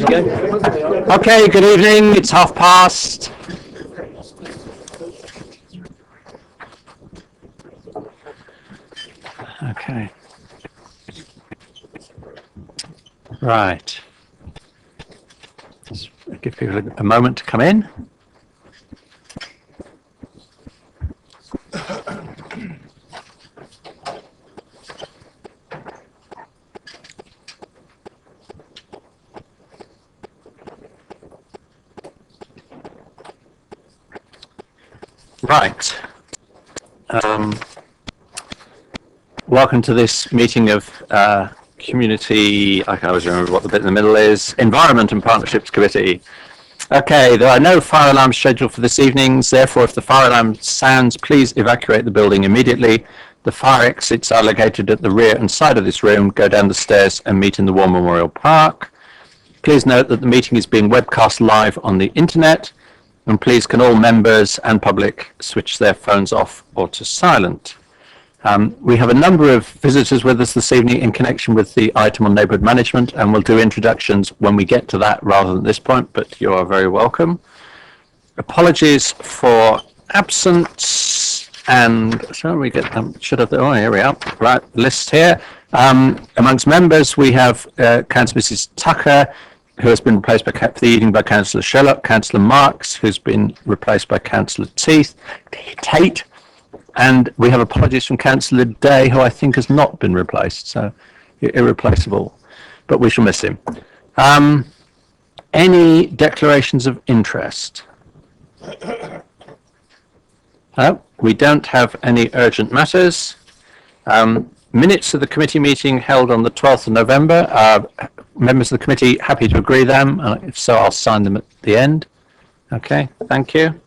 Okay, good evening. It's past. Okay. Right. Just give people a moment to come in. Right. Welcome to this meeting of Community, I can always remember what the bit in the middle is, Environment and Partnerships Committee. Okay, there are no fire alarms scheduled for this evening, therefore if the fire alarm sounds, please evacuate the building immediately. The fire exits are located at the rear and side of this room. Go down the stairs and meet in the War Memorial Park. Please note that the meeting is being webcast live on the internet. And please can all members and public switch their phones off or to silent. We have a number of visitors with us this evening in connection with the item on neighbourhood management, and we'll do introductions when we get to that rather than this point, but you are very welcome. Apologies for absence, and so we get them, here we are, right, list here. Amongst members we have Councillor Mrs Tucker, who has been replaced for the evening by Councillor Sherlock, Councillor Marks, who's been replaced by Councillor Tate, and we have apologies from Councillor Day, who I think has not been replaced, so irreplaceable, but we shall miss him. Any declarations of interest? No, we don't have any urgent matters. Minutes of the committee meeting held on the 12th of November. Members of the committee happy to agree them? If so, I'll sign them at the end. Okay, thank you.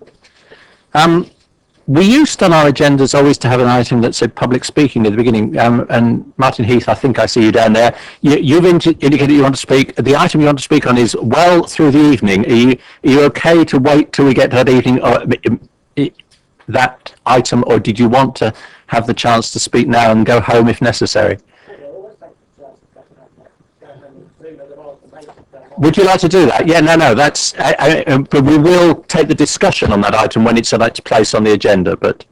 We used on our agendas always to have an item that said public speaking at the beginning, and Martin Heath, I think I see you down there. You've indicated you want to speak. The item you want to speak on is well through the evening. Are you okay to wait till we get to that evening, or that item, or did you want to have the chance to speak now and go home if necessary? Would you like to do that? Yeah, no, that's, but we will take the discussion on that item when it's selected place on the agenda, but.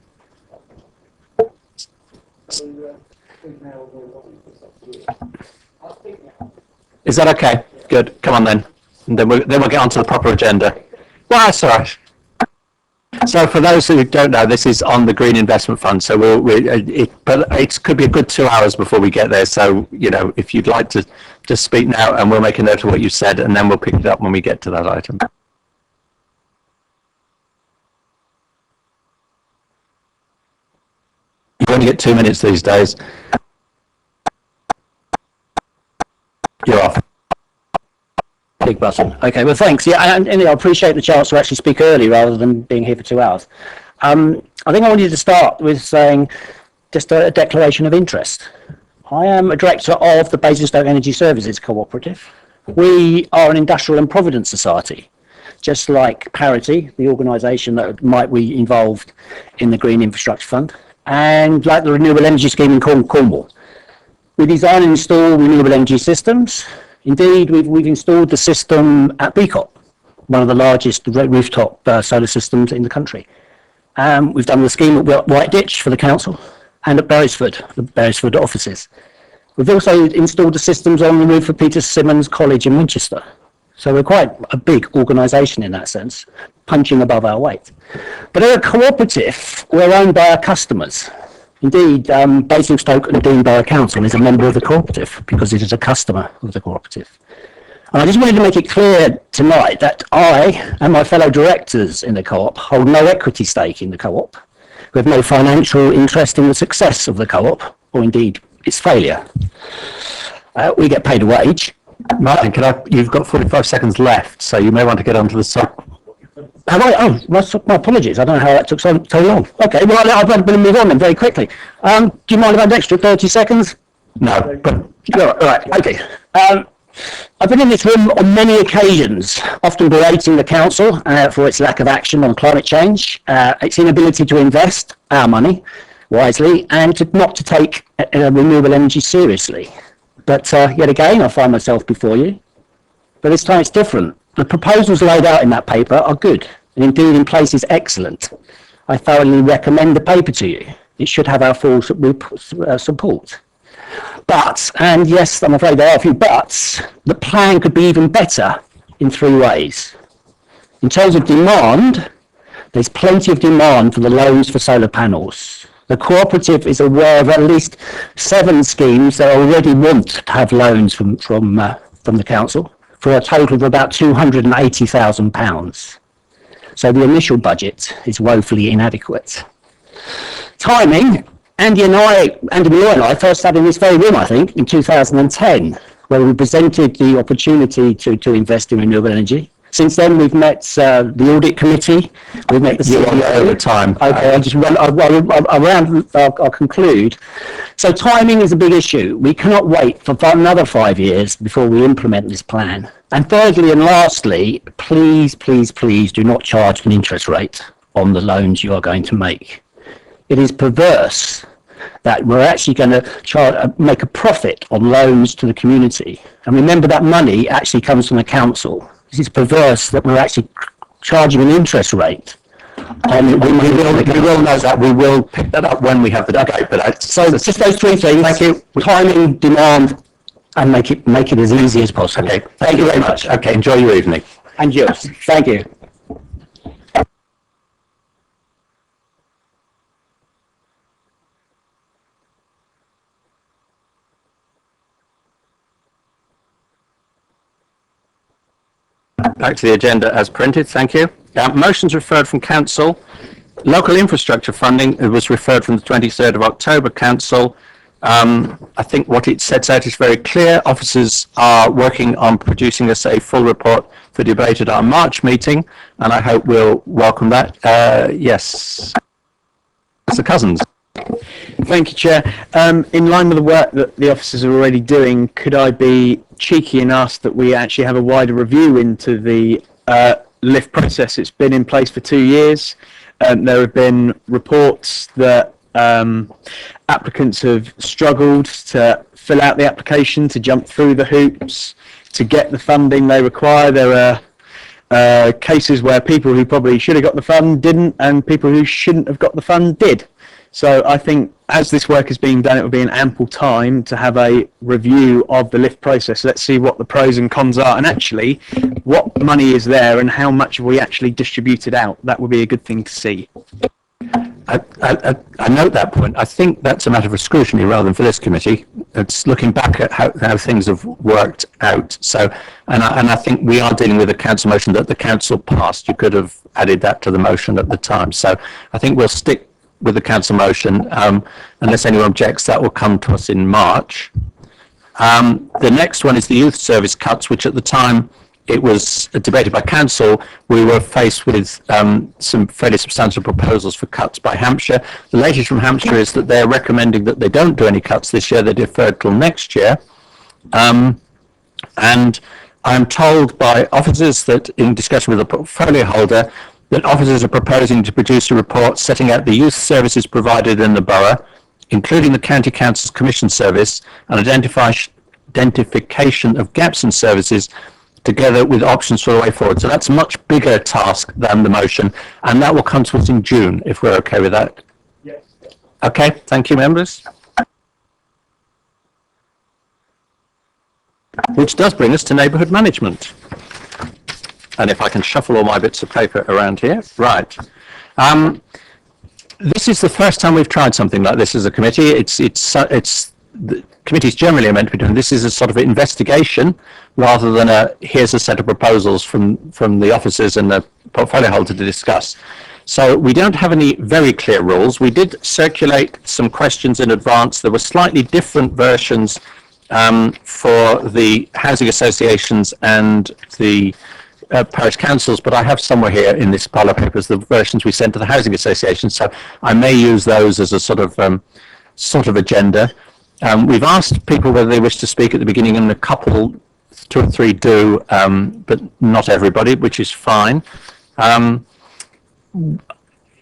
Is that okay? Good, come on then. And then we'll get on to the proper agenda. Well, that's all right. So for those who don't know, this is on the Green Investment Fund. So but it could be a good 2 hours before we get there. So, you know, if you'd like to just speak now, and we'll make a note of what you said, and then we'll pick it up when we get to that item. You only get 2 minutes these days. You're off. Big button. Okay, well, thanks. Yeah, and I appreciate the chance to actually speak early rather than being here for 2 hours. I think I wanted to start with saying just a declaration of interest. I am a director of the Basingstoke Energy Services Cooperative. We are an industrial and providence society, just like Parity, the organisation that might be involved in the Green Infrastructure Fund, and like the Renewable Energy Scheme in Cornwall. We design and install renewable energy systems. Indeed, we've installed the system at Beacott, one of the largest rooftop solar systems in the country. We've done the scheme at Whiteditch for the council and at Beresford, the Beresford offices. We've also installed the systems on the roof of Peter Simmons College in Winchester. So we're quite a big organisation in that sense, punching above our weight. But as a cooperative, we're owned by our customers. Indeed, Basingstoke and Dean Borough Council is a member of the cooperative because it is a customer of the cooperative. And I just wanted to make it clear tonight that I and my fellow directors in the co-op hold no equity stake in the co-op. We have no financial interest in the success of the co-op, or indeed its failure. We get paid a wage. Martin, you've got 45 seconds left, so you may want to get onto the sub. My apologies. I don't know how that took so long. Okay, well, I've got to move on then very quickly. Do you mind if I have an extra 30 seconds? No, but all right, okay. I've been in this room on many occasions, often berating the council for its lack of action on climate change, its inability to invest our money wisely, and not to take renewable energy seriously. But yet again, I find myself before you But this time it's different. The proposals laid out in that paper are good, and indeed in places excellent. I thoroughly recommend the paper to you. It should have our full support. But, and yes, I'm afraid there are a few buts, the plan could be even better in three ways. In terms of demand, there's plenty of demand for the loans for solar panels. The cooperative is aware of at least 7 schemes that already want to have loans from the council for a total of about £280,000. So the initial budget is woefully inadequate. Timing, Andy Malloy and I first sat in this very room, I think, in 2010, where we presented the opportunity to invest in renewable energy. Since then, we've met the audit committee, we've met the CEO. Over time. Okay, I'll conclude. So timing is a big issue. We cannot wait for another 5 years before we implement this plan. And thirdly and lastly, please, please, please do not charge an interest rate on the loans you are going to make. It is perverse that we're actually going to make a profit on loans to the community. And remember that money actually comes from the council. This is perverse that we're actually charging an interest rate. We will know that. We will pick that up when we have the debate. But so just those 3 things. Thank you. Timing, demand, and make it as easy as possible. Okay. Thank you very much. Okay. Enjoy your evening. And yours. Thank you. Back to the agenda as printed. Thank you. Motions referred from Council. Local infrastructure funding was referred from the 23rd of October Council. I think what it sets out is very clear. Officers are working on producing us a full report for debate at our March meeting, and I hope we'll welcome that. Yes. Mr. Cousins. Thank you, Chair. In line with the work that the officers are already doing, could I be cheeky and ask that we actually have a wider review into the LIFT process? It's been in place for 2 years. There have been reports that applicants have struggled to fill out the application, to jump through the hoops, to get the funding they require. There are cases where people who probably should have got the fund didn't, and people who shouldn't have got the fund did. So I think as this work is being done, it will be an ample time to have a review of the LIFT process. Let's see what the pros and cons are, and actually what money is there and how much have we actually distributed out. That would be a good thing to see. I note that point. I think that's a matter for scrutiny rather than for this committee. It's looking back at how things have worked out. So, and I think we are dealing with a council motion that the council passed. You could have added that to the motion at the time. So I think we'll stick with the council motion. Unless anyone objects, that will come to us in March. The next one is the youth service cuts, which at the time it was debated by council. We were faced with some fairly substantial proposals for cuts by Hampshire. The latest from Hampshire is that they're recommending that they don't do any cuts this year. They're deferred till next year. And I'm told by officers that in discussion with the portfolio holder that officers are proposing to produce a report setting out the youth services provided in the borough, including the County Council's commission service, and identification of gaps in services, together with options for the way forward. So that's a much bigger task than the motion, and that will come to us in June, if we're okay with that. Yes. Okay, thank you, members. Which does bring us to neighbourhood management. And if I can shuffle all my bits of paper around here. Right. This is the first time we've tried something like this as a committee. It's the committees generally are meant to be doing. This is a sort of investigation rather than here's a set of proposals from the officers and the portfolio holder to discuss. So we don't have any very clear rules. We did circulate some questions in advance. There were slightly different versions for the housing associations and the parish councils, but I have somewhere here in this pile of papers the versions we sent to the housing association, so I may use those as a sort of agenda. We've asked people whether they wish to speak at the beginning, and a couple, 2 or 3 do, but not everybody, which is fine.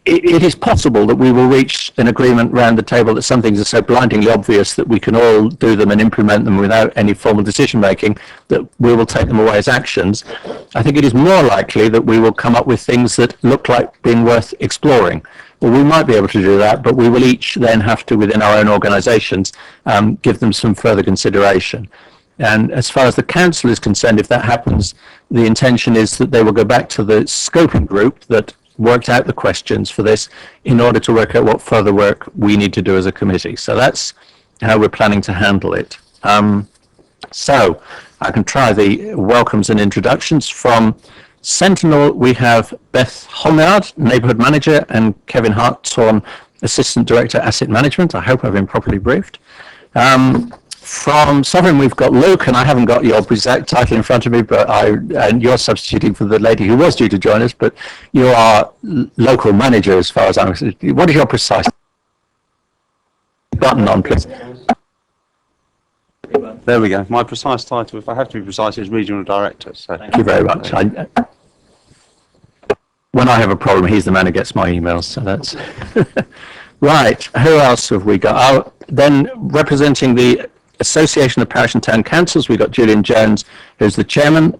it is possible that we will reach an agreement around the table that some things are so blindingly obvious that we can all do them and implement them without any formal decision making, that we will take them away as actions. I think it is more likely that we will come up with things that look like being worth exploring. Well, we might be able to do that, but we will each then have to, within our own organisations, give them some further consideration. And as far as the council is concerned, if that happens, the intention is that they will go back to the scoping group that worked out the questions for this in order to work out what further work we need to do as a committee. So that's how we're planning to handle it. So I can try the welcomes and introductions. From Sentinel, we have Beth Holmyard, Neighbourhood Manager, and Kevin Hartshorn, Assistant Director, Asset Management. I hope I've been properly briefed. From Sovereign, we've got Luke, and I haven't got your exact title in front of me, but and you're substituting for the lady who was due to join us, but you are local manager as far as I'm concerned. What is your precise button on, please? There we go. My precise title, if I have to be precise, is Regional Director. So. Thank you very much. When I have a problem, he's the man who gets my emails, so that's... Right, who else have we got? Then representing the Association of Parish and Town Councils, we've got Julian Jones, who's the chairman.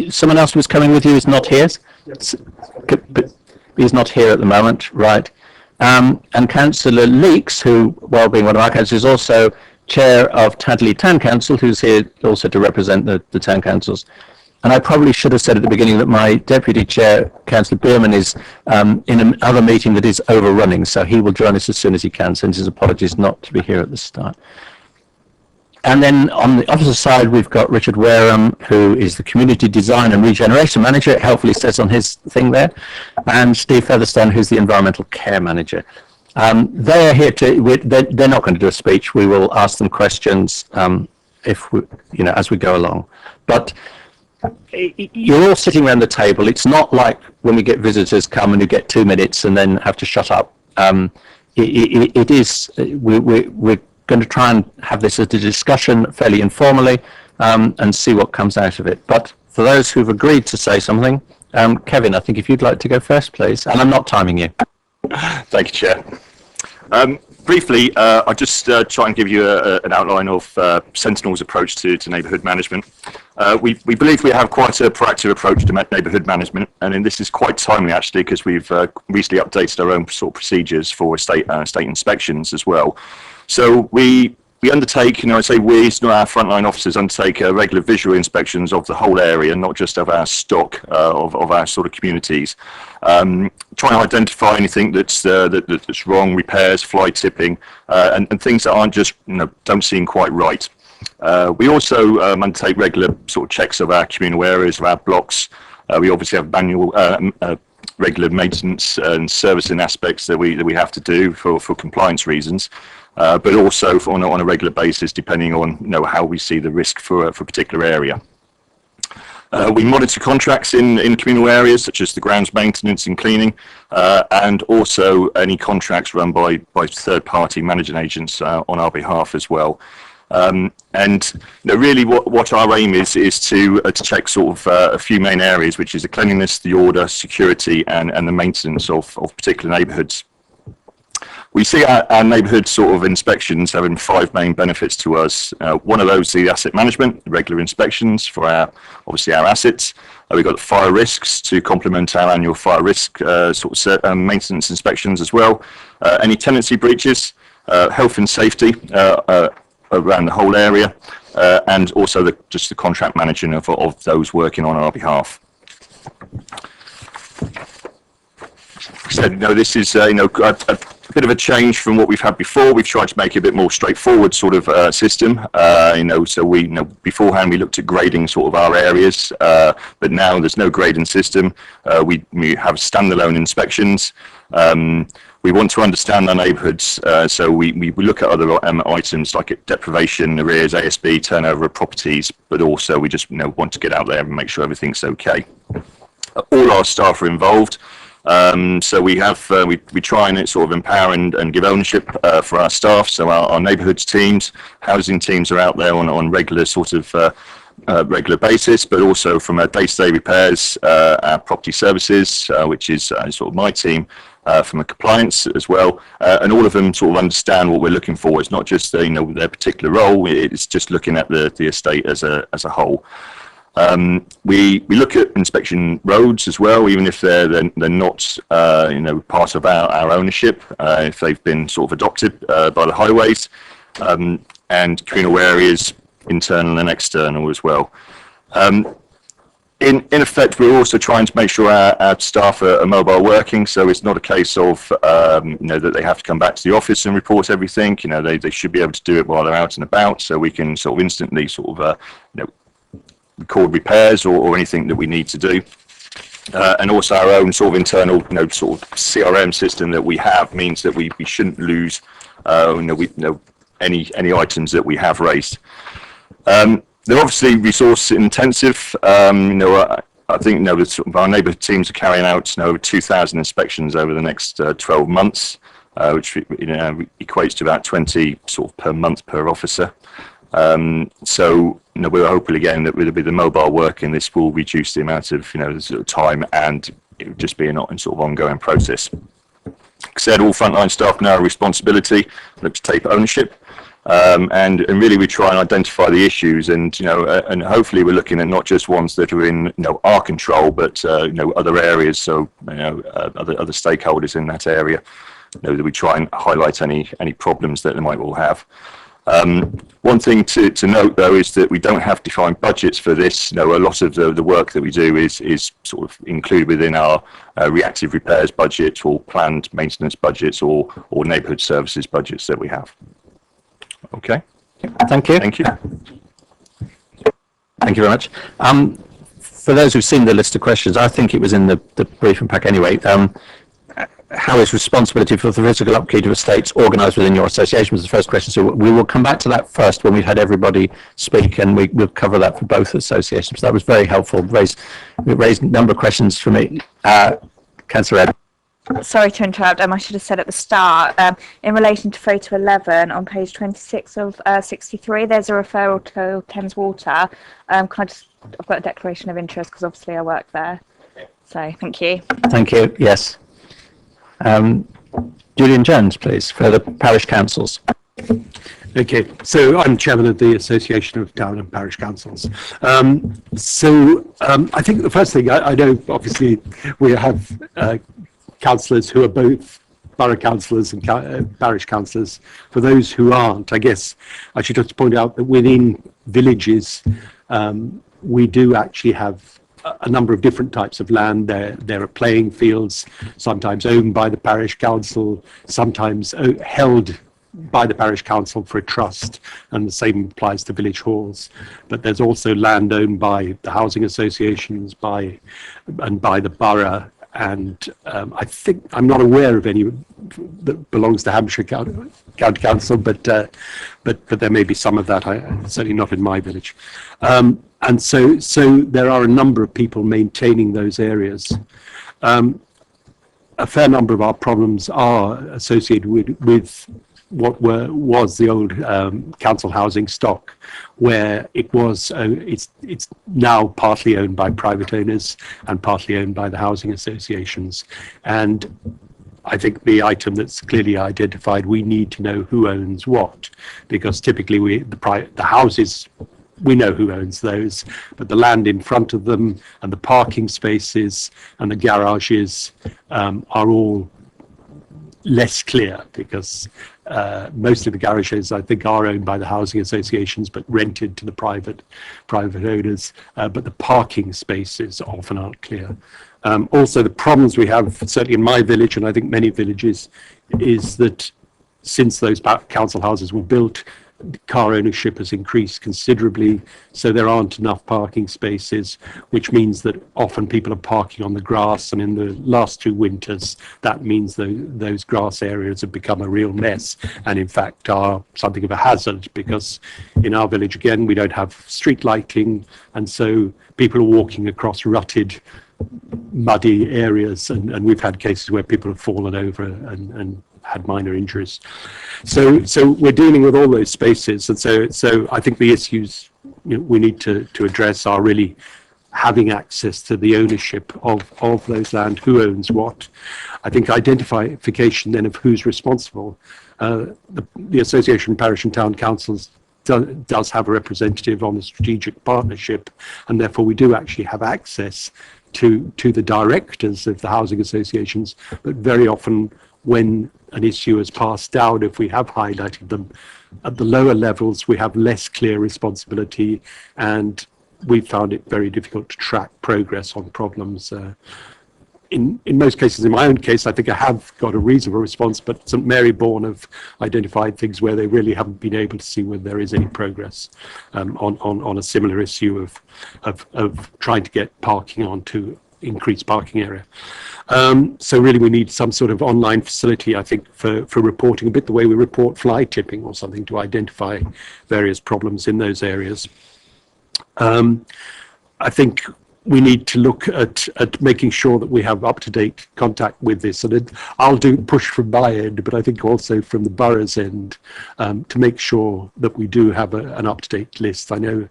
Someone else who was coming with you is not here? But he's not here at the moment, right. And Councillor Leeks, who, while being one of our councillors, is also chair of Tadley Town Council, who's here also to represent the town councils. And I probably should have said at the beginning that my deputy chair, Councillor Bierman, is in another meeting that is overrunning, so he will join us as soon as he can, sends his apologies not to be here at the start. And then on the opposite side, we've got Richard Wareham, who is the Community Design and Regeneration Manager, it helpfully says on his thing there, and Steve Featherstone, who's the Environmental Care Manager. They are here to, they're not going to do a speech, we will ask them questions if we, as we go along. But you're all sitting around the table. It's not like when we get visitors come and you get 2 minutes and then have to shut up. It is, we're going to try and have this as a discussion fairly informally and see what comes out of it. But for those who've agreed to say something, Kevin, I think if you'd like to go first, please. And I'm not timing you. Thank you, Chair. Briefly, I'll just try and give you an outline of Sentinel's approach to neighbourhood management. We believe we have quite a proactive approach to neighbourhood management, and this is quite timely actually, because we've recently updated our own sort of procedures for state inspections as well. So we undertake, I say we, it's not our frontline officers, undertake regular visual inspections of the whole area, not just of our stock, of our sort of communities. Trying to identify anything that's wrong, repairs, fly tipping, and things that aren't just, don't seem quite right. We also undertake regular sort of checks of our communal areas, of our blocks. We obviously have manual, regular maintenance and servicing aspects that we have to do for compliance reasons. But also on a regular basis, depending on how we see the risk for a particular area. We monitor contracts in communal areas, such as the grounds maintenance and cleaning, and also any contracts run by third-party managing agents on our behalf as well. And really what our aim is to check sort of a few main areas, which is the cleanliness, the order, security, and the maintenance of particular neighbourhoods. We see our neighbourhood sort of inspections having 5 main benefits to us. One of those is the asset management, regular inspections for obviously our assets. We've got fire risks to complement our annual fire risk maintenance inspections as well. Any tenancy breaches, health and safety around the whole area, and also just the contract managing of those working on our behalf. So, this is a bit of a change from what we've had before. We've tried to make it a bit more straightforward sort of system. So we beforehand we looked at grading sort of our areas, but now there's no grading system. We have standalone inspections. We want to understand our neighbourhoods, so we look at other items like deprivation, arrears, ASB, turnover of properties, but also we just want to get out there and make sure everything's okay. All our staff are involved. So we have we try and sort of empower and give ownership for our staff. So our neighbourhoods teams, housing teams are out there on regular sort of regular basis, but also from our day-to-day repairs, our property services, which is sort of my team, from a compliance as well, and all of them sort of understand what we're looking for. It's not just their particular role; it's just looking at the estate as a whole. We look at inspection roads as well, even if they're not part of our ownership, if they've been sort of adopted by the highways, and communal areas, internal and external as well. In effect, we're also trying to make sure our staff are mobile working, so it's not a case of that they have to come back to the office and report everything. They should be able to do it while they're out and about, so we can sort of instantly sort of record repairs or anything that we need to do. And also our own sort of internal sort of CRM system that we have means that we shouldn't lose any items that we have raised. They're obviously resource intensive. I think our neighbourhood teams are carrying out over 2,000 inspections over the next 12 months, which equates to about 20 sort of per month per officer. So we're hoping again that with the mobile working, this will reduce the amount of sort of time, and it would just be a sort of ongoing process. Like I said, all frontline staff now have responsibility, look to take ownership. And really we try and identify the issues, and and hopefully we're looking at not just ones that are in our control, but other areas, so other stakeholders in that area, that we try and highlight any problems that they might all have. One thing to note though is that we don't have defined budgets for this. A lot of the work that we do is sort of included within our reactive repairs budget, or planned maintenance budgets, or neighbourhood services budgets that we have. Okay. Thank you. Thank you. Thank you very much. For those who've seen the list of questions, I think it was in the briefing pack anyway. How is responsibility for the physical upkeep of estates organised within your association was the first question. So we will come back to that first when we've had everybody speak, and we'll cover that for both associations. So that was very helpful. It raised a number of questions for me. Councillor Ed. Sorry to interrupt. I should have said at the start, in relation to photo 11 on page 26 of 63, there's a referral to Thames Water. I've got a declaration of interest because obviously I work there. So thank you. Thank you. Yes. Julian Jones, please, for the parish councils. Okay, so I'm chairman of the Association of Town and Parish Councils. I think the first thing, I know obviously we have councillors who are both borough councillors and parish councillors. For those who aren't, I guess I should just point out that within villages, we do actually have a number of different types of land. There are playing fields, sometimes owned by the parish council, sometimes held by the parish council for a trust, and the same applies to village halls. But there's also land owned by the housing associations, by the borough, and I think I'm not aware of any that belongs to Hampshire County Council, but there may be some of that. Certainly not in my village. And so there are a number of people maintaining those areas. A fair number of our problems are associated with what was the old council housing stock, where it's now partly owned by private owners and partly owned by the housing associations. And I think the item that's clearly identified, we need to know who owns what, because typically the houses, we know who owns those, but the land in front of them and the parking spaces and the garages are all less clear, because most of the garages, I think, are owned by the housing associations but rented to the private owners, but the parking spaces often aren't clear. Also, the problems we have, certainly in my village, and I think many villages, is that since those council houses were built, car ownership has increased considerably, so there aren't enough parking spaces, which means that often people are parking on the grass, and in the last 2 winters that means those grass areas have become a real mess, and in fact are something of a hazard, because in our village, again, we don't have street lighting, and so people are walking across rutted, muddy areas, and we've had cases where people have fallen over and had minor injuries. So we're dealing with all those spaces, and so I think the issues we need to address are really having access to the ownership of those land, who owns what. I think identification then of who's responsible. The Association of Parish and Town Councils does have a representative on the strategic partnership, and therefore we do actually have access to the directors of the housing associations, but very often when an issue is passed down, if we have highlighted them, at the lower levels we have less clear responsibility, and we found it very difficult to track progress on problems. In most cases, in my own case, I think I have got a reasonable response, but St Mary Bourne have identified things where they really haven't been able to see whether there is any progress on a similar issue of trying to get parking onto increased parking area. So really we need some sort of online facility, I think, for reporting, a bit the way we report fly tipping or something, to identify various problems in those areas. I think we need to look at making sure that we have up-to-date contact with this, and I'll do push from my end, but I think also from the borough's end, to make sure that we do have an up-to-date list. I know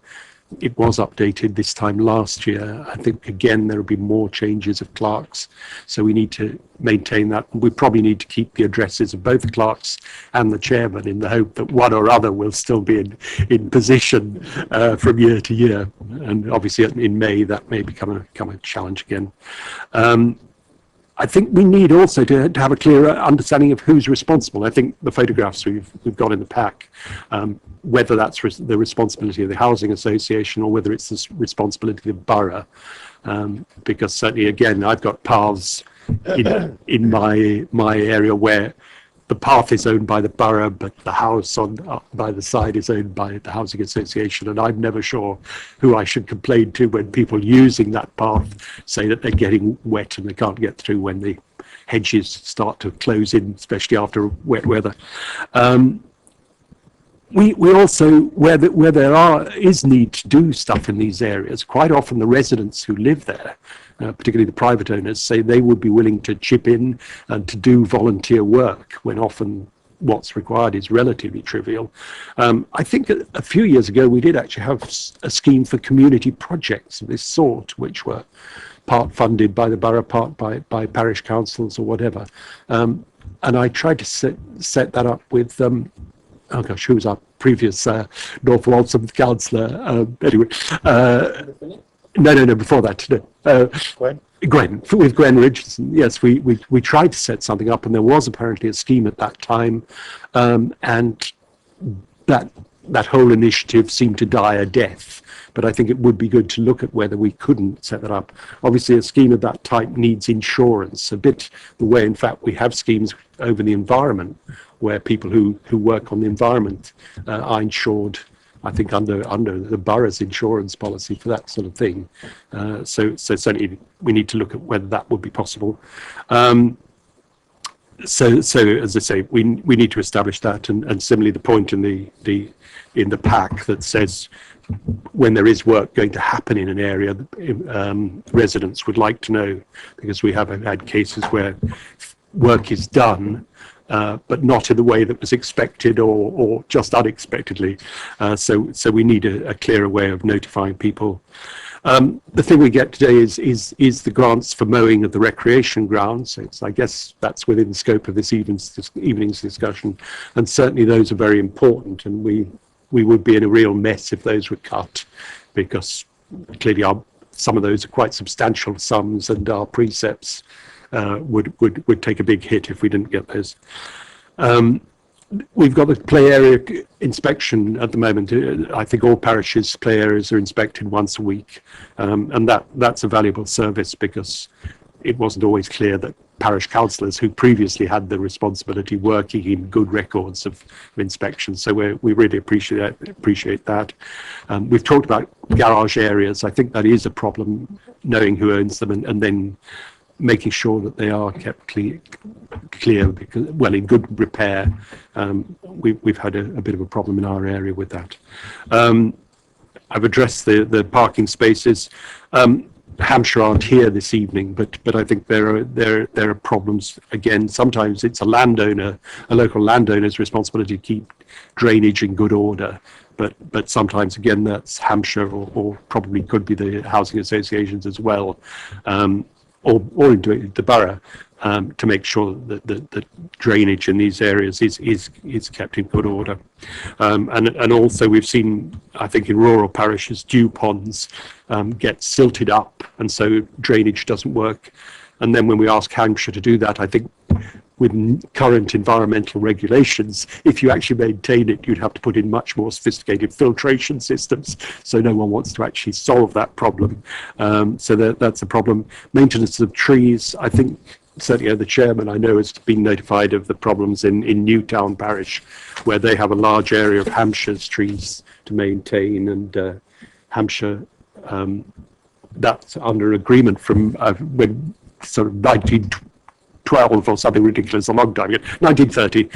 it was updated this time last year. I think again there will be more changes of clerks, so we need to maintain that. We probably need to keep the addresses of both the clerks and the chairman, in the hope that one or other will still be in position from year to year, and obviously in May that may become a challenge again. I think we need also to have a clearer understanding of who's responsible. I think the photographs we've got in the pack, whether that's the responsibility of the housing association or whether it's the responsibility of the borough, because certainly again I've got paths in my area where the path is owned by the borough, but the house on by the side is owned by the housing association, and I'm never sure who I should complain to when people using that path say that they're getting wet and they can't get through when the hedges start to close in, especially after wet weather. We also, where there is need to do stuff in these areas, quite often the residents who live there, particularly the private owners, say they would be willing to chip in and to do volunteer work, when often what's required is relatively trivial. I think a few years ago we did actually have a scheme for community projects of this sort, which were part funded by the borough, part by parish councils or whatever. And I tried to set that up with oh gosh, who was our previous North Waltham councillor? Anyway, no, before that. Gwen, with Gwen Richardson. Yes, we tried to set something up, and there was apparently a scheme at that time, and that whole initiative seemed to die a death. But I think it would be good to look at whether we couldn't set that up. Obviously, a scheme of that type needs insurance, a bit the way, in fact, we have schemes over the environment, where people who work on the environment are insured, I think, under the borough's insurance policy for that sort of thing. So certainly we need to look at whether that would be possible. So as I say, we need to establish that, and similarly the point in the pack that says when there is work going to happen in an area, residents would like to know, because we have had cases where work is done, but not in the way that was expected or just unexpectedly. So we need a clearer way of notifying people. The thing we get today is the grants for mowing of the recreation grounds. I guess that's within the scope of this evening's discussion, and certainly those are very important, and we would be in a real mess if those were cut, because clearly some of those are quite substantial sums, and our precepts would take a big hit if we didn't get those. We've got the play area inspection at the moment. I think all parishes' play areas are inspected once a week, and that's a valuable service, because it wasn't always clear that parish councillors who previously had the responsibility working in good records of inspection. So we really appreciate that. We've talked about garage areas. I think that is a problem, knowing who owns them, and then making sure that they are kept clear, because, well, in good repair. We've had a bit of a problem in our area with that. I've addressed the parking spaces. Hampshire aren't here this evening, but I think there are problems. Again, sometimes it's a local landowner's responsibility to keep drainage in good order, but sometimes again that's Hampshire or probably could be the housing associations as well, or indeed the borough, to make sure that the drainage in these areas is kept in good order. And also we've seen, I think in rural parishes, dew ponds get silted up, and so drainage doesn't work. And then when we ask Hampshire to do that, I think with current environmental regulations, if you actually maintain it, you'd have to put in much more sophisticated filtration systems. So no one wants to actually solve that problem. So that's a problem. Maintenance of trees, I think certainly the chairman I know has been notified of the problems in Newtown Parish, where they have a large area of Hampshire's trees to maintain, and Hampshire, that's under agreement from when sort of 1912 or something ridiculous, a long time ago, 1930,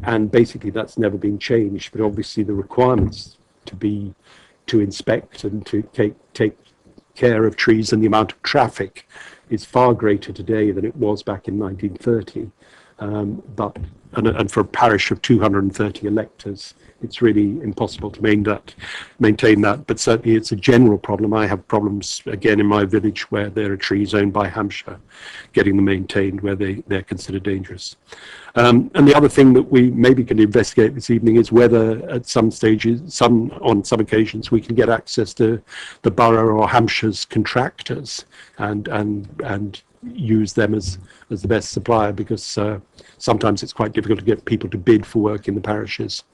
and basically that's never been changed. But obviously the requirements to inspect and to take care of trees and the amount of traffic is far greater today than it was back in 1930. And for a parish of 230 electors, it's really impossible to maintain that. But certainly it's a general problem. I have problems, again, in my village where there are trees owned by Hampshire, getting them maintained where they're considered dangerous. And the other thing that we maybe can investigate this evening is whether at some stages, on some occasions, we can get access to the borough or Hampshire's contractors and use them as the best supplier, because sometimes it's quite difficult to get people to bid for work in the parishes.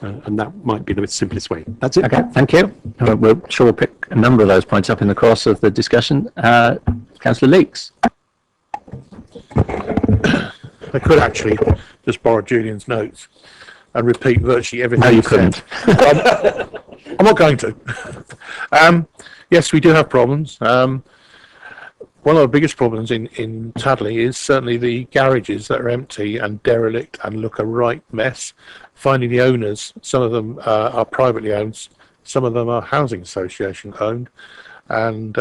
And that might be the simplest way. That's it. Okay, thank you. We'll pick a number of those points up in the course of the discussion. Councillor Leeks. I could actually just borrow Julian's notes and repeat virtually everything. No, you he said. couldn't. I'm not going to. Yes, we do have problems. One of the biggest problems in Tadley is certainly the garages that are empty and derelict and look a right mess. Finding the owners, some of them are privately owned, some of them are housing association owned, and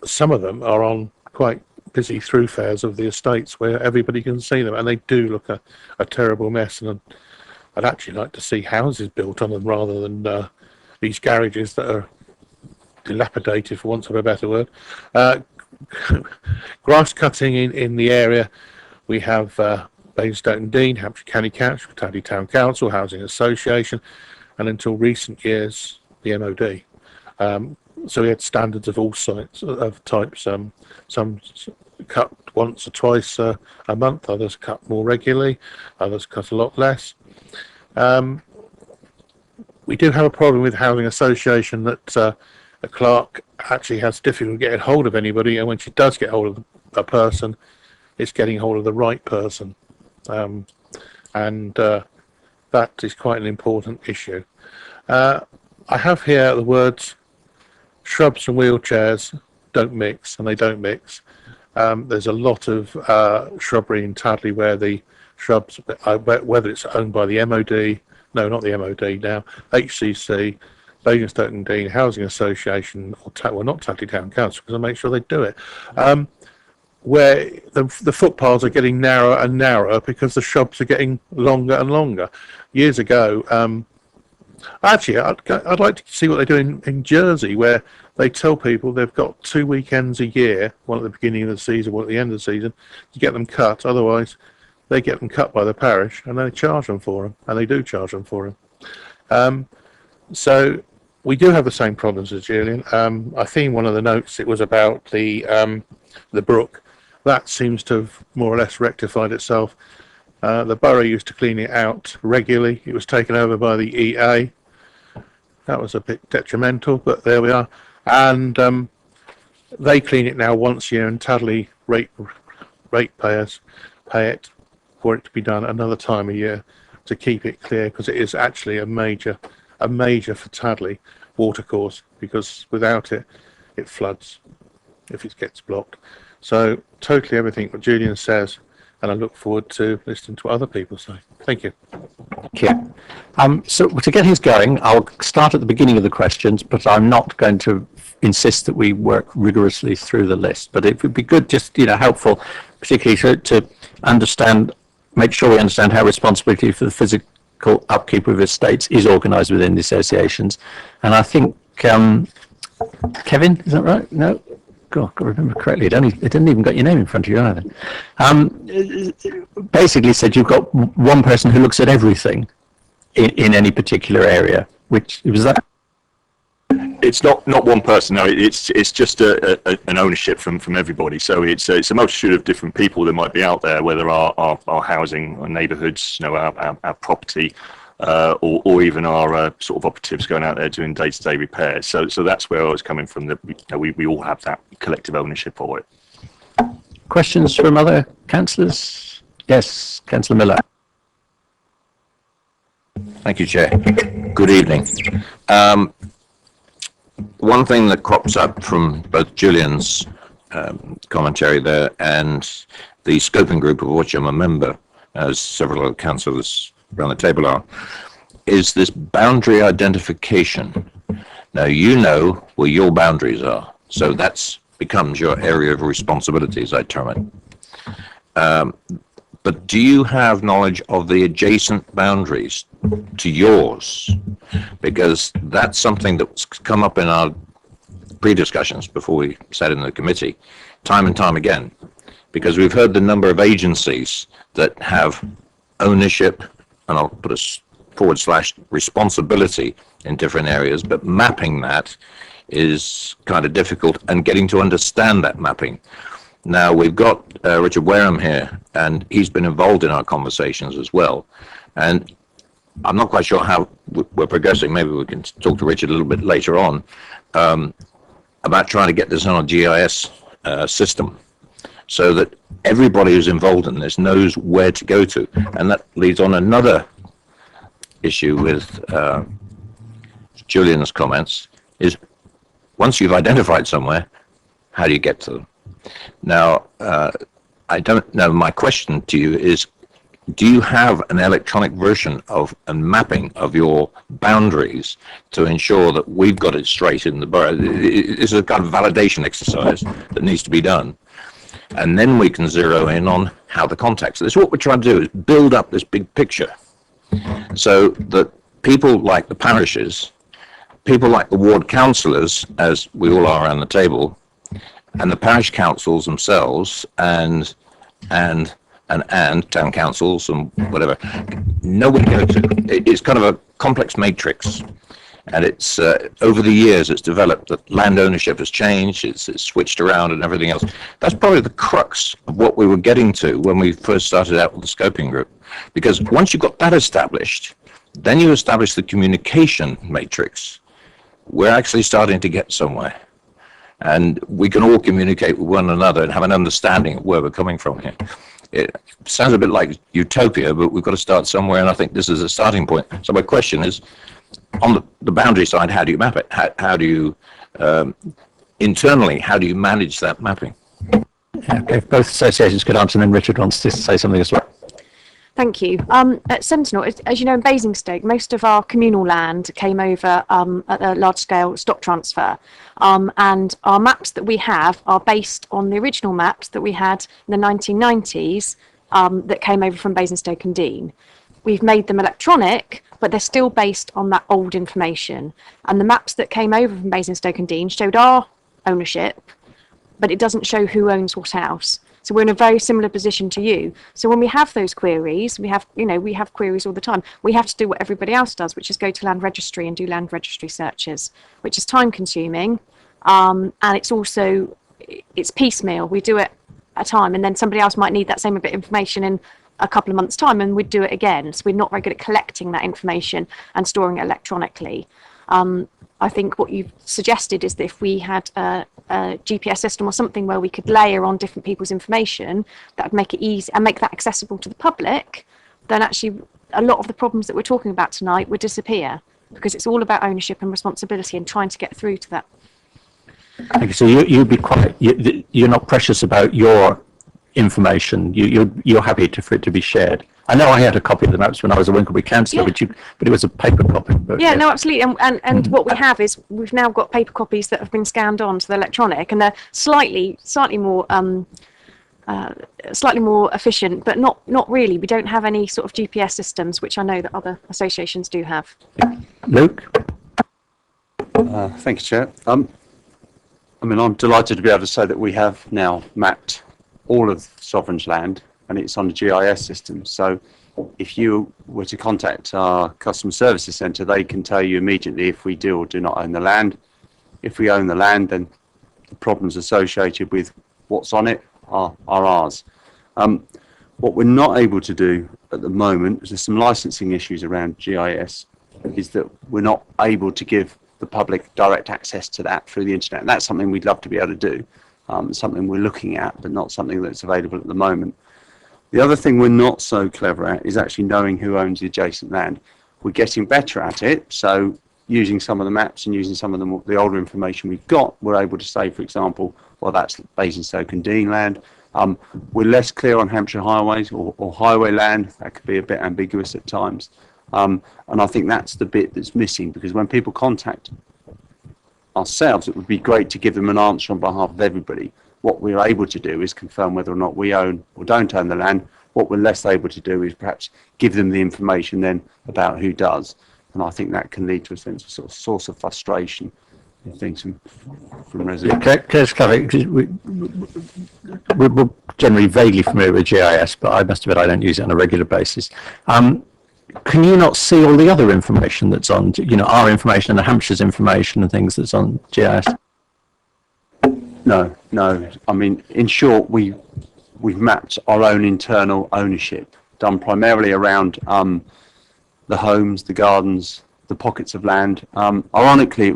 some of them are on quite busy thoroughfares of the estates where everybody can see them, and they do look a terrible mess. And I'd actually like to see houses built on them rather than these garages that are dilapidated, for want of a better word. Grass cutting in the area, we have Basingstoke Hampshire County Council, Tadley Town Council, Housing Association, and until recent years, the MOD. So we had standards of all sorts of types. Some cut once or twice a month, others cut more regularly, others cut a lot less. We do have a problem with Housing Association that a clerk actually has difficulty getting hold of anybody, and when she does get hold of a person, it's getting hold of the right person. And that is quite an important issue. I have here the words shrubs and wheelchairs don't mix, and they don't mix. There's a lot of shrubbery in Tadley where the shrubs, whether it's owned by the MOD, no, not the MOD now, HCC, Basingstoke and Dean Housing Association, or not Tadley Town Council, because I make sure they do it, where the footpaths are getting narrower and narrower because the shrubs are getting longer and longer. Years ago, actually, I'd like to see what they do in Jersey, where they tell people they've got 2 weekends a year, one at the beginning of the season, one at the end of the season, to get them cut. Otherwise, they get them cut by the parish, and they charge them for them, and they do charge them for them. So we do have the same problems as Julian. I think one of the notes, it was about the brook. That seems to have more or less rectified itself. The borough used to clean it out regularly. It was taken over by the EA. That was a bit detrimental, but there we are. And they clean it now once a year, and Tadley ratepayers pay it for it to be done another time a year to keep it clear, because it is actually a major for Tadley watercourse, because without it, it floods if it gets blocked. So totally everything what Julian says, and I look forward to listening to what other people say. Thank you. Thank you. So to get things going, I'll start at the beginning of the questions, but I'm not going to insist that we work rigorously through the list. But it would be good, just helpful, particularly to understand, make sure we understand how responsibility for the physical difficult upkeep of estates is organised within the associations. And I think, Kevin, is that right? No? God, I remember correctly. It didn't even got your name in front of you either. Basically said you've got one person who looks at everything in any particular area, which was that. It's not one person. No, it's just an ownership from everybody. So it's a multitude of different people that might be out there, whether our housing, our neighbourhoods, our property, or even our sort of operatives going out there doing day-to-day repairs. So that's where I was coming from. That we all have that collective ownership of it. Questions from other councillors? Yes, Councillor Miller. Thank you, Chair. Good evening. One thing that crops up from both Julian's commentary there and the scoping group of which I'm a member, as several other councillors around the table are, is this boundary identification. Now, you know where your boundaries are, so that's becomes your area of responsibility, as I term it. But do you have knowledge of the adjacent boundaries to yours? Because that's something that's come up in our pre-discussions before we sat in the committee, time and time again. Because we've heard the number of agencies that have ownership, and I'll put a / responsibility in different areas, but mapping that is kind of difficult, and getting to understand that mapping. Now, we've got Richard Wareham here, and he's been involved in our conversations as well. And I'm not quite sure how we're progressing. Maybe we can talk to Richard a little bit later on about trying to get this on a GIS system so that everybody who's involved in this knows where to go to. And that leads on another issue with Julian's comments, is once you've identified somewhere, how do you get to them? Now, I don't know, my question to you is, do you have an electronic version of a mapping of your boundaries to ensure that we've got it straight in the borough? It's a kind of validation exercise that needs to be done. And then we can zero in on how the contacts. This is what we're trying to do, is build up this big picture so that people like the parishes, people like the ward councillors, as we all are around the table, and the parish councils themselves, and town councils and whatever, know where to go to. It's kind of a complex matrix, and it's over the years it's developed that land ownership has changed, it's switched around and everything else. That's probably the crux of what we were getting to when we first started out with the scoping group, because once you've got that established, then you establish the communication matrix. We're actually starting to get somewhere. And we can all communicate with one another and have an understanding of where we're coming from here. It sounds a bit like utopia, but we've got to start somewhere, and I think this is a starting point. So my question is, on the boundary side, how do you map it? How do you, internally, how do you manage that mapping? Okay, if both associations could answer, and then Richard wants to say something as well. Thank you. At Sentinel, as you know, in Basingstoke, most of our communal land came over at a large-scale stock transfer, and our maps that we have are based on the original maps that we had in the 1990s that came over from Basingstoke and Dean. We've made them electronic, but they're still based on that old information. And the maps that came over from Basingstoke and Dean showed our ownership, but it doesn't show who owns what house. So we're in a very similar position to you. So when we have those queries, we have queries all the time. We have to do what everybody else does, which is go to land registry and do land registry searches, which is time consuming. And it's piecemeal. We do it at a time, and then somebody else might need that same bit of information in a couple of months' time, and we'd do it again. So we're not very good at collecting that information and storing it electronically. I think what you've suggested is that if we had a GPS system or something where we could layer on different people's information, that would make it easy and make that accessible to the public, then actually a lot of the problems that we're talking about tonight would disappear, because it's all about ownership and responsibility and trying to get through to that. Okay, so you'd be quite, you're not precious about your information. You're happy for it to be shared. I know I had a copy of the maps when I was a Winkleby councillor, but it was a paper copy. But, yeah, no, absolutely. And what we have is we've now got paper copies that have been scanned on to the electronic, and they're slightly more slightly more efficient, but not really. We don't have any sort of GPS systems, which I know that other associations do have. Luke? Thank you, Chair. I mean, I'm delighted to be able to say that we have now mapped all of Sovereign's land and it's on the GIS system. So if you were to contact our customer services centre, they can tell you immediately if we do or do not own the land. If we own the land, then the problems associated with what's on it are ours. What we're not able to do at the moment, is there's some licensing issues around GIS, is that we're not able to give the public direct access to that through the internet. And that's something we'd love to be able to do. Something we're looking at, but not something that's available at the moment. The other thing we're not so clever at is actually knowing who owns the adjacent land. We're getting better at it. So using some of the maps and using some of the older information we've got, we're able to say, for example, well, that's Basingstoke and Dean land. We're less clear on Hampshire highways or highway land. That could be a bit ambiguous at times. And I think that's the bit that's missing, because when people contact ourselves, it would be great to give them an answer on behalf of everybody. What we're able to do is confirm whether or not we own or don't own the land. What we're less able to do is perhaps give them the information then about who does. And I think that can lead to a sense of sort of source of frustration in things from residents. Okay, can I just clarify, 'cause we're generally vaguely familiar with GIS, but I must admit I don't use it on a regular basis. Can you not see all the other information that's on, our information and the Hampshire's information and things that's on GIS? No. I mean, in short, we've mapped our own internal ownership, done primarily around the homes, the gardens, the pockets of land. Ironically,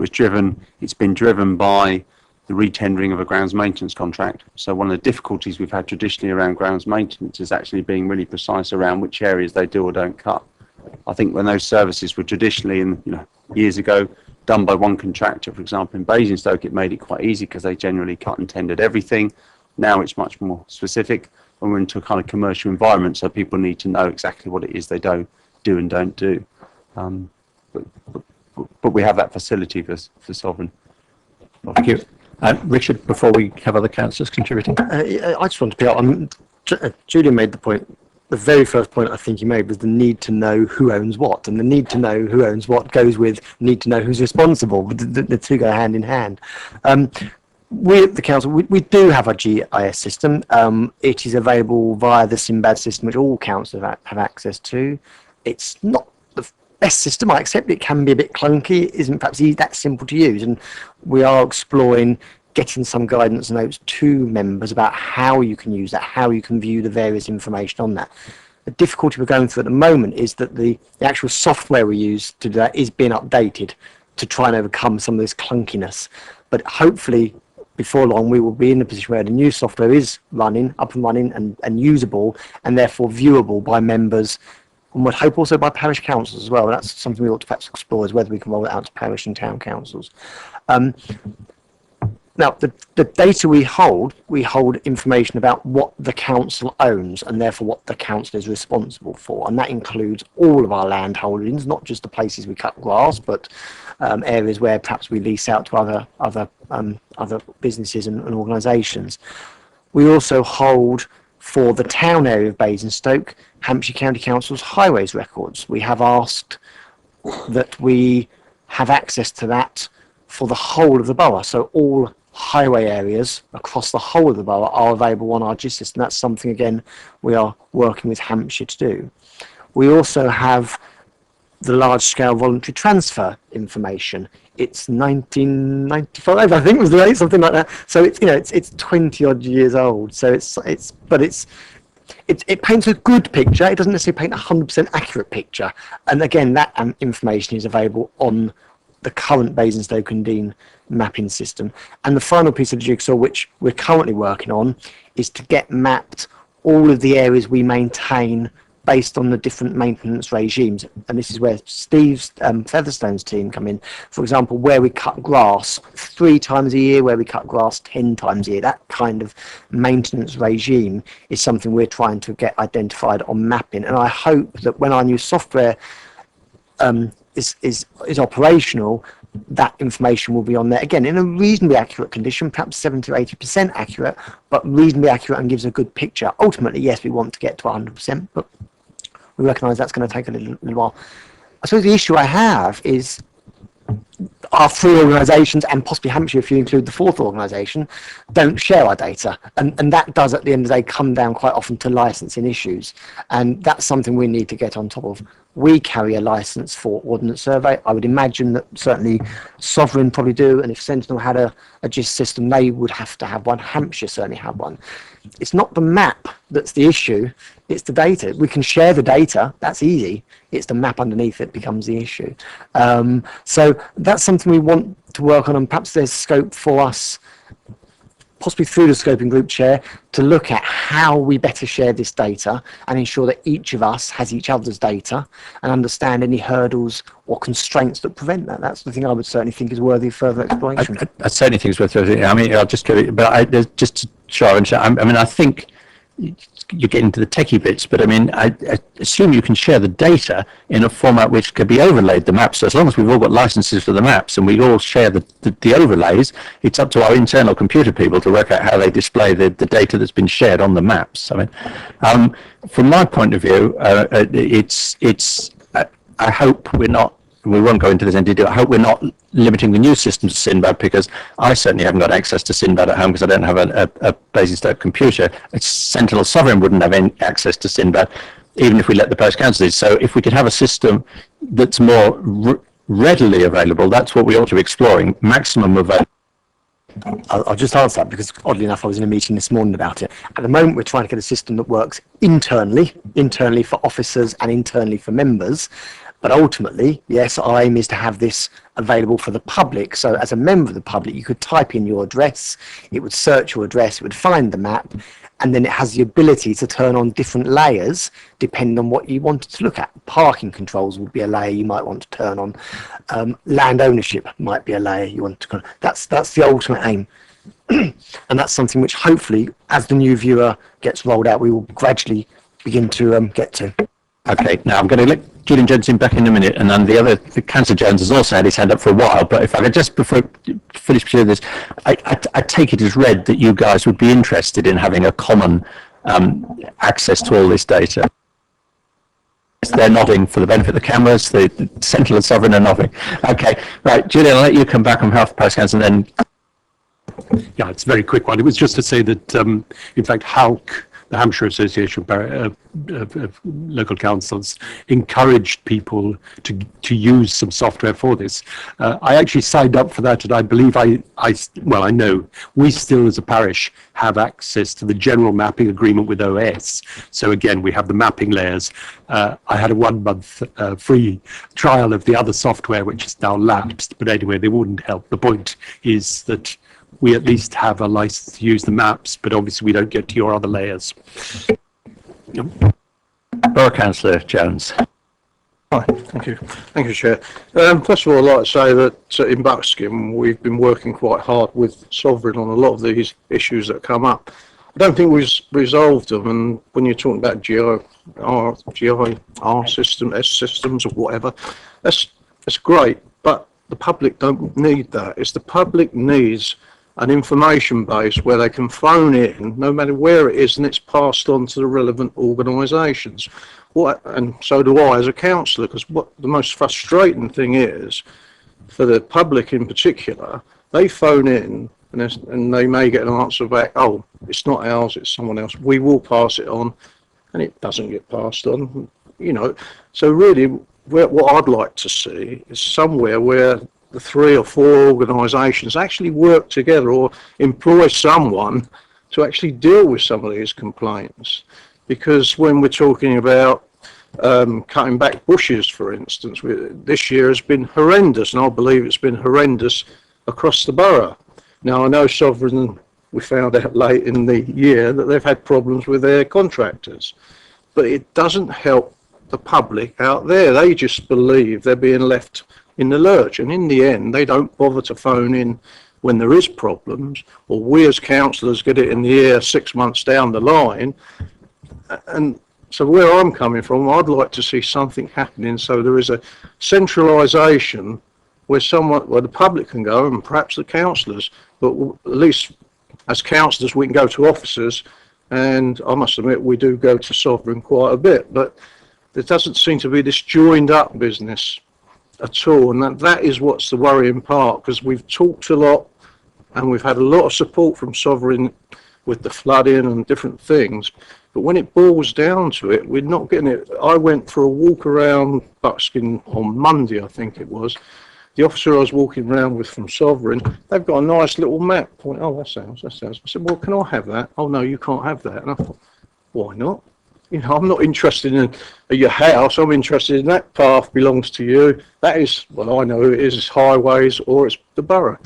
it's been driven by the retendering of a grounds maintenance contract. So one of the difficulties we've had traditionally around grounds maintenance is actually being really precise around which areas they do or don't cut. I think when those services were traditionally, years ago, done by one contractor, for example, in Basingstoke, it made it quite easy because they generally cut and tendered everything. Now it's much more specific when we're into a kind of commercial environment, so people need to know exactly what it is they do and don't do. But we have that facility for Sovereign. Thank you. Richard, before we have other councillors contributing. I just want to pick up on, Julian made the point, the very first point I think he made was the need to know who owns what, and the need to know who owns what goes with need to know who's responsible. The two go hand in hand. We at the council, we do have a GIS system. It is available via the Simbad system, which all councils have access to. It's not the best system, I accept. It can be a bit clunky. It isn't perhaps that simple to use, and we are exploring getting some guidance notes to members about how you can use that, how you can view the various information on that. The difficulty we're going through at the moment is that the actual software we use to do that is being updated to try and overcome some of this clunkiness. But hopefully, before long, we will be in a position where the new software is up and running and usable, and therefore viewable by members, and would hope also by parish councils as well. And that's something we ought to perhaps explore, is whether we can roll it out to parish and town councils. Now, the data we hold information about what the council owns and therefore what the council is responsible for. And that includes all of our land holdings, not just the places we cut grass, but areas where perhaps we lease out to other businesses and organisations. We also hold, for the town area of Basingstoke, Hampshire County Council's highways records. We have asked that we have access to that for the whole of the borough. So all highway areas across the whole of the borough are available on our GIS system. That's something, again, we are working with Hampshire to do. We also have the large-scale voluntary transfer information. It's 1995, I think, was the date, something like that. So it's 20 odd years old. So it paints a good picture. It doesn't necessarily paint a 100% accurate picture. And again, that information is available on the current Basingstoke and Dean mapping system. And the final piece of the jigsaw, which we're currently working on, is to get mapped all of the areas we maintain based on the different maintenance regimes. And this is where Steve's Featherstone's team come in. For example, where we cut grass 3 times a year, where we cut grass 10 times a year. That kind of maintenance regime is something we're trying to get identified on mapping. And I hope that when our new software is operational, that information will be on there again in a reasonably accurate condition, perhaps 70 to 80% accurate, but reasonably accurate and gives a good picture. Ultimately, yes, we want to get to 100%, but we recognise that's going to take a little while. I suppose the issue I have is our three organisations, and possibly Hampshire if you include the fourth organisation, don't share our data, and that does at the end of the day come down quite often to licensing issues, and that's something we need to get on top of. We carry a licence for Ordnance Survey. I would imagine that certainly Sovereign probably do, and if Sentinel had a GIS system, they would have to have one. Hampshire certainly have one. It's not the map that's the issue, it's the data. We can share the data, that's easy. It's the map underneath that becomes the issue. So that's something we want to work on, and perhaps there's scope for us, possibly through the scoping group chair, to look at how we better share this data and ensure that each of us has each other's data and understand any hurdles or constraints that prevent that. That's the thing I would certainly think is worthy of further exploration. I certainly think it's worth it. I mean, I'll just give it, but just to show, I mean, I think you get into the techie bits, but I mean, I assume you can share the data in a format which could be overlaid the maps. So as long as we've all got licenses for the maps and we all share the overlays, it's up to our internal computer people to work out how they display the data that's been shared on the maps. I mean, from my point of view, I hope we're not, we won't go into this in detail, I hope we're not limiting the new systems to Sinbad, because I certainly haven't got access to Sinbad at home because I don't have a Basingstoke computer. Sentinel Sovereign wouldn't have any access to Sinbad, even if we let the Post Council. So if we could have a system that's more readily available, that's what we ought to be exploring, maximum available. I'll just answer that because oddly enough I was in a meeting this morning about it. At the moment we're trying to get a system that works internally for officers and internally for members. But ultimately, yes, our aim is to have this available for the public. So as a member of the public, you could type in your address, it would search your address, it would find the map, and then it has the ability to turn on different layers depending on what you wanted to look at. Parking controls would be a layer you might want to turn on. Land ownership might be a layer you want to. That's the ultimate aim. And that's something which hopefully, as the new viewer gets rolled out, we will gradually begin to get to. Okay, now I'm going to let Julian Jones in back in a minute, and then the Councillor Jones has also had his hand up for a while, but if I could just, before I finish with this, I take it as read that you guys would be interested in having a common access to all this data. They're nodding for the benefit of the cameras, the Sentinel and Sovereign are nodding. Okay, right, Julian, I'll let you come back on behalf of the Post Council, and then... Yeah, it's a very quick one. It was just to say that, in fact, HALC, the Hampshire Association of Local Councils, encouraged people to use some software for this. I actually signed up for that, and I believe I know we still as a parish have access to the general mapping agreement with OS. So again, we have the mapping layers. I had a 1 month free trial of the other software, which is now lapsed, but anyway, they wouldn't help. The point is that we at least have a license to use the maps, but obviously we don't get to your other layers. Borough Councillor Jones. Hi, thank you. Thank you, Chair. First of all, I'd like to say that in Buckskin, we've been working quite hard with Sovereign on a lot of these issues that come up. I don't think we've resolved them, and when you're talking about GIR system, S systems or whatever, that's great, but the public don't need that. It's the public needs an information base where they can phone in, no matter where it is, and it's passed on to the relevant organisations. And so do I as a councillor, because what the most frustrating thing is, for the public in particular, they phone in and they may get an answer back, oh, it's not ours, it's someone else. We will pass it on, and it doesn't get passed on, you know. So really, what I'd like to see is somewhere where the 3 or 4 organisations actually work together or employ someone to actually deal with some of these complaints. Because when we're talking about cutting back bushes, for instance, this year has been horrendous, and I believe it's been horrendous across the borough. Now, I know Sovereign, we found out late in the year that they've had problems with their contractors, but it doesn't help the public out there. They just believe they're being left in the lurch, and in the end they don't bother to phone in when there is problems, or we as councillors get it in the ear 6 months down the line. And so where I'm coming from, I'd like to see something happening so there is a centralisation where the public can go and perhaps the councillors, but at least as councillors we can go to officers, and I must admit we do go to Sovereign quite a bit, but there doesn't seem to be this joined up business at all, and that is what's the worrying part, because we've talked a lot and we've had a lot of support from Sovereign with the flooding and different things, but when it boils down to it, we're not getting it. I went for a walk around Buckskin on Monday, I think it was. The officer I was walking around with from Sovereign, they've got a nice little map. I went, oh, that sounds. I said, well, can I have that? Oh, no, you can't have that. And I thought, why not? You know, I'm not interested in your house. I'm interested in that path belongs to you. That is, well, I know who it is. It's highways or it's the borough.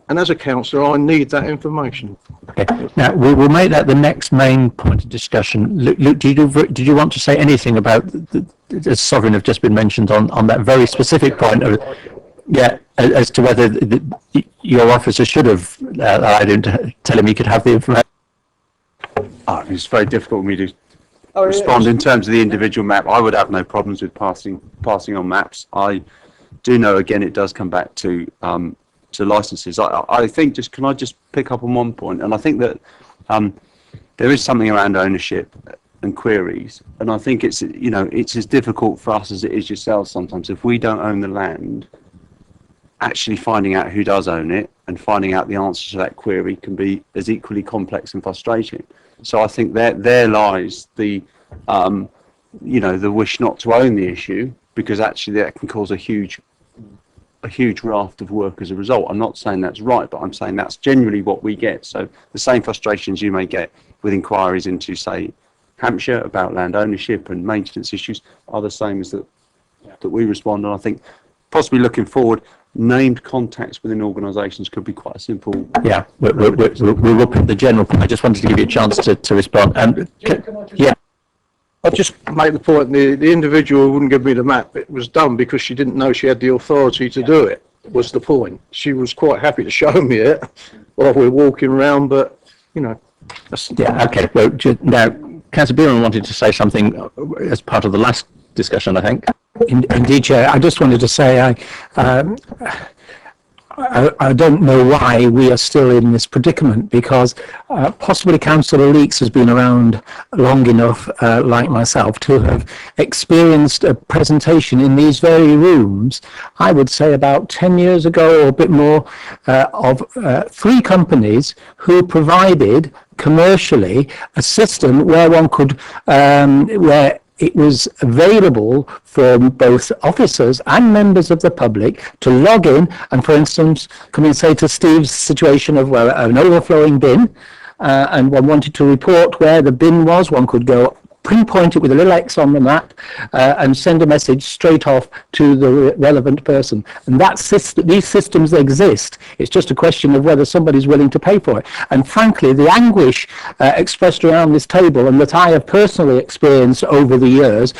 And as a councillor, I need that information. Okay. Now, we will make that the next main point of discussion. Luke, did you want to say anything about, as Sovereign have just been mentioned, on that very specific point of, as to whether your officer should have allowed him to tell him he could have the information? It's very difficult for me to respond in terms of the individual map. I would have no problems with passing on maps. I do know, again, it does come back to licenses. I think can I just pick up on one point? And I think that there is something around ownership and queries, and I think it's as difficult for us as it is yourselves sometimes. If we don't own the land, actually finding out who does own it and finding out the answer to that query can be as equally complex and frustrating. So I think there lies the the wish not to own the issue, because actually that can cause a huge raft of work as a result. I'm not saying that's right, but I'm saying that's generally what we get. So the same frustrations you may get with inquiries into, say, Hampshire about land ownership and maintenance issues are the same as that we respond. And I think possibly looking forward, named contacts within organisations could be quite a simple. Yeah, we'll look at the general point. I just wanted to give you a chance to respond. I'll just make the point, the individual who wouldn't give me the map, it was done because she didn't know she had the authority to do it, was the point. She was quite happy to show me it while we're walking around, but, okay. Well, now, Councillor Beerman wanted to say something as part of the last discussion, I think. Indeed, Chair. I just wanted to say I don't know why we are still in this predicament, because possibly Councillor Leeks has been around long enough, like myself, to have experienced a presentation in these very rooms, I would say about 10 years ago or a bit more, of 3 companies who provided commercially a system where one could, where it was available for both officers and members of the public to log in and, for instance, come and say to Steve's situation of an overflowing bin, and one wanted to report where the bin was, one could go pinpoint it with a little X on the map and send a message straight off to the relevant person. And these systems exist. It's just a question of whether somebody's willing to pay for it. And frankly, the anguish expressed around this table, and that I have personally experienced over the years,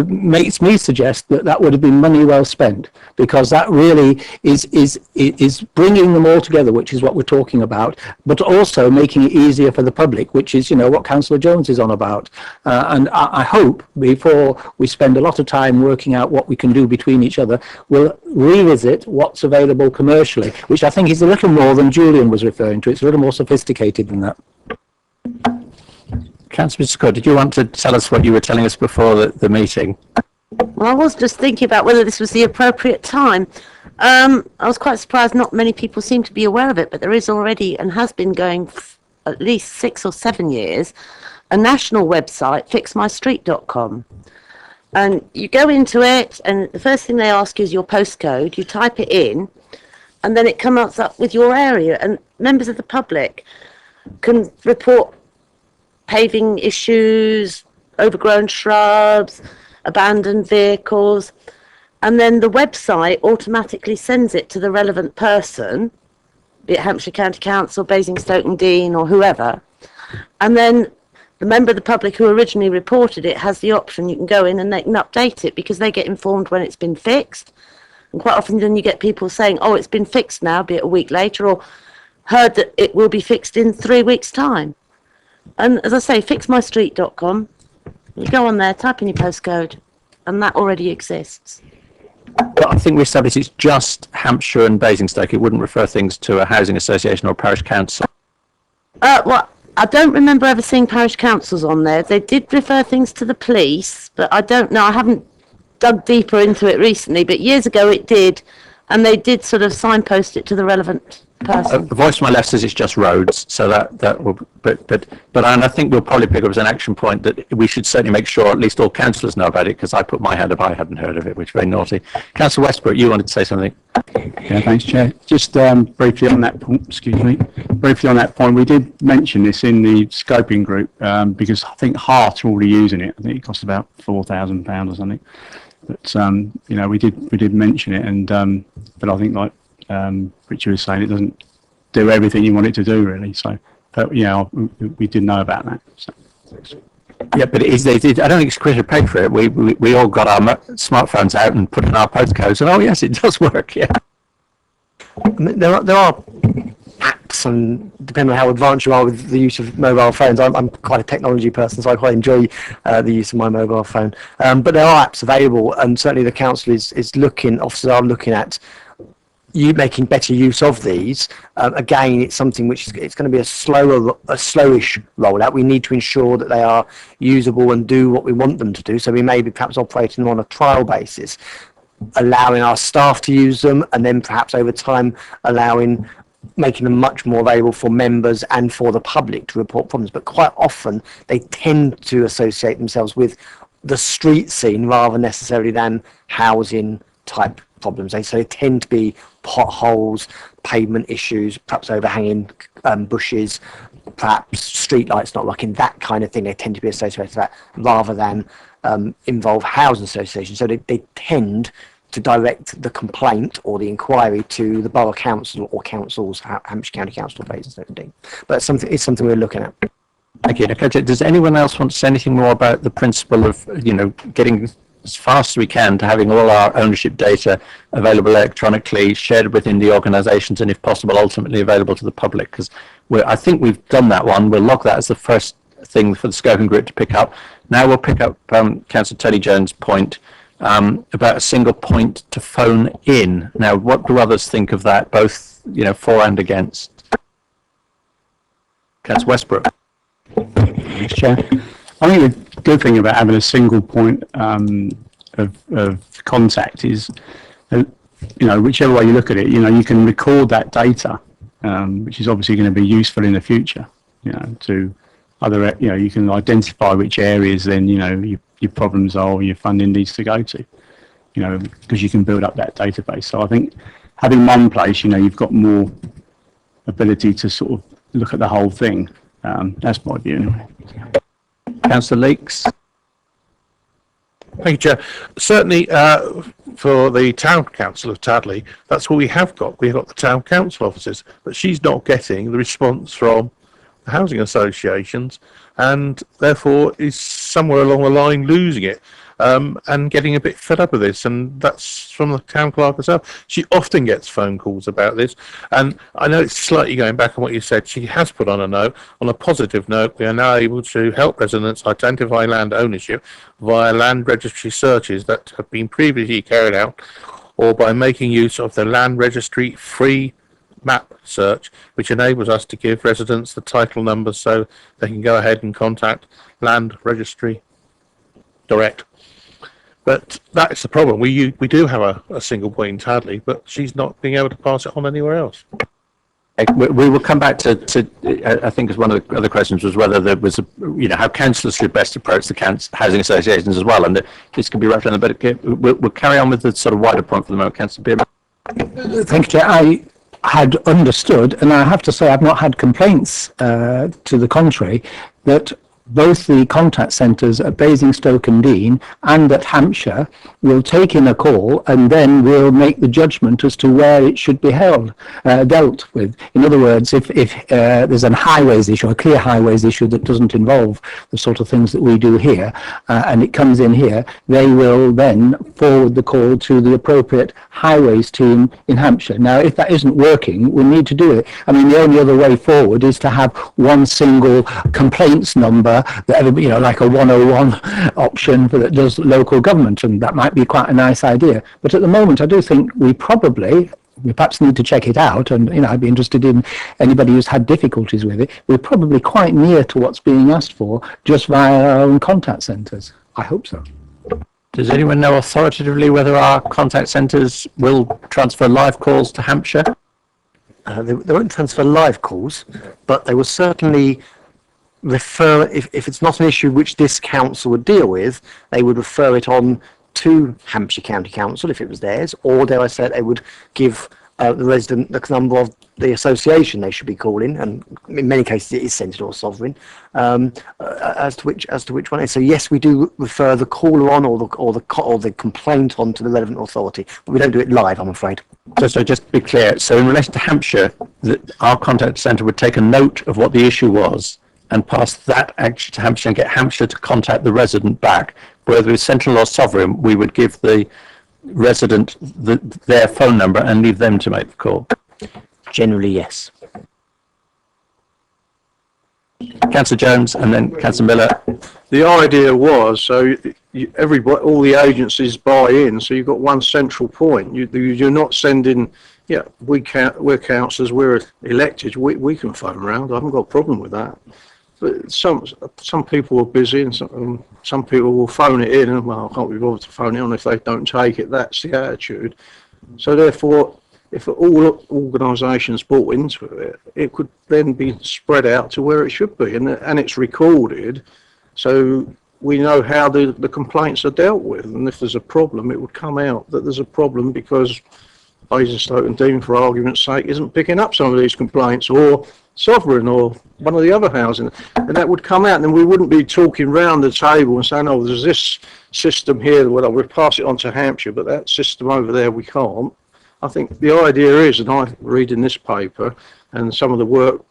makes me suggest that would have been money well spent, because that really is bringing them all together, which is what we're talking about, but also making it easier for the public, which is, what Councillor Jones is on about. And I hope, before we spend a lot of time working out what we can do between each other, we'll revisit what's available commercially, which I think is a little more than Julian was referring to. It's a little more sophisticated than that. Councillor Scott, did you want to tell us what you were telling us before the meeting? Well, I was just thinking about whether this was the appropriate time. I was quite surprised not many people seem to be aware of it, but there is already, and has been going at least 6 or 7 years, a national website, fixmystreet.com. And you go into it, and the first thing they ask you is your postcode. You type it in, and then it comes up with your area, and members of the public can report paving issues, overgrown shrubs, abandoned vehicles, and then the website automatically sends it to the relevant person, be it Hampshire County Council, Basingstoke and Dean, or whoever, and then the member of the public who originally reported it has the option. You can go in and they can update it, because they get informed when it's been fixed. And quite often then you get people saying, oh, it's been fixed now, be it a week later, or heard that it will be fixed in 3 weeks' time. And as I say, fixmystreet.com, you go on there, type in your postcode, and that already exists. But I think we established it's just Hampshire and Basingstoke. It wouldn't refer things to a housing association or parish council. Well, I don't remember ever seeing parish councils on there. They did refer things to the police, but I don't know. I haven't dug deeper into it recently, but years ago it did, and they did sort of signpost it to the relevant person. The voice to my left says it's just roads, so that will, but and I think we'll probably pick up as an action point that we should certainly make sure at least all councillors know about it, because I put my hand up, I hadn't heard of it, which is very naughty. Councillor Westbrook, you wanted to say something? Yeah, thanks, Chair. Just briefly on that point, we did mention this in the scoping group because I think Hart are already using it. I think it costs about £4,000 or something. But you know, we did mention it, and but I think like Richard was saying, it doesn't do everything you want it to do, really. So, but you know, we did know about that. So. Yeah, but I don't think it's Chris who paid for it. We all got our smartphones out and put in our postcodes, and oh yes, it does work. Yeah. There are apps, and depending on how advanced you are with the use of mobile phones, I'm quite a technology person, so I quite enjoy the use of my mobile phone. But there are apps available, and certainly the council is looking, officers are looking at you making better use of these. Again, it's something which it's going to be a slowish rollout. We need to ensure that they are usable and do what we want them to do. So we may be perhaps operating them on a trial basis, allowing our staff to use them, and then perhaps over time making them much more available for members and for the public to report problems. But quite often they tend to associate themselves with the street scene rather necessarily than housing type problems. So they tend to be potholes, pavement issues, perhaps overhanging bushes, perhaps street lights not working, that kind of thing. They tend to be associated with that rather than involve housing associations. So they tend to direct the complaint or the inquiry to the borough council or councils, Hampshire County Council, basically. But it's something we're looking at. Thank you. Okay, does anyone else want to say anything more about the principle of, you know, getting as fast as we can to having all our ownership data available electronically, shared within the organisations, and if possible, ultimately available to the public? Because I think we've done that one. We'll log that as the first thing for the scoping group to pick up. Now we'll pick up Councillor Tony Jones' point about a single point to phone in. Now, what do others think of that, both, you know, for and against? Councillor Westbrook. Thanks, Chair. I think the good thing about having a single point of contact is, you know, whichever way you look at it, you know, you can record that data, which is obviously going to be useful in the future, you know, to other, you know, you can identify which areas then, you know, your problems are or your funding needs to go to, you know, because you can build up that database. So I think having one place, you know, you've got more ability to sort of look at the whole thing. That's my view anyway. Councillor Leakes. Thank you, Chair. Certainly, for the Town Council of Tadley, that's what we have got. We've got the Town Council offices, but she's not getting the response from the housing associations, and therefore is somewhere along the line losing it, and getting a bit fed up with this. And that's from the town clerk herself. She often gets phone calls about this, and I know it's slightly going back on what you said. She has put on a note, on a positive note, we are now able to help residents identify land ownership via land registry searches that have been previously carried out, or by making use of the land registry free map search, which enables us to give residents the title numbers so they can go ahead and contact land registry direct. But that's the problem. We do have a single point in Tadley, but she's not being able to pass it on anywhere else. We will come back to I think as one of the other questions was whether there was, you know, how councillors should best approach the housing associations as well, and this could be wrapped in, but we'll carry on with the sort of wider point for the moment. Councillor Beerman. Thank you, Chair. I had understood, and I have to say I've not had complaints to the contrary, that both the contact centres at Basingstoke and Dean and at Hampshire will take in a call and then will make the judgment as to where it should be dealt with. In other words, if there's a highways issue, a clear highways issue that doesn't involve the sort of things that we do here, and it comes in here, they will then forward the call to the appropriate highways team in Hampshire. Now, if that isn't working, we need to do it. I mean, the only other way forward is to have one single complaints number that everybody, like a 101 option that does local government, and that might be quite a nice idea. But at the moment, I do think we perhaps need to check it out, and I'd be interested in anybody who's had difficulties with it. We're probably quite near to what's being asked for just via our own contact centres. I hope so. Does anyone know authoritatively whether our contact centres will transfer live calls to Hampshire? They won't transfer live calls, but they will certainly refer, if it's not an issue which this council would deal with, they would refer it on to Hampshire County Council if it was theirs, or dare I say they would give the resident the number of the association they should be calling, and in many cases it is Sentinel or Sovereign, as to which one. So yes, we do refer the caller on or the complaint on to the relevant authority, but we don't do it live, I'm afraid. So just to be clear, so in relation to Hampshire, our contact centre would take a note of what the issue was and pass that actually to Hampshire and get Hampshire to contact the resident back. Whether it's Sentinel or Sovereign, we would give the resident their phone number and leave them to make the call. Generally, yes. Councillor Jones and then Councillor Miller. The idea was so everybody, all the agencies buy in, so you've got one central point. You're not sending. Yeah, we're councillors, we're elected. We can phone around. I haven't got a problem with that. But some people are busy, and some people will phone it in, and well, I can't be bothered to phone it on if they don't take it. That's the attitude. So therefore, if all organisations bought into it, it could then be spread out to where it should be, and it's recorded, so we know how the complaints are dealt with. And if there's a problem, it would come out that there's a problem because Basingstoke and Dean, for argument's sake, isn't picking up some of these complaints, or Sovereign, or one of the other housing, and that would come out, and then we wouldn't be talking round the table and saying, oh, there's this system here, well, we'll pass it on to Hampshire, but that system over there we can't. I think the idea is, and I read in this paper, and some of the work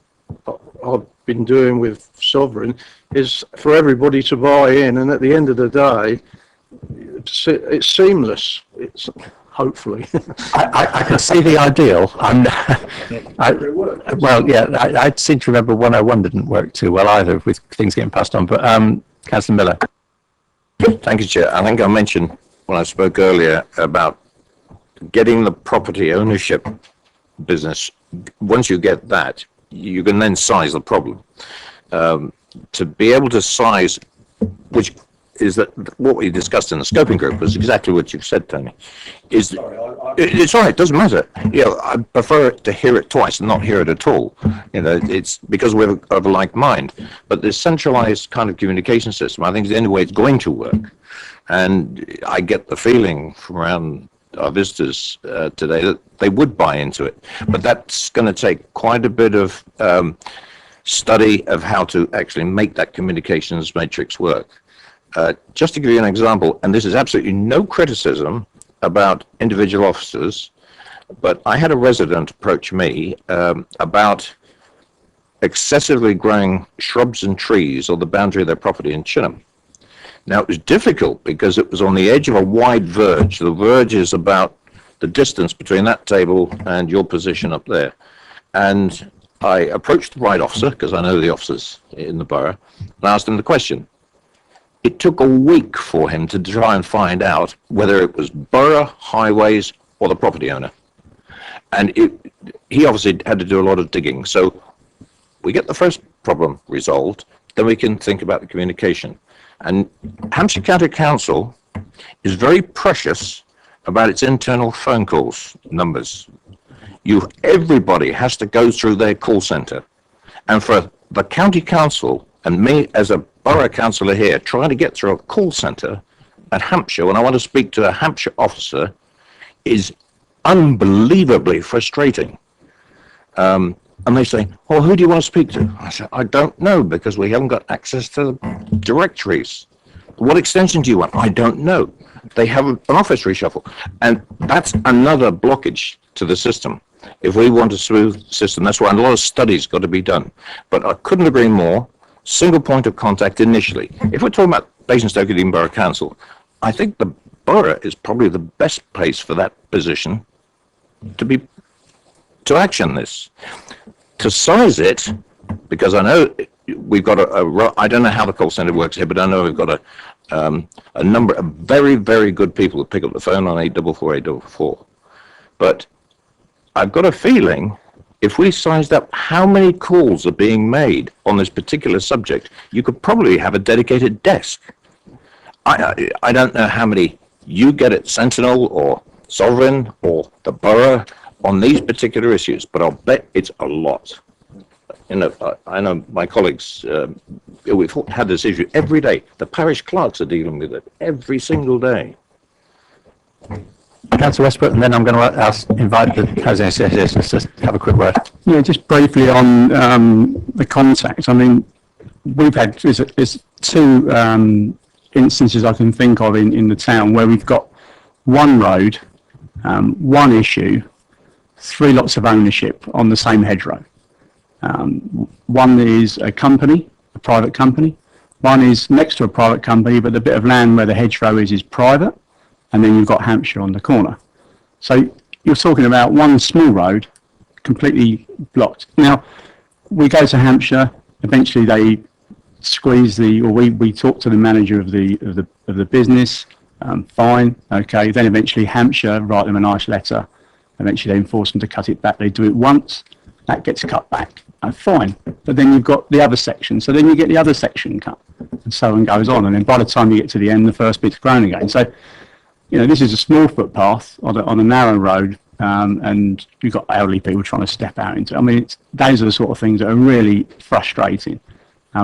I've been doing with Sovereign, is for everybody to buy in, and at the end of the day, it's seamless. It's hopefully. I can see the ideal. I seem to remember 101 didn't work too well either with things getting passed on. But Councillor Miller. Thank you, Chair. I think I mentioned when I spoke earlier about getting the property ownership business. Once you get that, you can then size the problem. To be able to size, which is that what we discussed in the scoping group was exactly what you've said, Tony. It's all right, it doesn't matter. I prefer to hear it twice and not hear it at all. It's because we're of a like mind. But this centralized kind of communication system, I think, is the only way it's going to work. And I get the feeling from around our visitors today that they would buy into it. But that's going to take quite a bit of study of how to actually make that communications matrix work. Just to give you an example, and this is absolutely no criticism about individual officers, but I had a resident approach me about excessively growing shrubs and trees on the boundary of their property in Chinham. Now, it was difficult because it was on the edge of a wide verge. The verge is about the distance between that table and your position up there. And I approached the right officer, because I know the officers in the borough, and asked him the question. It took a week for him to try and find out whether it was borough, highways, or the property owner. And he obviously had to do a lot of digging. So we get the first problem resolved, then we can think about the communication. And Hampshire County Council is very precious about its internal phone calls numbers. Everybody has to go through their call centre. And for the county council and me as a borough councillor here trying to get through a call centre at Hampshire when I want to speak to a Hampshire officer is unbelievably frustrating. And they say, well, who do you want to speak to? I said, I don't know, because we haven't got access to the directories. What extension do you want? I don't know. They have an office reshuffle. And that's another blockage to the system. If we want a smooth system, that's why a lot of studies got to be done. But I couldn't agree more. Single point of contact initially. If we're talking about Basingstoke and Borough Council, I think the borough is probably the best place for that position to action this. To size it, because I know we've got I don't know how the call centre works here, but I know we've got a number of very, very good people that pick up the phone on 844 844. But I've got a feeling if we sized up how many calls are being made on this particular subject, you could probably have a dedicated desk. I don't know how many you get at Sentinel or Sovereign or the Borough on these particular issues, but I'll bet it's a lot. You know, I know my colleagues, we've had this issue every day. The parish clerks are dealing with it every single day. Councillor Westbrook, and then I'm going to invite the housing associations to have a quick word. Yeah, just briefly on the contact. I mean, we've had there's two instances I can think of in the town where we've got one road, one issue, 3 lots of ownership on the same hedgerow. One is a company, a private company. One is next to a private company, but the bit of land where the hedgerow is private. And then you've got Hampshire on the corner. So you're talking about one small road completely blocked. Now, we go to Hampshire, eventually they squeeze we talk to the manager of the business, fine, okay. Then eventually Hampshire write them a nice letter. Eventually they enforce them to cut it back. They do it once, that gets cut back. Fine. But then you've got the other section. So then you get the other section cut. And so on goes on. And then by the time you get to the end, the first bit's grown again. So, you know, this is a small footpath on a narrow road, and you've got elderly people trying to step out into it. I mean, those are the sort of things that are really frustrating.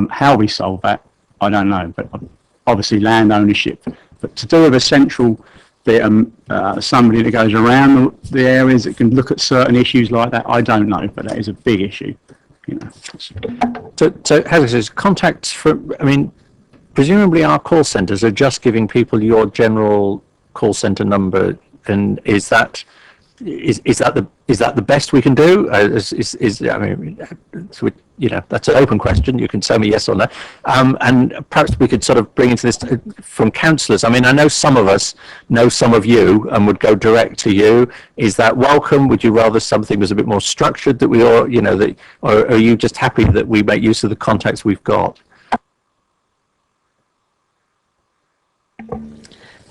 How we solve that, I don't know, but obviously land ownership. But to do with a central bit, somebody that goes around the areas that can look at certain issues like that, I don't know, but that is a big issue. You know. So how is contacts from? I mean, presumably our call centres are just giving people your general call centre number, and is that the best we can do? I mean, you know, that's an open question. You can tell me yes or no. And perhaps we could sort of bring into this from councillors. I mean, I know some of us know some of you and would go direct to you. Is that welcome? Would you rather something was a bit more structured that we all, you know, that, or are you just happy that we make use of the contacts we've got?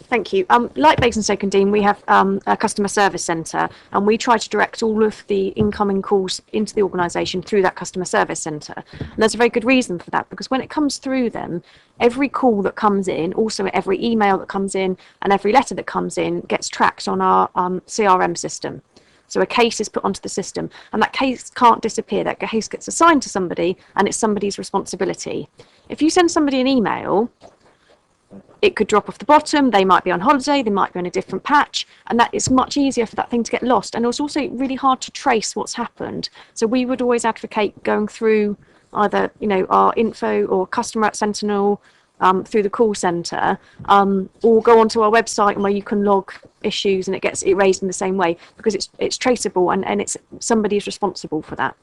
Thank you. Like Basingstoke and Dean, we have a customer service centre, and we try to direct all of the incoming calls into the organisation through that customer service centre. And there's a very good reason for that, because when it comes through them, every call that comes in, also every email that comes in and every letter that comes in gets tracked on our CRM system. So a case is put onto the system, and that case can't disappear. That case gets assigned to somebody, and it's somebody's responsibility. If you send somebody an email, it could drop off the bottom, they might be on holiday, they might be on a different patch, and that is much easier for that thing to get lost. And it's also really hard to trace what's happened. So we would always advocate going through either, you know, our info or customer at Sentinel through the call centre, or go onto our website where you can log issues and it gets raised in the same way, because it's traceable and it's somebody is responsible for that.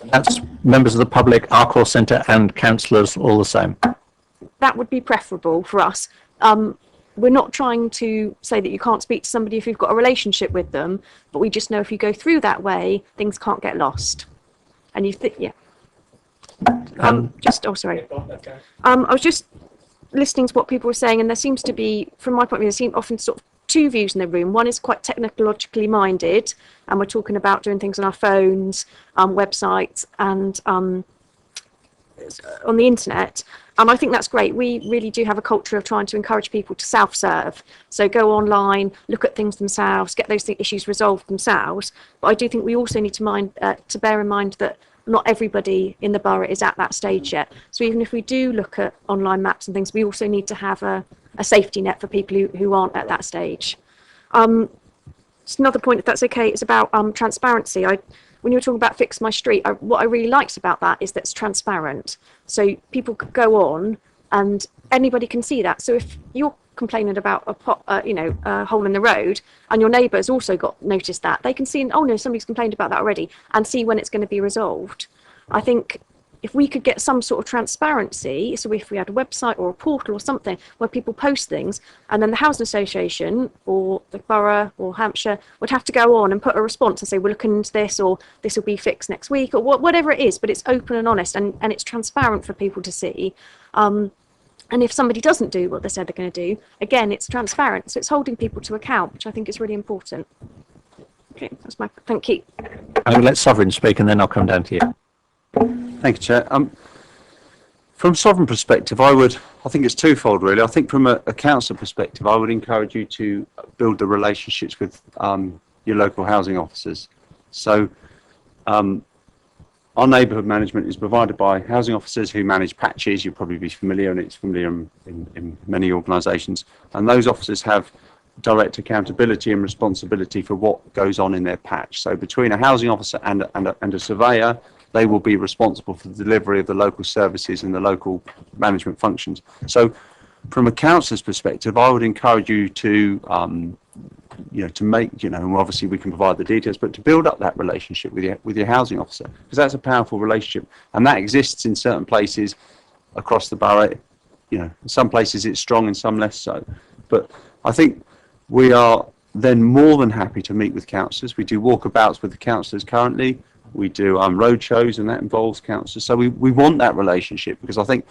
That's members of the public, our call centre and councillors all the same. That would be preferable for us. We're not trying to say that you can't speak to somebody if you've got a relationship with them, but we just know if you go through that way, things can't get lost. And you think, yeah. I was just listening to what people were saying, and there seems to be, from my point of view, there seem often sort of two views in the room. One is quite technologically minded, and we're talking about doing things on our phones, websites, and on the internet. And I think that's great. We really do have a culture of trying to encourage people to self-serve. So go online, look at things themselves, get those issues resolved themselves. But I do think we also need to bear in mind that not everybody in the borough is at that stage yet. So even if we do look at online maps and things, we also need to have a safety net for people who aren't at that stage. Just another point, if that's okay, it's about transparency. When you were talking about Fix My Street, what I really liked about that is that it's transparent. So people could go on and anybody can see that. So if you're complaining about a hole in the road and your neighbour's also got noticed that, they can see, oh no, somebody's complained about that already, and see when it's going to be resolved. I think if we could get some sort of transparency, so if we had a website or a portal or something where people post things, and then the housing association or the borough or Hampshire would have to go on and put a response and say, we're looking into this, or this will be fixed next week, or whatever it is, but it's open and honest, and it's transparent for people to see. And if somebody doesn't do what they said they're going to do, again, it's transparent. So it's holding people to account, which I think is really important. Okay, that's my, thank you. I'll let Sovereign speak and then I'll come down to you. Thank you, Chair. From Sovereign perspective, I think it's twofold really. I think from a council perspective, I would encourage you to build the relationships with your local housing officers. So our neighbourhood management is provided by housing officers who manage patches. You'll probably be familiar, and it's familiar in many organisations. And those officers have direct accountability and responsibility for what goes on in their patch. So between a housing officer and a surveyor, they will be responsible for the delivery of the local services and the local management functions. So from a councillor's perspective, I would encourage you to to make, obviously we can provide the details, but to build up that relationship with your housing officer, because that's a powerful relationship, and that exists in certain places across the borough. In some places it's strong, in some less so. But I think we are then more than happy to meet with councillors. We do walkabouts with the councillors currently. We do road shows, and that involves councillors. So we want that relationship, because I think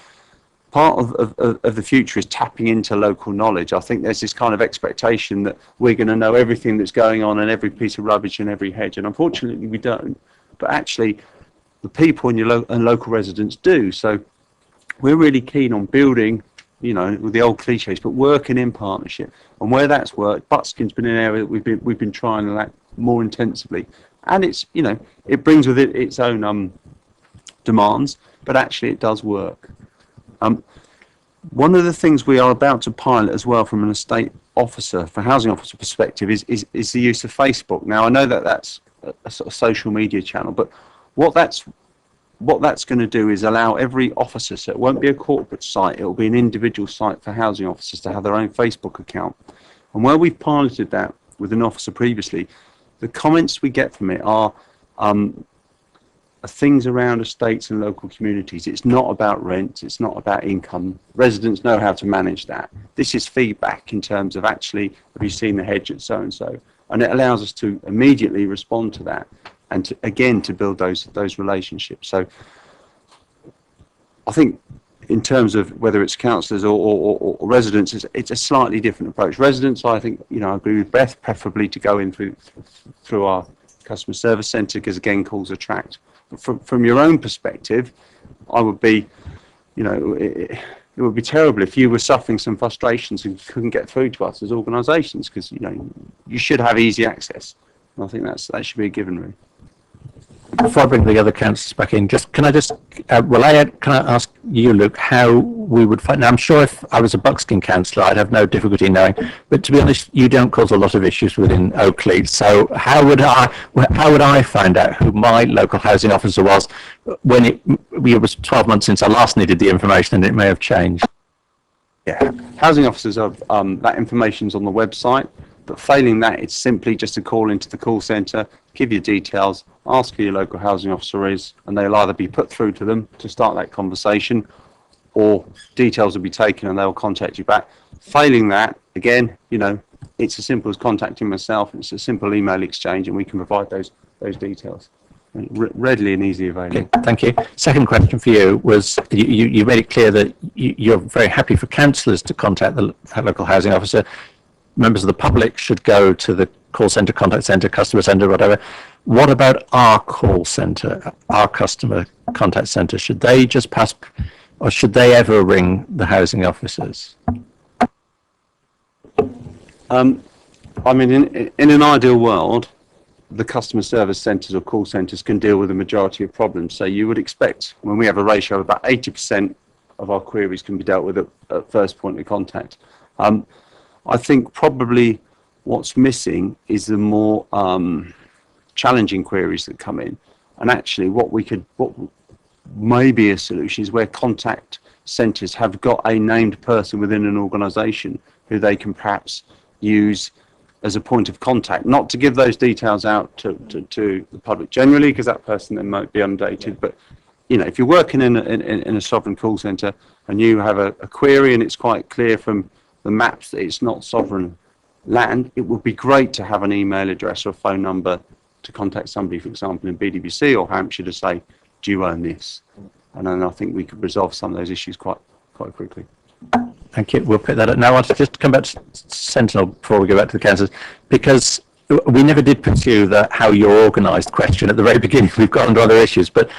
part of the future is tapping into local knowledge. I think there's this kind of expectation that we're going to know everything that's going on in every piece of rubbish and every hedge, and unfortunately we don't. But actually, the people and local residents do. So we're really keen on building, with the old cliches, but working in partnership. And where that's worked, Buckskin's been an area that we've been trying that more intensively. And it's, it brings with it its own demands, but actually it does work. One of the things we are about to pilot as well from an estate officer, for housing officer perspective, is the use of Facebook. Now, I know that that's a sort of social media channel, but what that's going to do is allow every officer, so it won't be a corporate site, it will be an individual site for housing officers to have their own Facebook account. And where we've piloted that with an officer previously, the comments we get from it are things around estates and local communities. It's not about rent, it's not about income. Residents know how to manage that. This is feedback in terms of, actually, have you seen the hedge at so and so? And it allows us to immediately respond to that, and to build those relationships. So I think in terms of whether it's councillors or residents, it's a slightly different approach. Residents, I think, I agree with Beth, preferably to go in through our customer service centre, because again, calls attract. From your own perspective, I would be, it would be terrible if you were suffering some frustrations and couldn't get through to us as organisations, because you should have easy access. And I think that should be a given, really. Before I bring the other councillors back in, can I ask you, Luke, how we would find? Now, I'm sure if I was a Buckskin councillor, I'd have no difficulty knowing. But to be honest, you don't cause a lot of issues within Oakley. So how would I find out who my local housing officer was when it was 12 months since I last needed the information, and it may have changed? Yeah, housing officers are that information's on the website. But failing that, it's simply just a call into the call centre, give your details, ask who your local housing officer is, and they'll either be put through to them to start that conversation, or details will be taken and they'll contact you back. Failing that, again, it's as simple as contacting myself. It's a simple email exchange, and we can provide those details readily and easily available. Okay, thank you. Second question for you was, you made it clear that you're very happy for councillors to contact the local housing officer. Members of the public should go to the call centre, contact centre, customer centre, whatever. What about our call centre, our customer contact centre? Should they just pass, or should they ever ring the housing officers? I mean, in an ideal world, the customer service centres or call centres can deal with the majority of problems. So you would expect, when we have a ratio of about 80% of our queries can be dealt with at first point of contact. I think probably what's missing is the more challenging queries that come in. And actually what may be a solution is where contact centres have got a named person within an organisation who they can perhaps use as a point of contact, not to give those details out to the public generally, because that person then might be undated, but you know, if you're working in a sovereign call centre and you have a query and it's quite clear from the maps that it's not sovereign land, it would be great to have an email address or a phone number to contact somebody, for example, in BDBC or Hampshire to say, do you own this? And then I think we could resolve some of those issues quite quickly. Thank you. We'll pick that up. Now I want to just come back to Sentinel before we go back to the councillors, because we never did pursue the how you're organised question at the very beginning. We've got onto other issues, but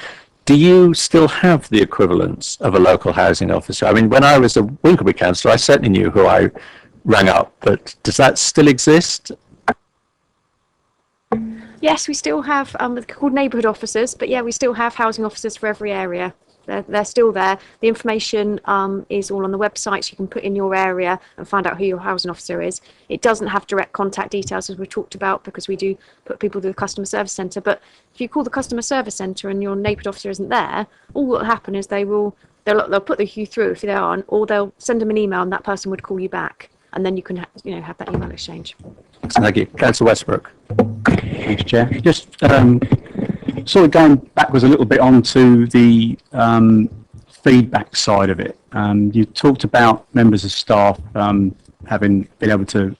do you still have the equivalence of a local housing officer? I mean, when I was a Winkelby councillor, I certainly knew who I rang up, but does that still exist? Yes, we still have called neighbourhood officers, but yeah, we still have housing officers for every area. They're still there. The information is all on the website, so you can put in your area and find out who your housing officer is. It doesn't have direct contact details, as we talked about, because we do put people to the customer service centre. But if you call the customer service centre and your neighbourhood officer isn't there, all that will happen is they'll put you through if they aren't, or they'll send them an email and that person would call you back, and then you can have that email exchange. Thank you. Councillor Westbrook. Thanks, Chair. Just sort of going backwards a little bit onto the feedback side of it. You talked about members of staff having been able to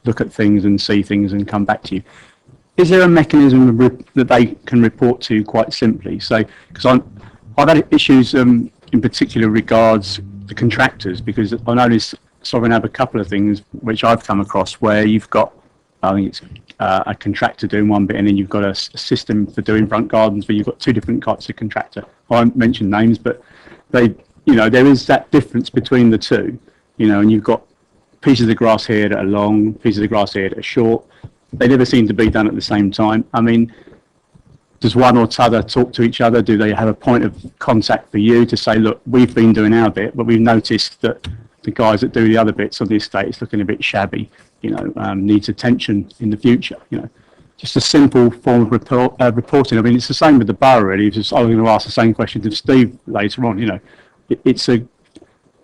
look at things and see things and come back to you. Is there a mechanism that they can report to quite simply? So, because I've had issues in particular regards the contractors, because I noticed Sovereign have a couple of things which I've come across where you've got, I think it's a contractor doing one bit, and then you've got a system for doing front gardens where you've got two different types of contractor. I won't mention names, but there is that difference between the two, and you've got pieces of grass here that are long, pieces of grass here that are short. They never seem to be done at the same time. I mean, does one or t'other talk to each other? Do they have a point of contact for you to say, look, we've been doing our bit, but we've noticed that the guys that do the other bits on the estate is looking a bit shabby, needs attention in the future, just a simple form of reporting. I mean, it's the same with the borough, really. I was going to ask the same question to Steve later on,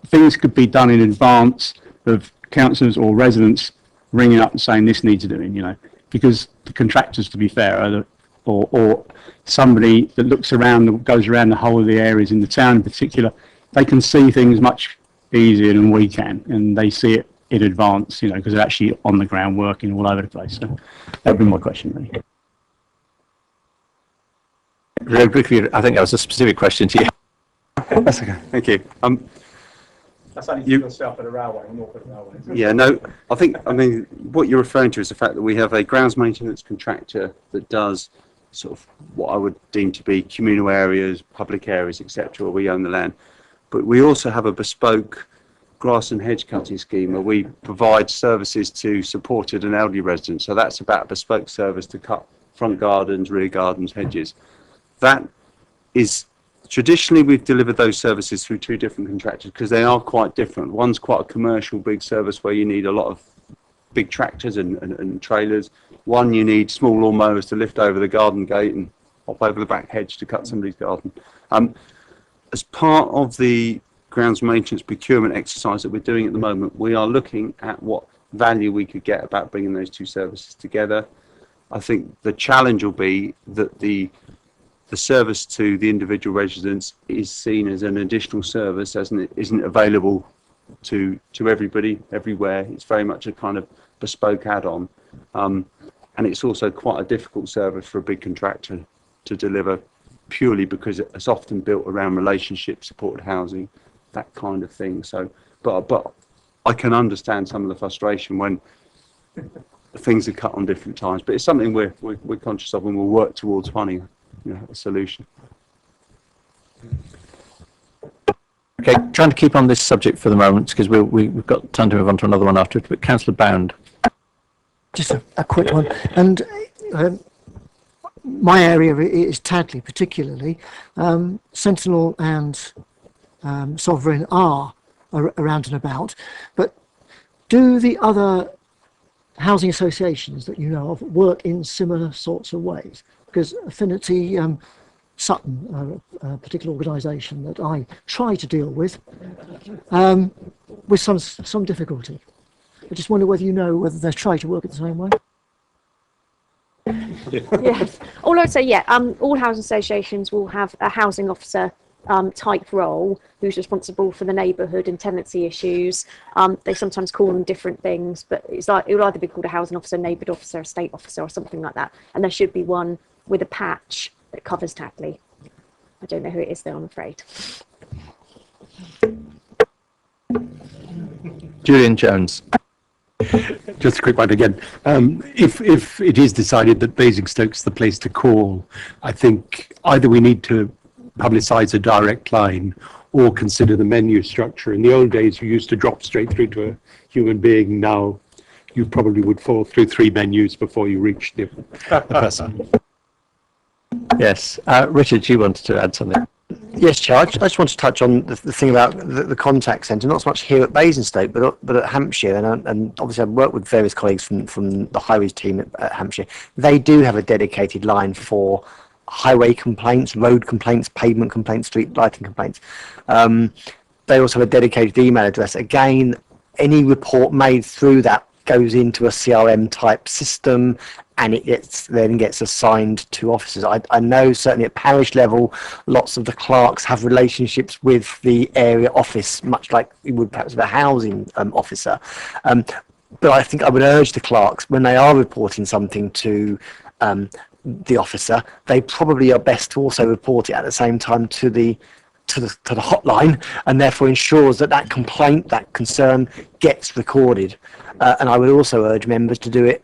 things could be done in advance of councillors or residents ringing up and saying this needs doing, because the contractors, to be fair, or somebody that looks around, goes around the whole of the areas in the town in particular, they can see things much easier than we can, and they see it in advance, because they're actually on the ground working all over the place. So that would be my question, really. Very briefly, I think that was a specific question to you. That's okay. Thank you. That's only yourself at a railway, Norfolk Railway. Yeah, no, I mean, what you're referring to is the fact that we have a grounds maintenance contractor that does sort of what I would deem to be communal areas, public areas, etc., where we own the land. But we also have a bespoke grass and hedge cutting scheme where we provide services to supported and elderly residents. So that's about a bespoke service to cut front gardens, rear gardens, hedges. That is, traditionally we've delivered those services through two different contractors because they are quite different. One's quite a commercial big service where you need a lot of big tractors and trailers. One, you need small lawnmowers to lift over the garden gate and hop over the back hedge to cut somebody's garden. As part of the grounds maintenance procurement exercise that we're doing at the moment, we are looking at what value we could get about bringing those two services together. I think the challenge will be that the service to the individual residents is seen as an additional service, as it isn't available to everybody everywhere. It's very much a kind of bespoke add-on, and it's also quite a difficult service for a big contractor to deliver, purely because it's often built around relationship, supported housing, that kind of thing. So, but I can understand some of the frustration when things are cut on different times. But it's something we're conscious of, and we'll work towards finding, a solution. Okay, trying to keep on this subject for the moment because we've got time to move on to another one after it. But Councillor Bound. Just a quick one, and my area is Tadley particularly. Sentinel and Sovereign are around and about, but do the other housing associations that you know of work in similar sorts of ways? Because Affinity Sutton, a particular organisation that I try to deal with some difficulty. I just wonder whether you know whether they try to work in the same way. Yes. All I'd say, yeah, all housing associations will have a housing officer type role who's responsible for the neighbourhood and tenancy issues. They sometimes call them different things, but it's like it will either be called a housing officer, neighbourhood officer, estate officer, or something like that. And there should be one with a patch that covers Tagley. I don't know who it is though, I'm afraid. Julian Jones. Just a quick one again. If it is decided that Basingstoke's the place to call, I think either we need to publicise a direct line or consider the menu structure. In the old days, you used to drop straight through to a human being. Now, you probably would fall through 3 menus before you reach the person. Yes. Richard, you wanted to add something? Yes, Chair. I just want to touch on the thing about the contact centre, not so much here at Basingstoke, but at Hampshire. And obviously, I've worked with various colleagues from the highways team at Hampshire. They do have a dedicated line for highway complaints, road complaints, pavement complaints, street lighting complaints. They also have a dedicated email address. Again, any report made through that goes into a CRM type system, and it then gets assigned to officers. I know certainly at parish level, lots of the clerks have relationships with the area office, much like you would perhaps with a housing officer. But I think I would urge the clerks, when they are reporting something to the officer, they probably are best to also report it at the same time to the hotline, and therefore ensures that that complaint, that concern gets recorded. And I would also urge members to do it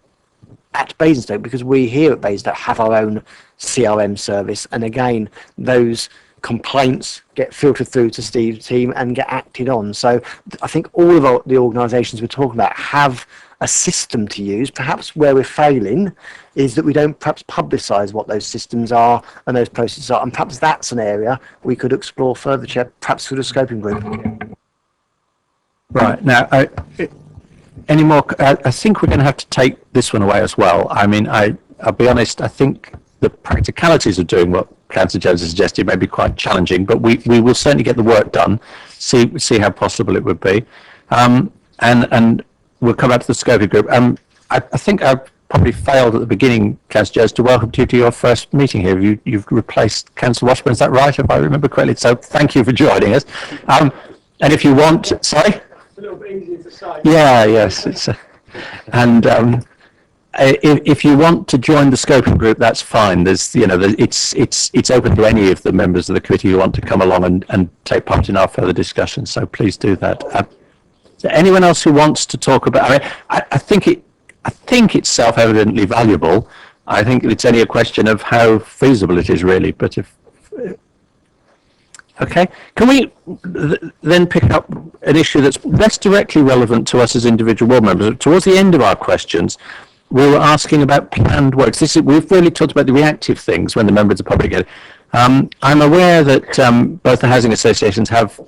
at Basingstoke, because we here at Basingstoke have our own CRM service, and again those complaints get filtered through to Steve's team and get acted on. So I think all of the organisations we're talking about have a system to use. Perhaps where we're failing is that we don't perhaps publicise what those systems are and those processes are, and perhaps that's an area we could explore further, Chair, perhaps through the scoping group. Right. Now, any more? I think we're going to have to take this one away as well. I mean, I'll be honest, I think the practicalities of doing what Councillor Jones has suggested may be quite challenging, but we will certainly get the work done, see how possible it would be. And we'll come back to the scoping group. I think I probably failed at the beginning, Councillor Jones, to welcome you to your first meeting here. You've replaced Councillor Washburn, is that right, if I remember correctly? So thank you for joining us. And if you want, sorry? It's a little bit easier to say. Yeah, yes. If you want to join the scoping group, that's fine. There's, it's open to any of the members of the committee who want to come along and take part in our further discussion. So please do that. Is there anyone else who wants to talk about? I mean, I think it's self-evidently valuable. I think it's only a question of how feasible it is, really. But okay, can we then pick up an issue that's less directly relevant to us as individual board members? Towards the end of our questions, we were asking about planned works. We've really talked about the reactive things when the members of the public get it. I'm aware that both the housing associations have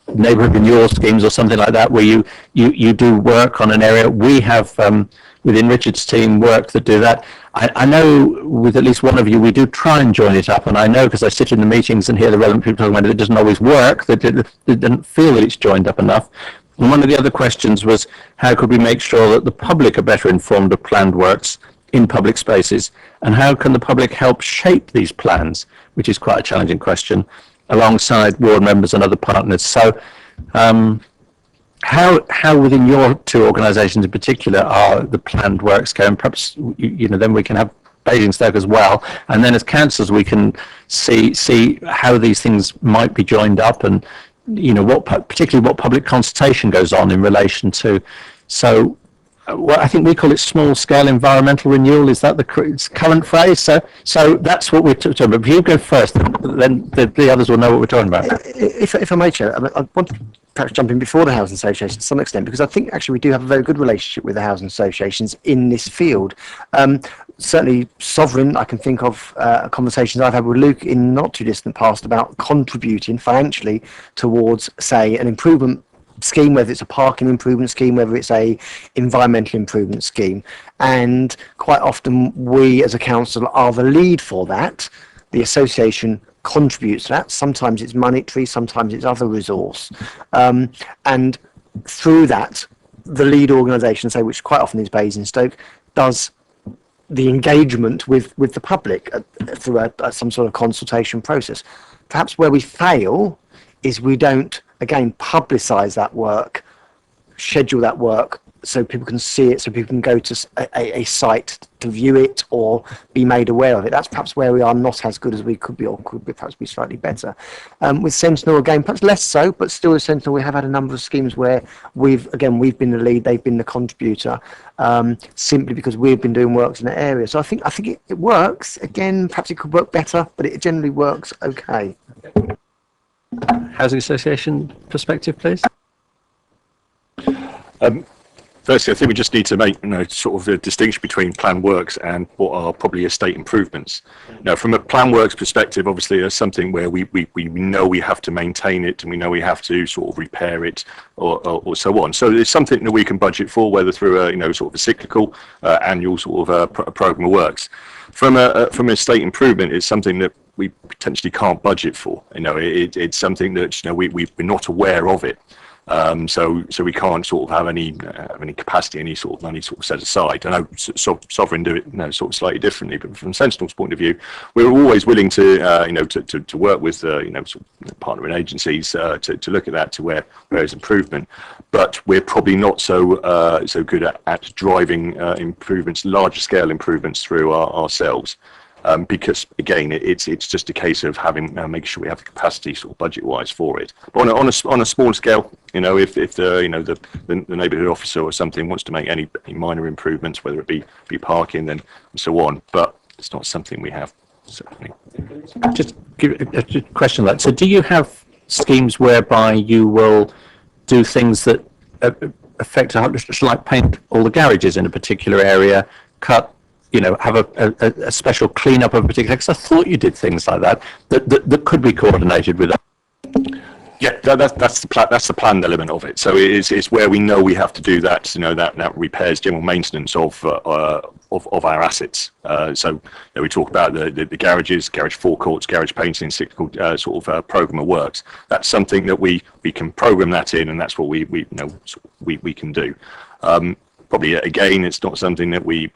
neighbourhood renewal schemes or something like that, where you do work on an area. We have within Richard's team work that do that. I know with at least one of you, we do try and join it up, and I know because I sit in the meetings and hear the relevant people talking about it, it doesn't always work, that it doesn't feel that it's joined up enough. And one of the other questions was, how could we make sure that the public are better informed of planned works in public spaces, and how can the public help shape these plans, which is quite a challenging question, alongside ward members and other partners. So how within your two organisations in particular are the planned works going? Perhaps then we can have Basingstoke as well, and then as councillors we can see how these things might be joined up, and particularly what public consultation goes on in relation to. So well, I think we call it small-scale environmental renewal. Is that the current phrase? So that's what we're talking about. If you go first, then the others will know what we're talking about. If I may, Chair, I want to perhaps jump in before the housing association to some extent, because I think actually we do have a very good relationship with the housing associations in this field. Certainly, Sovereign, I can think of conversations I've had with Luke in not too distant past about contributing financially towards, say, an improvement scheme, whether it's a parking improvement scheme, whether it's a environmental improvement scheme. And quite often we as a council are the lead for that. The association contributes to that. Sometimes it's monetary, sometimes it's other resource. And through that, the lead organisation, say, which quite often is Basingstoke, does the engagement with the public through some sort of consultation process. Perhaps where we fail is we don't, again, publicise that work, schedule that work so people can see it, so people can go to a site to view it or be made aware of it. That's perhaps where we are not as good as we could be, or could be perhaps be slightly better. With Sentinel, again, perhaps less so, but still with Sentinel, we have had a number of schemes where we've been the lead, they've been the contributor, simply because we've been doing works in that area. So I think it works. Again, perhaps it could work better, but it generally works okay. Housing Association perspective, please. Firstly, I think we just need to make sort of a distinction between plan works and what are probably estate improvements. Now, from a plan works perspective, obviously, there's something where we know we have to maintain it, and we know we have to sort of repair it, or so on. So it's something that we can budget for, whether through a sort of a cyclical annual sort of program of works. From an estate improvement, it's something that we potentially can't budget for. It's something that we're not aware of it. So we can't sort of have any capacity, any sort of money sort of set aside. I know Sovereign do it sort of slightly differently, but from Sentinel's point of view, we're always willing to to work with sort of partnering agencies to look at that, to where there's improvement. But we're probably not so good at driving improvements, larger scale improvements through ourselves. Because again, it's just a case of making sure we have the capacity, sort of budget-wise, for it. But on a small scale, if the neighbourhood officer or something wants to make any minor improvements, whether it be parking, then and so on. But it's not something we have, certainly. Just give a question on that. So, do you have schemes whereby you will do things that affect, just like paint all the garages in a particular area, cut? Have a special clean-up of a particular, because I thought you did things like that could be coordinated with. Yeah, that's the planned element of it. So it's where we know we have to do that. That repairs, general maintenance of our assets. So we talk about the garages, garage forecourts, garage painting, cyclical sort of program of works. That's something that we can program that in, and that's what we can do. Probably again, it's not something that we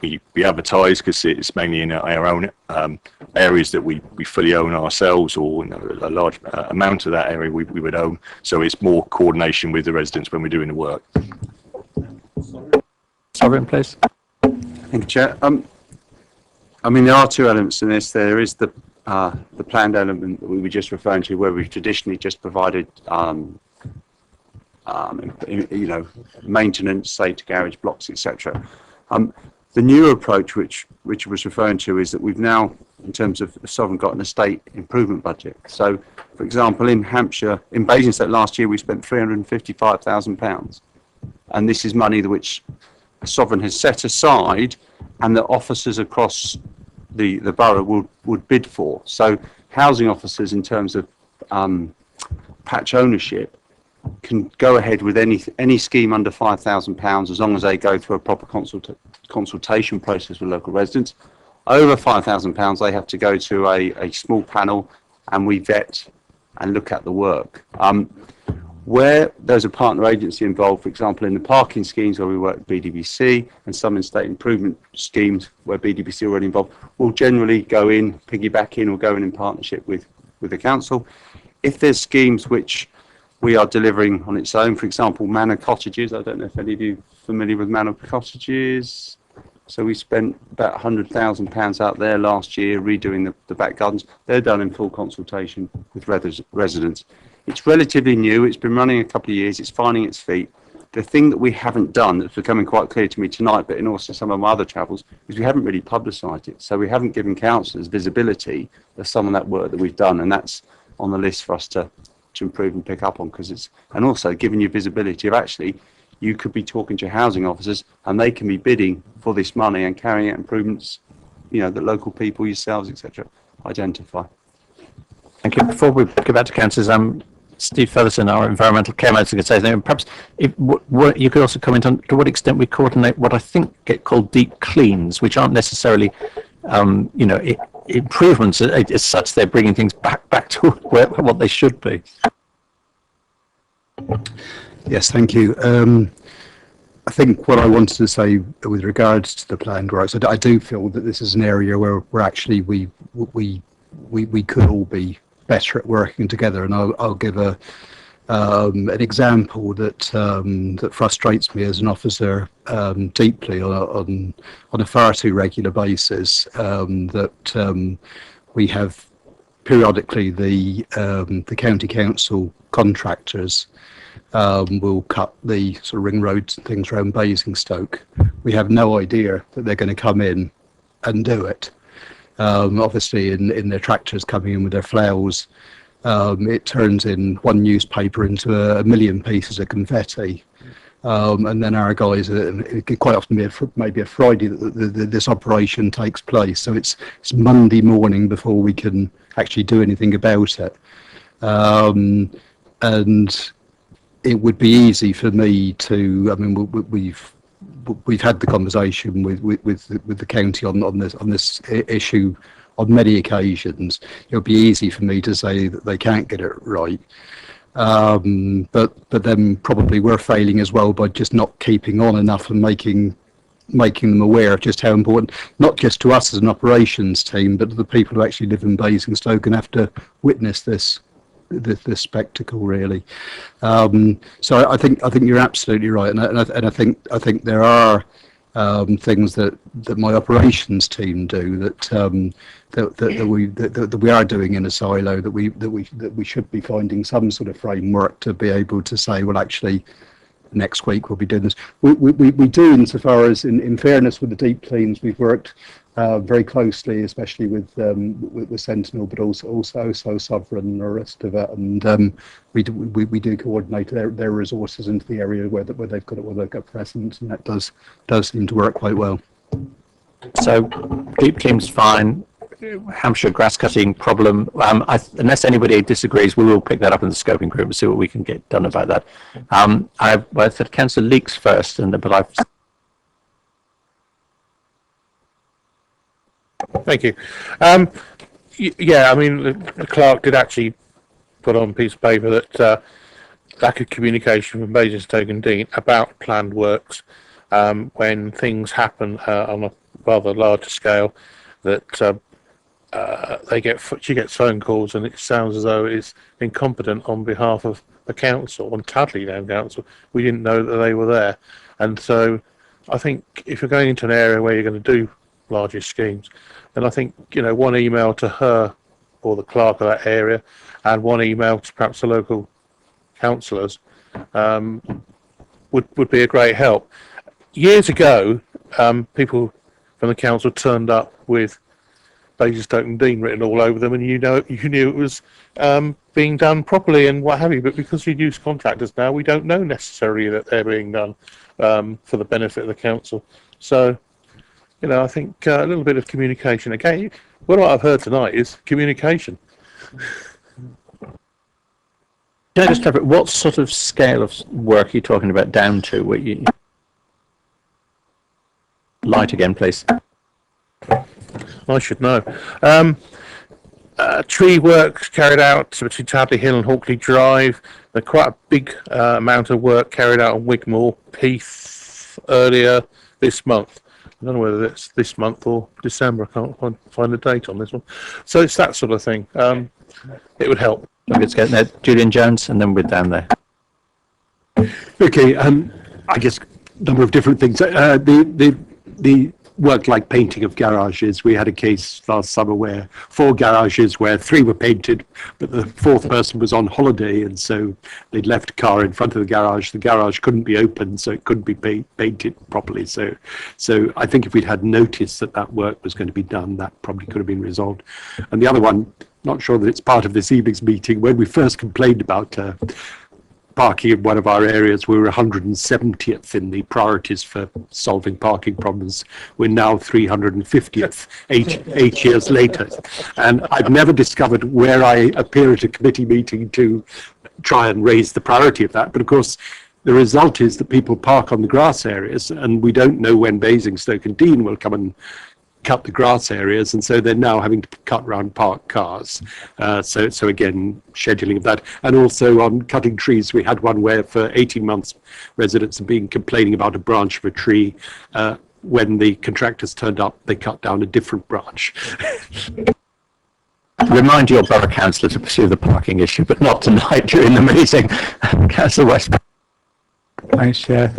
advertise, because it's mainly in our own areas that we fully own ourselves, or a large amount of that area we would own. So it's more coordination with the residents when we're doing the work. Sovereign, please. Thank you, Chair. There are two elements in this. There is the planned element that we were just referring to, where we've traditionally just provided maintenance, say, to garage blocks, etc. The new approach, which was referring to, is that we've now, in terms of Sovereign, got an estate improvement budget. So, for example, in Hampshire, in Basingstoke last year, we spent £355,000, and this is money which Sovereign has set aside, and the officers across the borough would bid for. So, housing officers, in terms of patch ownership, can go ahead with any scheme under £5,000 as long as they go through a proper consultation process with local residents. Over £5,000, they have to go to a small panel, and we vet and look at the work. Where there's a partner agency involved, for example, in the parking schemes where we work with BDBC, and some in state improvement schemes where BDBC are already involved, we'll generally go in, piggyback in, or go in partnership with the council. If there's schemes which we are delivering on its own, for example, Manor Cottages. I don't know if any of you are familiar with Manor Cottages. So we spent about £100,000 out there last year redoing the back gardens. They're done in full consultation with residents. It's relatively new. It's been running a couple of years. It's finding its feet. The thing that we haven't done, that's becoming quite clear to me tonight, but in also some of my other travels, is we haven't really publicised it. So we haven't given councillors visibility of some of that work that we've done, and that's on the list for us to improve and pick up on, and also giving you visibility of, actually, you could be talking to housing officers and they can be bidding for this money and carrying out improvements, that local people, yourselves, etc., identify. Thank you. Before we go back to councillors, Steve Featherson, our environmental care manager, could say something. Perhaps you could also comment on to what extent we coordinate what I think get called deep cleans, which aren't necessarily improvements as such. They're bringing things back to what they should be. Yes, thank you. I think what I wanted to say with regards to the planned works, I do feel that this is an area where actually we could all be better at working together, and I'll give an example that frustrates me as an officer deeply on a far too regular basis. That we have periodically the county council contractors will cut the sort of ring roads and things around Basingstoke. We have no idea that they're going to come in and do it. Obviously, in their tractors coming in with their flails, it turns in one newspaper into a million pieces of confetti. And then our guys, it could quite often be maybe a Friday that this operation takes place. So it's Monday morning before we can actually do anything about it. And it would be easy for me to, I mean, we've had the conversation with the county on this issue on many occasions. It would be easy for me to say that they can't get it right. But then probably we're failing as well by just not keeping on enough and making them aware of just how important, not just to us as an operations team, but to the people who actually live in Basingstoke and have to witness this spectacle, really. So I think you're absolutely right, and I think there are things that my operations team do that we are doing in a silo, that we should be finding some sort of framework to be able to say, well, actually, next week we'll be doing this. We do, insofar as, in fairness, with the deep cleans, we've worked very closely, especially with Sentinel, but also Sovereign and the rest of it, and we do coordinate their resources into the area where they've got presence, and that does seem to work quite well. So deep clean's fine. Hampshire grass cutting problem. Unless anybody disagrees, we will pick that up in the scoping group and see what we can get done about that. I said Councillor Leeks first, but I've. Thank you. Yeah, I mean, the clerk did actually put on a piece of paper that lack of communication from Basingstoke and Dean about planned works when things happen on a rather larger scale, that she gets phone calls and it sounds as though it's incompetent on behalf of the council, on Tadley Town Council. We didn't know that they were there, and so I think if you're going into an area where you're going to do larger schemes, then I think, one email to her or the clerk of that area, and one email to perhaps the local councillors would be a great help. Years ago, people from the council turned up with Basingstoke and Dean written all over them, and you knew it was being done properly and what have you. But because we use contractors now, we don't know necessarily that they're being done for the benefit of the council. So, I think a little bit of communication. Again, what I've heard tonight is communication. Can I just cover what sort of scale of work are you talking about down to? What you light again, please. I should know. Tree works carried out between Tadley Hill and Hawkley Drive. There's quite a big amount of work carried out on Wigmore Heath earlier this month. I don't know whether it's this month or December. I can't find the date on this one. So it's that sort of thing. It would help. Let's get there. Julian Jones, and then we're down there. Okay, I guess a number of different things. The work like painting of garages. We had a case last summer where 4 garages where 3 were painted, but the 4th person was on holiday, and so they'd left a car in front of the garage. The garage couldn't be opened, so it couldn't be painted properly. So I think if we'd had notice that work was going to be done, that probably could have been resolved. And the other one, not sure that it's part of this evening's meeting, when we first complained about parking in one of our areas, we were 170th in the priorities for solving parking problems. We're now 350th, eight years later. And I've never discovered where I appear at a committee meeting to try and raise the priority of that. But of course, the result is that people park on the grass areas, and we don't know when Basingstoke and Dean will come and cut the grass areas, and so they're now having to cut around parked cars. So again, scheduling of that, and also on cutting trees, we had one where for 18 months residents have been complaining about a branch of a tree. When the contractors turned up, they cut down a different branch. Remind your borough councillor to pursue the parking issue, but not tonight during the meeting. Councillor West. Thanks, Chair.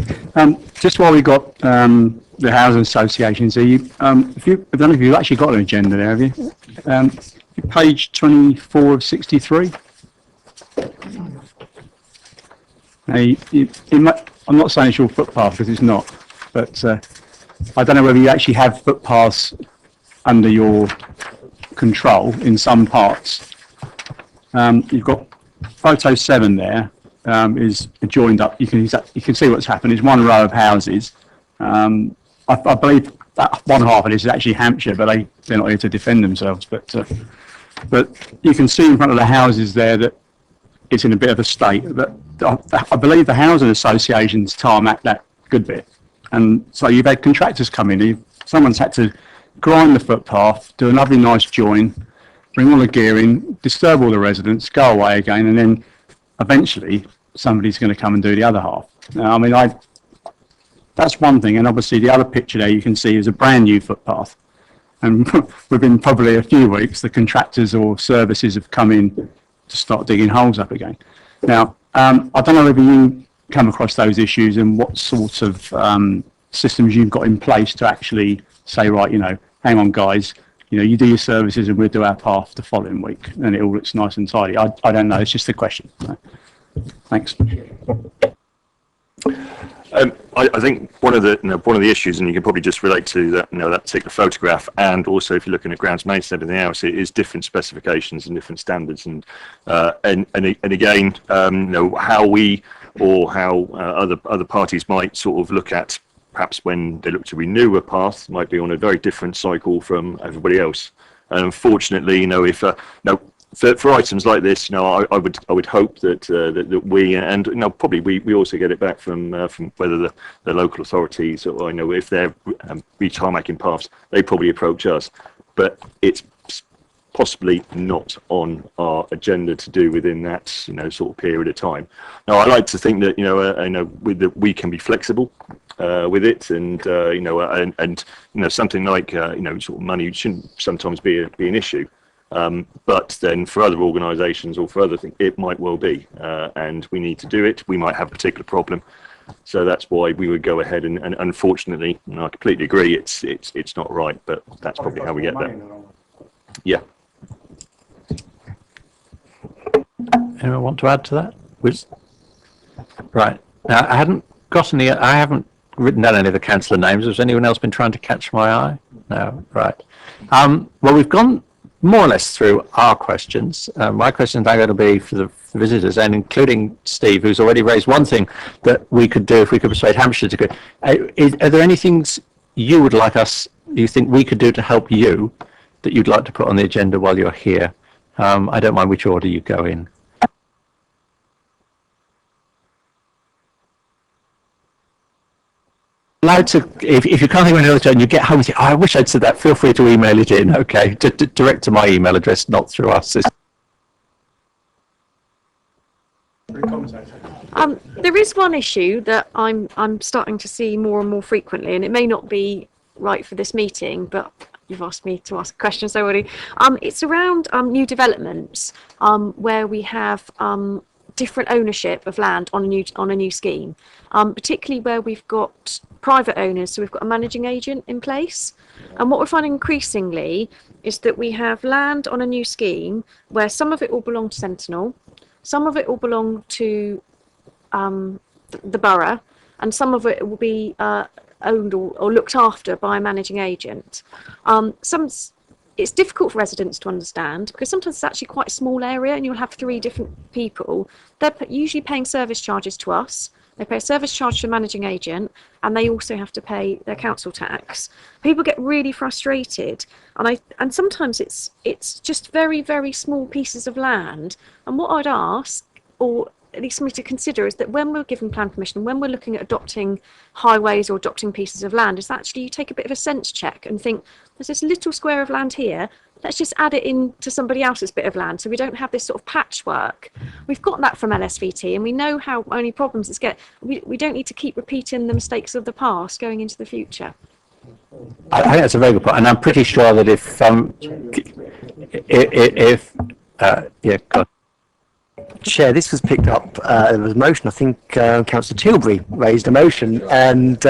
Just while we got the housing associations, I don't know if you've actually got an agenda there, have you? Page 24 of 63. I'm not saying it's your footpath because it's not, but I don't know whether you actually have footpaths under your control in some parts. You've got photo 7 there. Is joined up. You can see what's happened. It's one row of houses. I believe that one half of it is actually Hampshire, but they're not here to defend themselves. But you can see in front of the houses there that it's in a bit of a state. But I believe the housing associations tarmac that good bit, and so you've had contractors come in. Someone's had to grind the footpath, do a lovely nice join, bring all the gear in, disturb all the residents, go away again, and then eventually somebody's going to come and do the other half. I mean, that's one thing, and obviously the other picture there you can see is a brand new footpath, and within probably a few weeks the contractors or services have come in to start digging holes up again. Now, I don't know whether you come across those issues and what sort of systems you've got in place to actually say, right, hang on guys, you do your services and we'll do our path the following week, and it all looks nice and tidy. I don't know. It's just a question. Thanks. I think one of the issues, and you can probably just relate to that, that particular photograph, and also if you're looking at grounds maintenance and everything else, it is different specifications and different standards, and again, how we or how other parties might sort of look at. Perhaps when they look to renew a path, might be on a very different cycle from everybody else. And unfortunately, if for items like this, I would hope that we, and probably we also get it back from whether the local authorities, or if they're retarmacking paths, they probably approach us. But it's possibly not on our agenda to do within that sort of period of time. Now, I like to think that we can be flexible with it, and something like sort of money shouldn't sometimes be an issue, but then for other organisations or for other things it might well be, and we need to do it. We might have a particular problem, so that's why we would go ahead, and unfortunately, I completely agree, it's not right, but that's probably how we get there. Yeah. Anyone want to add to that? Right. Now, I haven't written down any of the councillor names. Has anyone else been trying to catch my eye? No. Right. Well, we've gone more or less through our questions. My questions are going to be for the visitors, and including Steve, who's already raised one thing that we could do if we could persuade Hampshire to go. Are there any things you think we could do to help you that you'd like to put on the agenda while you're here? I don't mind which order you go in. Allowed to, if you can't think of another turn, you get home and say, I wish I'd said that, feel free to email it in, okay, direct to my email address, not through us. There is one issue that I'm starting to see more and more frequently, and it may not be right for this meeting, but you've asked me to ask a question, so already. It's around new developments where we have different ownership of land on a new scheme, particularly where we've got private owners, so we've got a managing agent in place. And what we're finding increasingly is that we have land on a new scheme where some of it will belong to Sentinel, some of it will belong to the borough, and some of it will be owned or looked after by a managing agent. It's difficult for residents to understand because sometimes it's actually quite a small area and you'll have 3 different people. They're usually paying service charges to us. They pay a service charge to the managing agent, and they also have to pay their council tax. People get really frustrated, and sometimes it's just very, very small pieces of land. And what I'd ask, or at least for me to consider is that when we're given plan permission, when we're looking at adopting highways or adopting pieces of land, is that actually you take a bit of a sense check and think, there's this little square of land here, let's just add it in to somebody else's bit of land so we don't have this sort of patchwork. We've got that from LSVT and we know how many problems it's get. We don't need to keep repeating the mistakes of the past going into the future. I think that's a very good point, and I'm pretty sure that yeah, go on. Chair, this was picked up, there was a motion, I think Councillor Tilbury raised a motion, and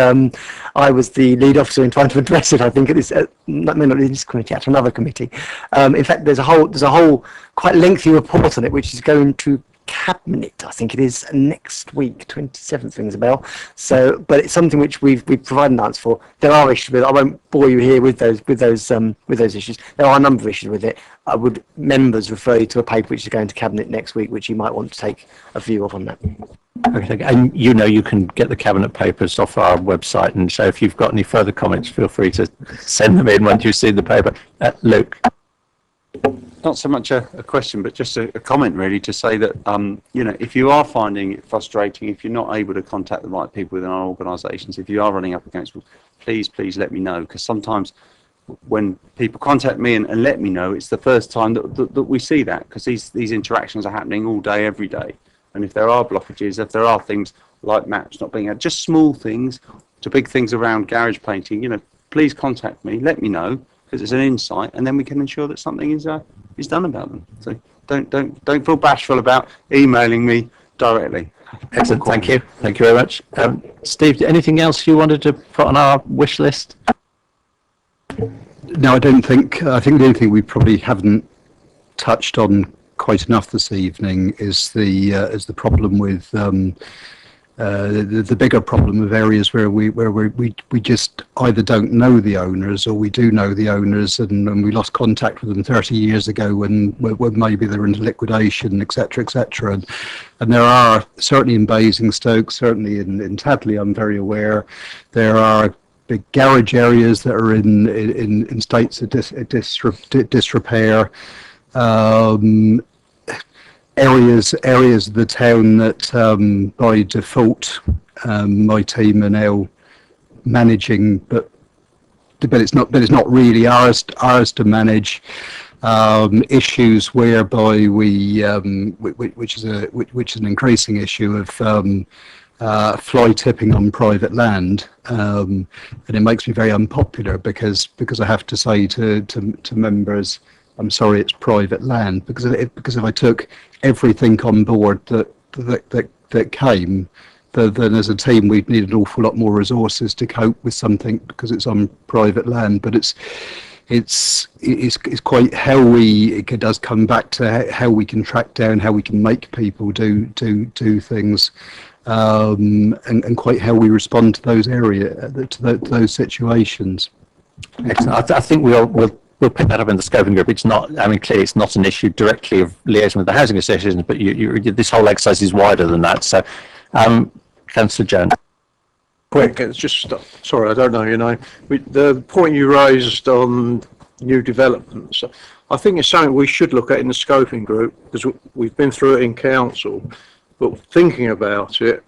I was the lead officer in trying to address it, I think, at this, not in this committee, at another committee. In fact, there's a whole quite lengthy report on it, which is going to Cabinet, I think it is, next week, 27th rings a bell. So, but it's something which we've provided an answer for. There are issues with it. I won't bore you here with those issues. There are a number of issues with it. I would members refer you to a paper which is going to Cabinet next week, which you might want to take a view of on that. Okay, and you can get the Cabinet papers off our website, and so if you've got any further comments, feel free to send them in once you see the paper. Luke. Not so much a question, but just a comment really to say that, if you are finding it frustrating, if you're not able to contact the right people within our organisations, if you are running up against, please let me know, because sometimes when people contact me and let me know, it's the first time that we see that, because these interactions are happening all day, every day. And if there are blockages, if there are things like maps not being, just small things to big things around garage painting, please contact me, let me know, because it's an insight, and then we can ensure that something is done about them. So don't feel bashful about emailing me directly. Excellent, thank you very much. Steve, anything else you wanted to put on our wish list? No, I don't think. I think the only thing we probably haven't touched on quite enough this evening is the problem with the bigger problem of areas where we just either don't know the owners, or we do know the owners and we lost contact with them 30 years ago when maybe they're into liquidation, etc., etc. And there are, certainly in Basingstoke, certainly in Tadley, I'm very aware, there are big garage areas that are in states of disrepair. Areas of the town that by default my team are now managing, but it's not really ours to manage. Issues whereby which is an increasing issue of fly tipping on private land, and it makes me very unpopular because I have to say to members, I'm sorry, it's private land, because if I took everything on board that came, then as a team we'd need an awful lot more resources to cope with something because it's on private land. But it's quite how it does come back to how we can track down, how we can make people do things, and quite how we respond to those those situations. Excellent. I think we'll pick that up in the scoping group. It's not, clearly it's not an issue directly of liaison with the housing associations, but this whole exercise is wider than that. So, Councillor Jones. Quick, it's just, sorry, I don't know your name. The point you raised on new developments, I think it's something we should look at in the scoping group, because we've been through it in council, but thinking about it,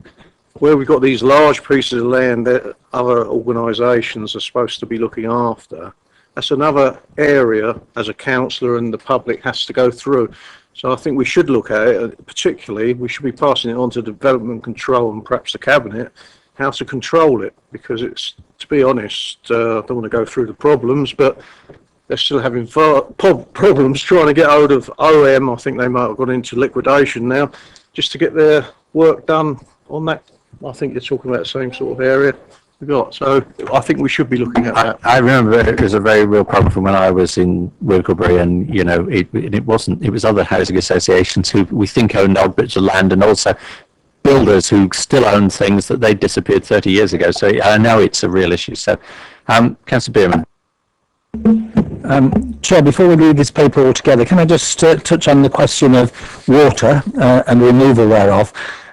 where we've got these large pieces of land that other organisations are supposed to be looking after, that's another area as a councillor and the public has to go through. So I think we should look at it, particularly we should be passing it on to development control and perhaps the cabinet, how to control it, because it's, to be honest, I don't want to go through the problems, but they're still having problems trying to get hold of OM. I think they might have gone into liquidation now, just to get their work done on that. I think you're talking about the same sort of area. So I think we should be looking at that. I remember it was a very real problem from when I was in Wigglebury, and it was other housing associations who we think owned odd bits of land, and also builders who still own things that they disappeared 30 years ago. So I know it's a real issue. So, Councillor Bierman. Chair, before we leave this paper altogether, can I just touch on the question of water and removal thereof?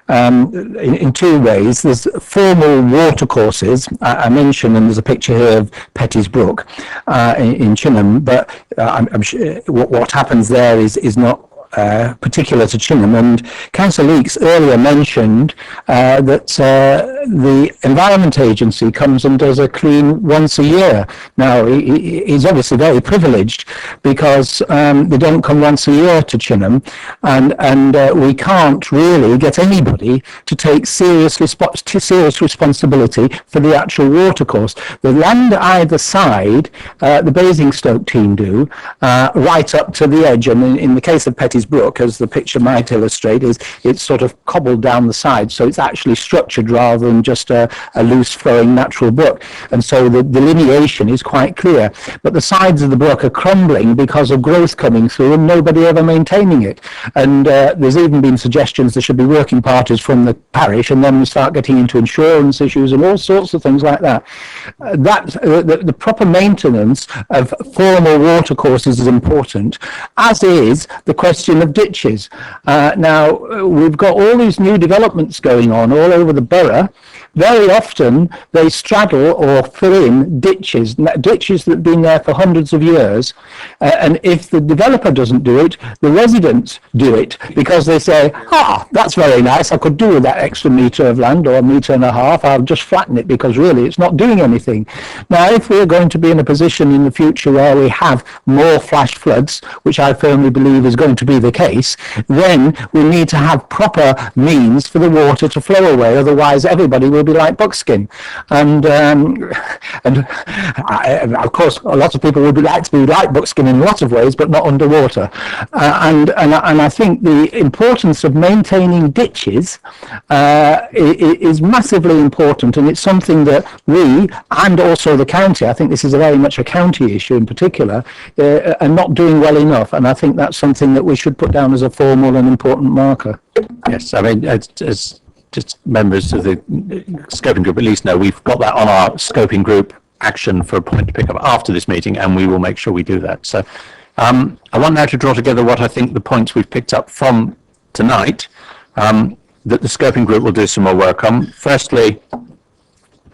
In two ways. There's formal water courses. I mentioned, and there's a picture here of Petty's Brook in Chinham, but I'm sure what happens there is not particular to Chinham. And Councillor Leeks earlier mentioned that the Environment Agency comes and does a clean once a year. Now, he's obviously very privileged because they don't come once a year to Chinham, and we can't really get anybody to take serious responsibility for the actual watercourse. The land either side, the Basingstoke team do, right up to the edge, and in the case of Petty's Brook, as the picture might illustrate, it's sort of cobbled down the side, so it's actually structured rather than just a loose flowing natural brook, and so the delineation is quite clear. But the sides of the brook are crumbling because of growth coming through and nobody ever maintaining it. And there's even been suggestions there should be working parties from the parish, and then we start getting into insurance issues and all sorts of things like that. The proper maintenance of formal watercourses is important, as is the question of ditches. Now, we've got all these new developments going on all over the borough. Very often they straddle or fill in ditches that have been there for hundreds of years, and if the developer doesn't do it, the residents do it, because they say, that's very nice, I could do with that extra metre of land or a metre and a half, I'll just flatten it because really it's not doing anything. Now, if we're going to be in a position in the future where we have more flash floods, which I firmly believe is going to be the case, then we need to have proper means for the water to flow away, otherwise everybody will be like buckskin. And of course, a lot of people would like to be like buckskin in a lot of ways, but not underwater. And I think the importance of maintaining ditches is massively important, and it's something that we, and also the county, I think this is very much a county issue in particular, are not doing well enough, and I think that's something that we should put down as a formal and important marker. Yes, I mean, as just members of the scoping group at least know, we've got that on our scoping group action for a point to pick up after this meeting, and we will make sure we do that. So I want now to draw together what I think the points we've picked up from tonight, that the scoping group will do some more work on. Firstly,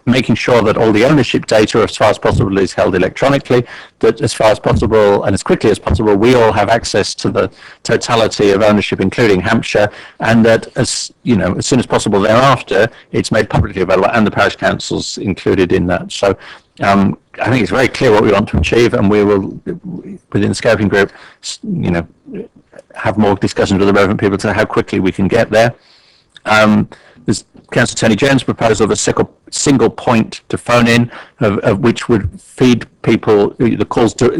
making sure that all the ownership data, as far as possible, is held electronically, that as far as possible and as quickly as possible, we all have access to the totality of ownership, including Hampshire, and that as soon as possible thereafter, it's made publicly available, and the parish council's included in that. So I think it's very clear what we want to achieve, and we will, within the scoping group, have more discussions with the relevant people to how quickly we can get there. There's Councillor Tony Jones' proposal of a single point to phone in, of which would feed people the calls to,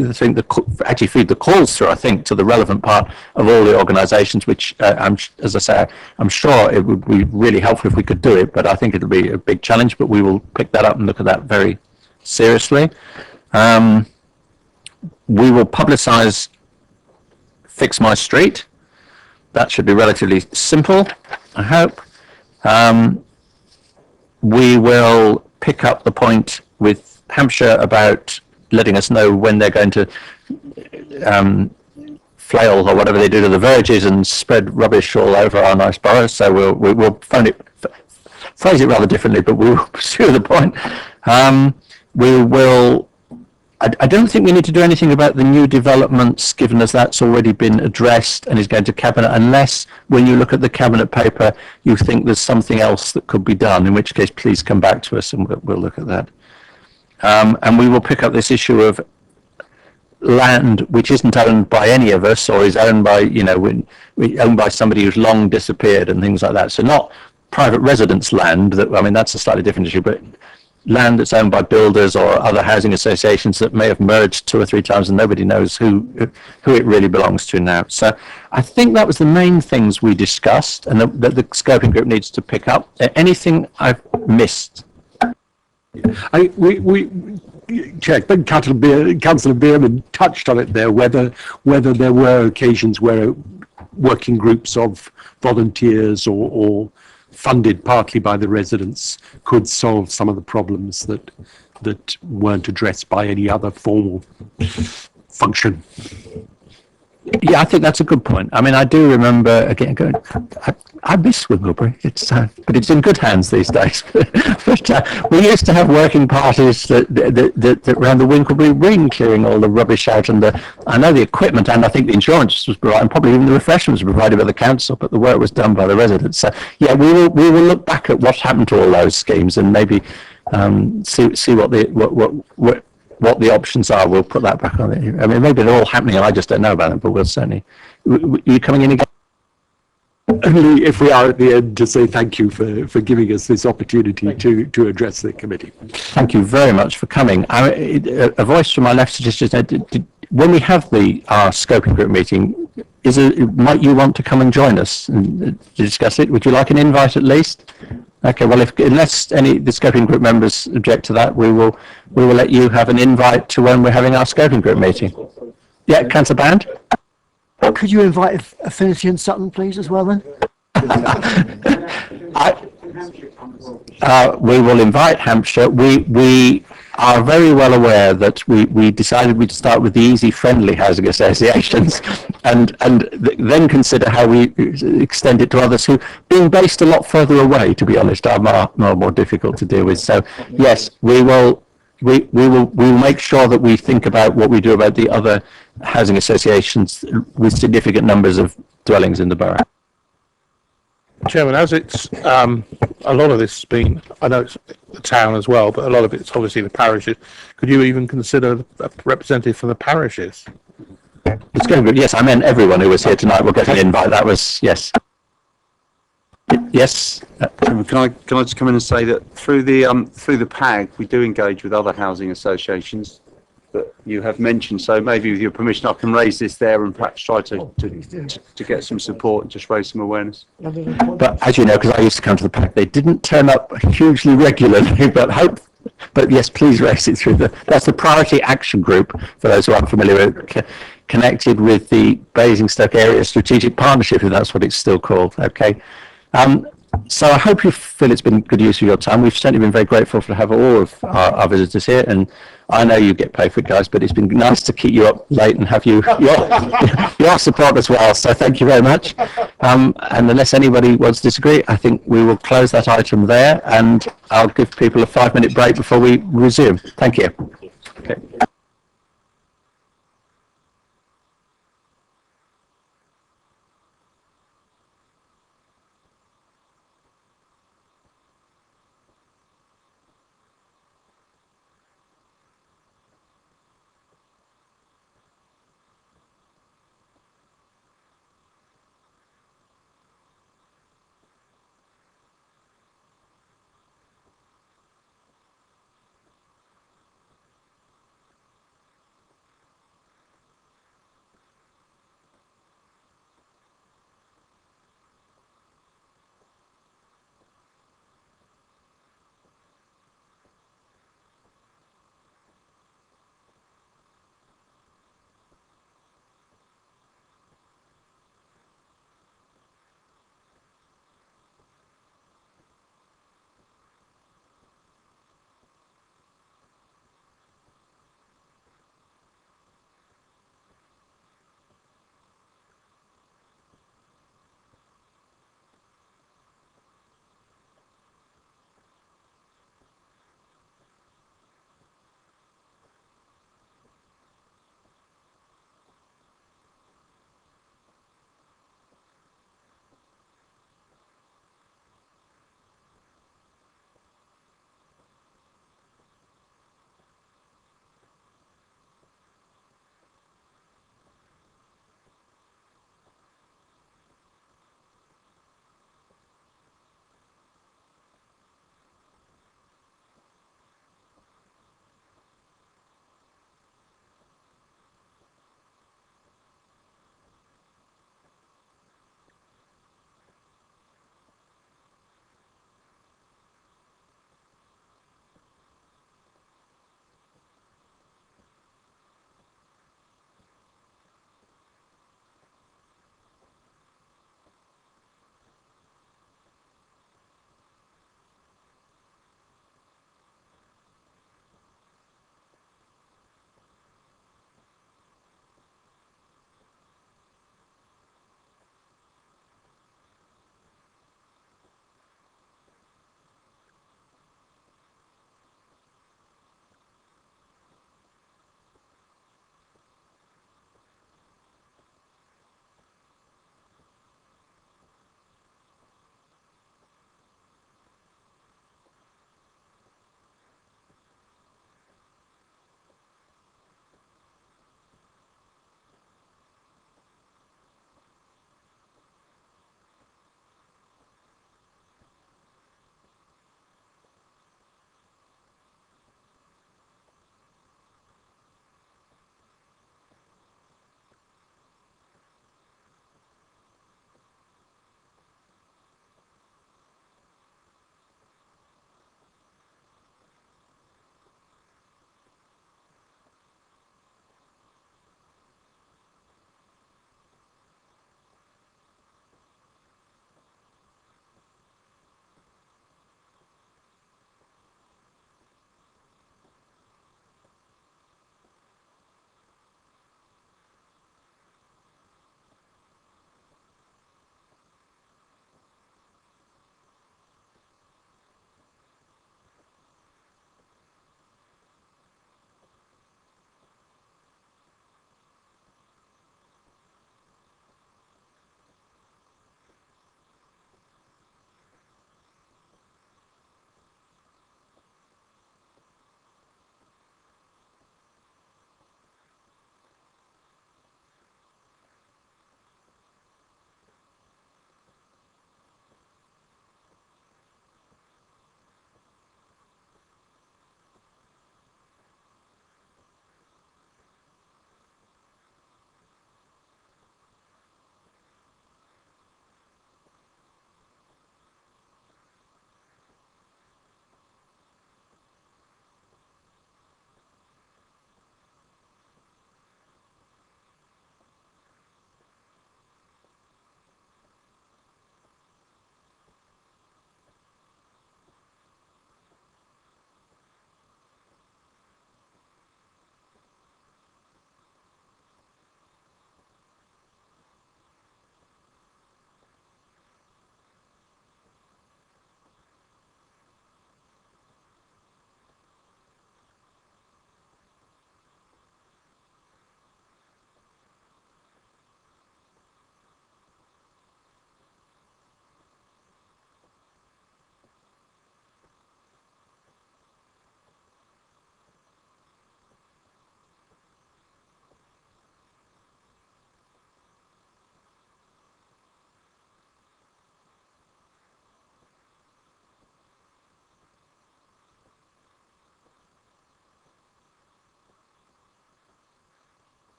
actually feed the calls through, I think, to the relevant part of all the organisations, which, as I say, I'm sure it would be really helpful if we could do it, but I think it'll be a big challenge, but we will pick that up and look at that very seriously. We will publicise Fix My Street. That should be relatively simple, I hope. We will pick up the point with Hampshire about letting us know when they're going to flail or whatever they do to the verges and spread rubbish all over our nice borough. So we'll phrase it rather differently, but we'll pursue the point. We will. I don't think we need to do anything about the new developments, given as that's already been addressed and is going to Cabinet, unless when you look at the Cabinet paper, you think there's something else that could be done, in which case please come back to us and we'll look at that. And we will pick up this issue of land which isn't owned by any of us, or is owned by, owned by somebody who's long disappeared and things like that. So not private residence land, that's a slightly different issue, but land that's owned by builders or other housing associations that may have merged 2 or 3 times and nobody knows who it really belongs to now. So I think that was the main things we discussed, and that the scoping group needs to pick up. Anything I've missed? We checked, but Councillor Bierman touched on it there, whether there were occasions where working groups of volunteers or funded partly by the residents could solve some of the problems that weren't addressed by any other formal function. Yeah, I think that's a good point. I mean, I do remember, again, I miss Wimbledon. But it's in good hands these days. But we used to have working parties that ran the Winkleby Ring, clearing all the rubbish out, and I know the equipment and I think the insurance was provided, and probably even the refreshments were provided by the council, but the work was done by the residents. So yeah, we will look back at what happened to all those schemes and maybe see what the options are. We'll put that back on it. I mean, maybe they're all happening and I just don't know about them, but we'll certainly. Are you coming in again? Only if we are at the end to say thank you for giving us this opportunity to address the committee. Thank you very much for coming. A voice from my left suggested, when we have our scoping group meeting, might you want to come and join us and discuss it? Would you like an invite at least? Okay, well, unless the scoping group members object to that, we will let you have an invite to when we're having our scoping group meeting. Yeah, Councillor Band? Could you invite Affinity and Sutton, please, as well, then? We will invite Hampshire. We are very well aware that we decided we'd start with the easy, friendly housing associations and then consider how we extend it to others who, being based a lot further away, to be honest, are more difficult to deal with. So, yes, we will make sure that we think about what we do about the other housing associations with significant numbers of dwellings in the borough. Chairman, as it's a lot of this has been, I know it's the town as well, but a lot of it's obviously the parishes. Could you even consider a representative from the parishes? It's going to be, yes, I meant everyone who was here tonight will get an invite. That was, yes. Yes. Can I just come in and say that through the PAG we do engage with other housing associations that you have mentioned. So maybe with your permission, I can raise this there and perhaps try to get some support and just raise some awareness. But as you know, because I used to come to the PAC, they didn't turn up hugely regularly. But yes, please raise it through that's the Priority Action Group for those who aren't familiar with. Connected with the Basingstoke Area Strategic Partnership, if that's what it's still called. Okay. So I hope you feel it's been good use of your time. We've certainly been very grateful to have all of our visitors here, and I know you get paid for it, guys, but it's been nice to keep you up late and have your support as well. So thank you very much. And unless anybody wants to disagree, I think we will close that item there, and I'll give people a 5-minute break before we resume. Thank you. Okay.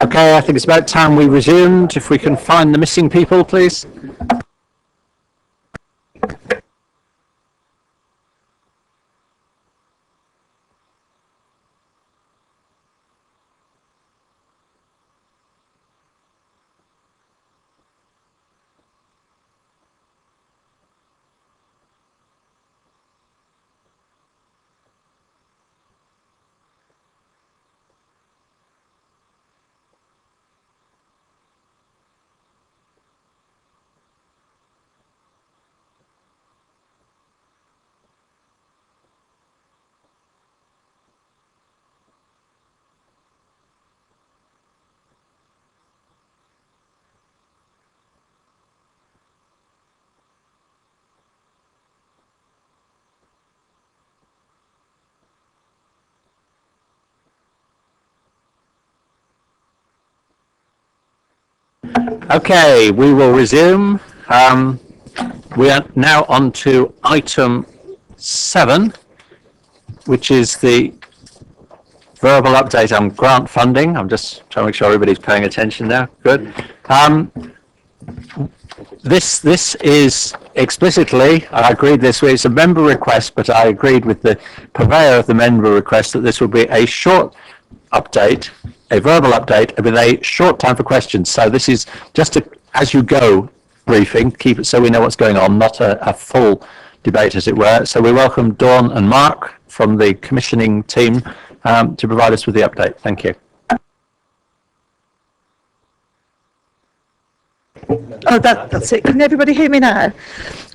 Okay, I think it's about time we resumed. If we can find the missing people, please. Okay, we will resume. We are now on to item 7, which is the verbal update on grant funding. I'm just trying to make sure everybody's paying attention now. Good. This is explicitly, I agreed this week, it's a member request, but I agreed with the purveyor of the member request that this will be a short update, a verbal update with a short time for questions. So this is just a as you go briefing, keep it so we know what's going on, not a full debate as it were. So we welcome Dawn and Mark from the commissioning team to provide us with the update. Thank you. Oh, that's it. Can everybody hear me now?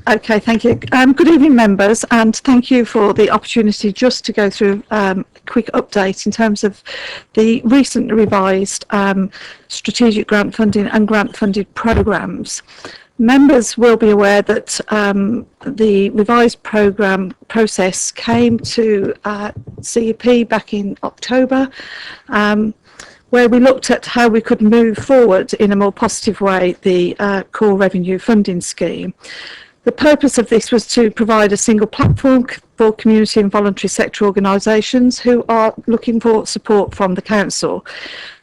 Okay, thank you. Good evening, members, and thank you for the opportunity just to go through a quick update in terms of the recently revised strategic grant funding and grant funded programmes. Members will be aware that the revised programme process came to CEP back in October, where we looked at how we could move forward in a more positive way the core revenue funding scheme. The purpose of this was to provide a single platform for community and voluntary sector organisations who are looking for support from the council.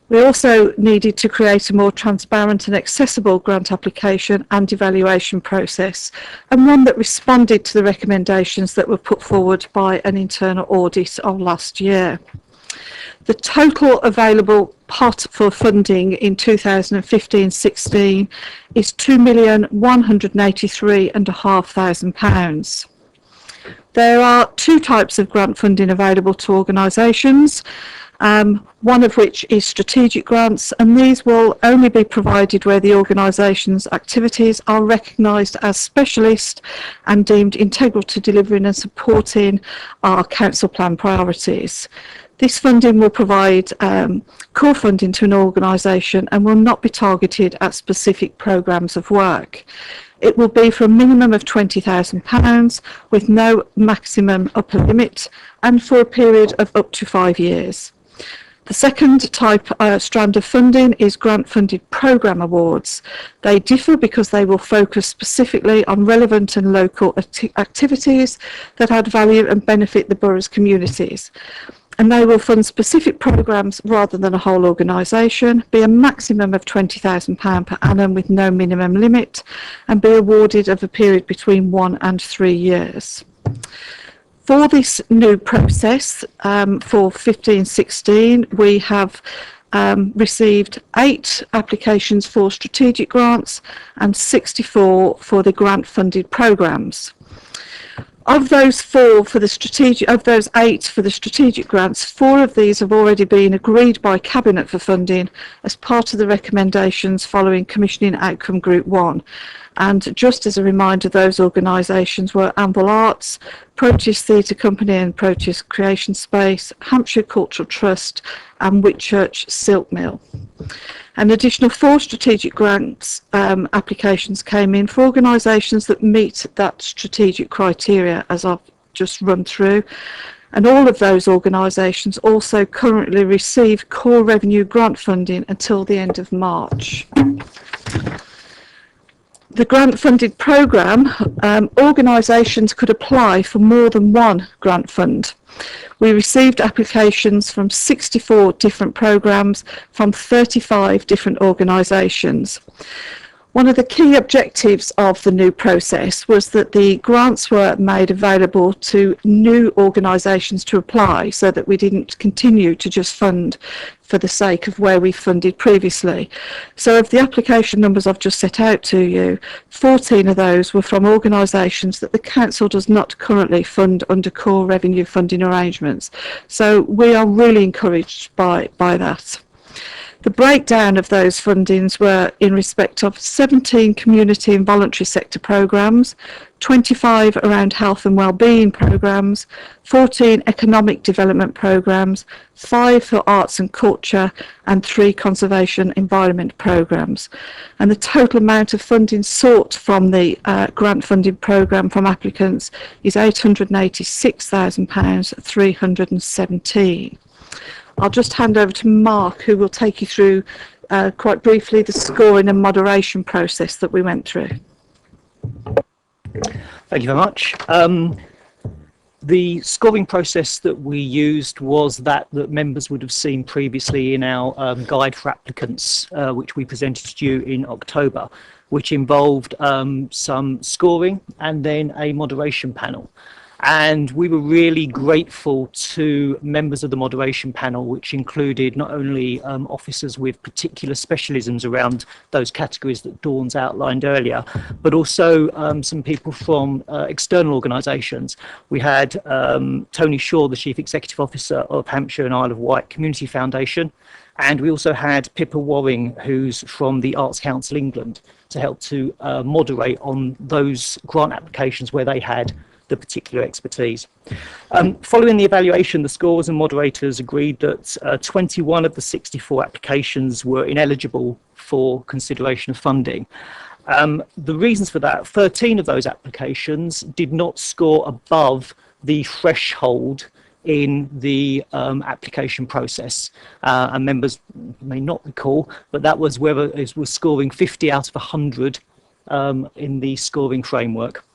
We also needed to create a more transparent and accessible grant application and evaluation process, and one that responded to the recommendations that were put forward by an internal audit of last year. The total available pot for funding in 2015-16 is £2,183,500. There are 2 types of grant funding available to organisations, one of which is strategic grants, and these will only be provided where the organisation's activities are recognised as specialist and deemed integral to delivering and supporting our council plan priorities. This funding will provide core funding to an organisation and will not be targeted at specific programmes of work. It will be for a minimum of £20,000 with no maximum upper limit and for a period of up to 5 years. The second type strand of funding is grant-funded programme awards. They differ because they will focus specifically on relevant and local activities that add value and benefit the borough's communities. And they will fund specific programmes rather than a whole organisation, be a maximum of £20,000 per annum with no minimum limit, and be awarded of a period between 1 and 3 years. For this new process for 15-16, we have received 8 applications for strategic grants and 64 for the grant-funded programmes. Of those 8 for the strategic grants, 4 of these have already been agreed by Cabinet for funding as part of the recommendations following Commissioning Outcome Group 1. And just as a reminder, those organisations were Amble Arts, Proteus Theatre Company and Proteus Creation Space, Hampshire Cultural Trust and Whitchurch Silk Mill. An additional 4 strategic grants applications came in for organisations that meet that strategic criteria, as I've just run through. And all of those organisations also currently receive core revenue grant funding until the end of March. The grant-funded programme, organisations could apply for more than one grant fund. We received applications from 64 different programmes from 35 different organisations. One of the key objectives of the new process was that the grants were made available to new organisations to apply, so that we didn't continue to just fund for the sake of where we funded previously. So of the application numbers I've just set out to you, 14 of those were from organisations that the council does not currently fund under core revenue funding arrangements. So we are really encouraged by that. The breakdown of those fundings were in respect of 17 community and voluntary sector programmes, 25 around health and wellbeing programmes, 14 economic development programmes, 5 for arts and culture, and 3 conservation environment programmes. And the total amount of funding sought from the grant funding programme from applicants is £886,000 317. I'll just hand over to Mark, who will take you through quite briefly the scoring and moderation process that we went through. Thank you very much. The scoring process that we used was that members would have seen previously in our guide for applicants, which we presented to you in October, which involved some scoring and then a moderation panel. And we were really grateful to members of the moderation panel, which included not only officers with particular specialisms around those categories that Dawn's outlined earlier, but also some people from external organisations. We had Tony Shaw, the Chief Executive Officer of Hampshire and Isle of Wight Community Foundation, and we also had Pippa Waring, who's from the Arts Council England, to help to moderate on those grant applications where they had the particular expertise. Following the evaluation, the scorers and moderators agreed that 21 of the 64 applications were ineligible for consideration of funding. The reasons for that: 13 of those applications did not score above the threshold in the application process, and members may not recall, but that was whether it was scoring 50 out of 100 in the scoring framework.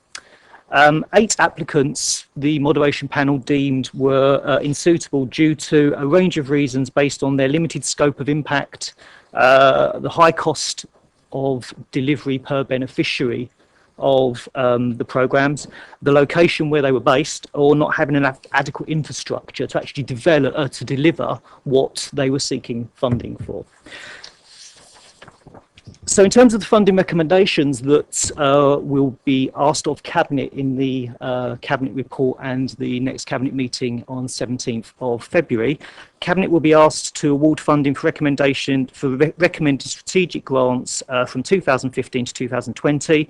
8 applicants the moderation panel deemed were unsuitable due to a range of reasons based on their limited scope of impact, the high cost of delivery per beneficiary of the programmes, the location where they were based, or not having an adequate infrastructure to actually develop to deliver what they were seeking funding for. So in terms of the funding recommendations that will be asked of Cabinet in the Cabinet report and the next Cabinet meeting on 17th of February, Cabinet will be asked to award funding for recommended strategic grants from 2015 to 2020.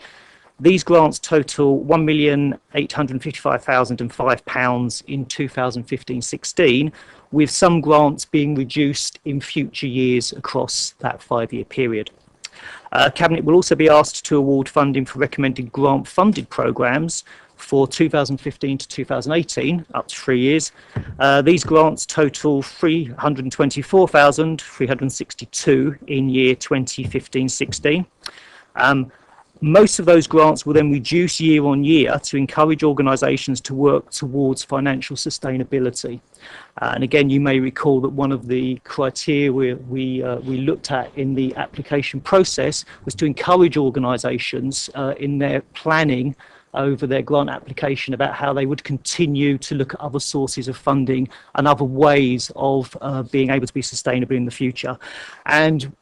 These grants total £1,855,005 in 2015-16, with some grants being reduced in future years across that 5-year period. Cabinet will also be asked to award funding for recommended grant-funded programmes for 2015 to 2018, up to 3 years. These grants total £324,362 in year 2015-16. Most of those grants will then reduce year on year to encourage organisations to work towards financial sustainability. And again, you may recall that one of the criteria we looked at in the application process was to encourage organisations in their planning over their grant application about how they would continue to look at other sources of funding and other ways of being able to be sustainable in the future. And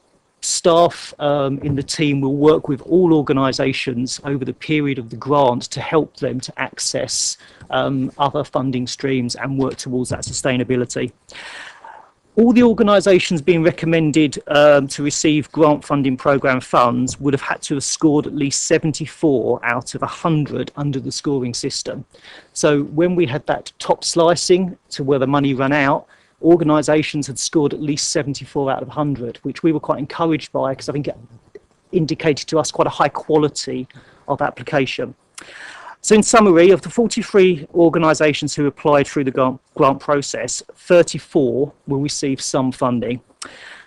staff in the team will work with all organisations over the period of the grant to help them to access other funding streams and work towards that sustainability. All the organisations being recommended to receive grant funding programme funds would have had to have scored at least 74 out of 100 under the scoring system. So when we had that top slicing to where the money ran out, organisations had scored at least 74 out of 100, which we were quite encouraged by, because I think it indicated to us quite a high quality of application. So in summary, of the 43 organisations who applied through the grant process, 34 will receive some funding.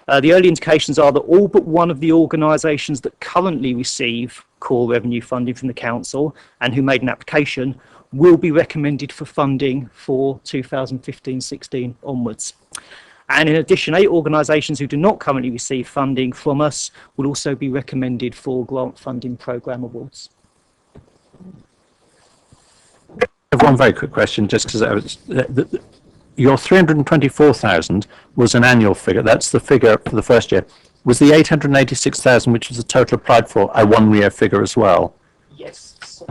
The early indications are that all but one of the organisations that currently receive core revenue funding from the council and who made an application will be recommended for funding for 2015-16 onwards. And in addition, 8 organisations who do not currently receive funding from us will also be recommended for grant funding programme awards. I have one very quick question, just because your 324,000 was an annual figure. That's the figure for the first year. Was the 886,000, which was the total applied for, a one-year figure as well? Yes.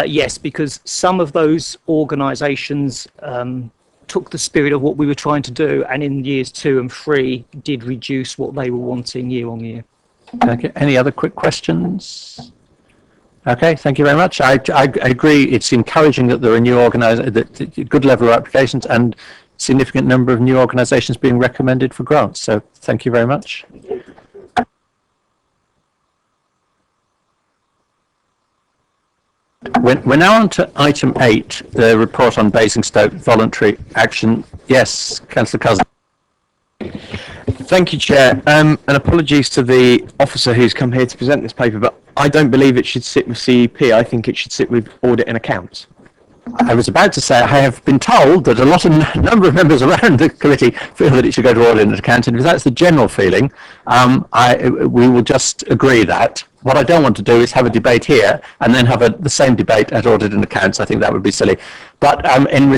Yes, because some of those organisations took the spirit of what we were trying to do, and in years 2 and 3 did reduce what they were wanting year on year. Okay. Any other quick questions? Okay, thank you very much. I agree. It's encouraging that there are new good level of applications and significant number of new organisations being recommended for grants. So thank you very much. We're now on to item 8, the report on Basingstoke voluntary action. Yes, Councillor Cousin. Thank you, Chair. And apologies to the officer who's come here to present this paper, but I don't believe it should sit with CEP. I think it should sit with Audit and Accounts. I was about to say, I have been told that a number of members around the committee feel that it should go to Audit and Accounts, and if that's the general feeling, we will just agree that. What I don't want to do is have a debate here and then have the same debate at Audit and Accounts. I think that would be silly. But in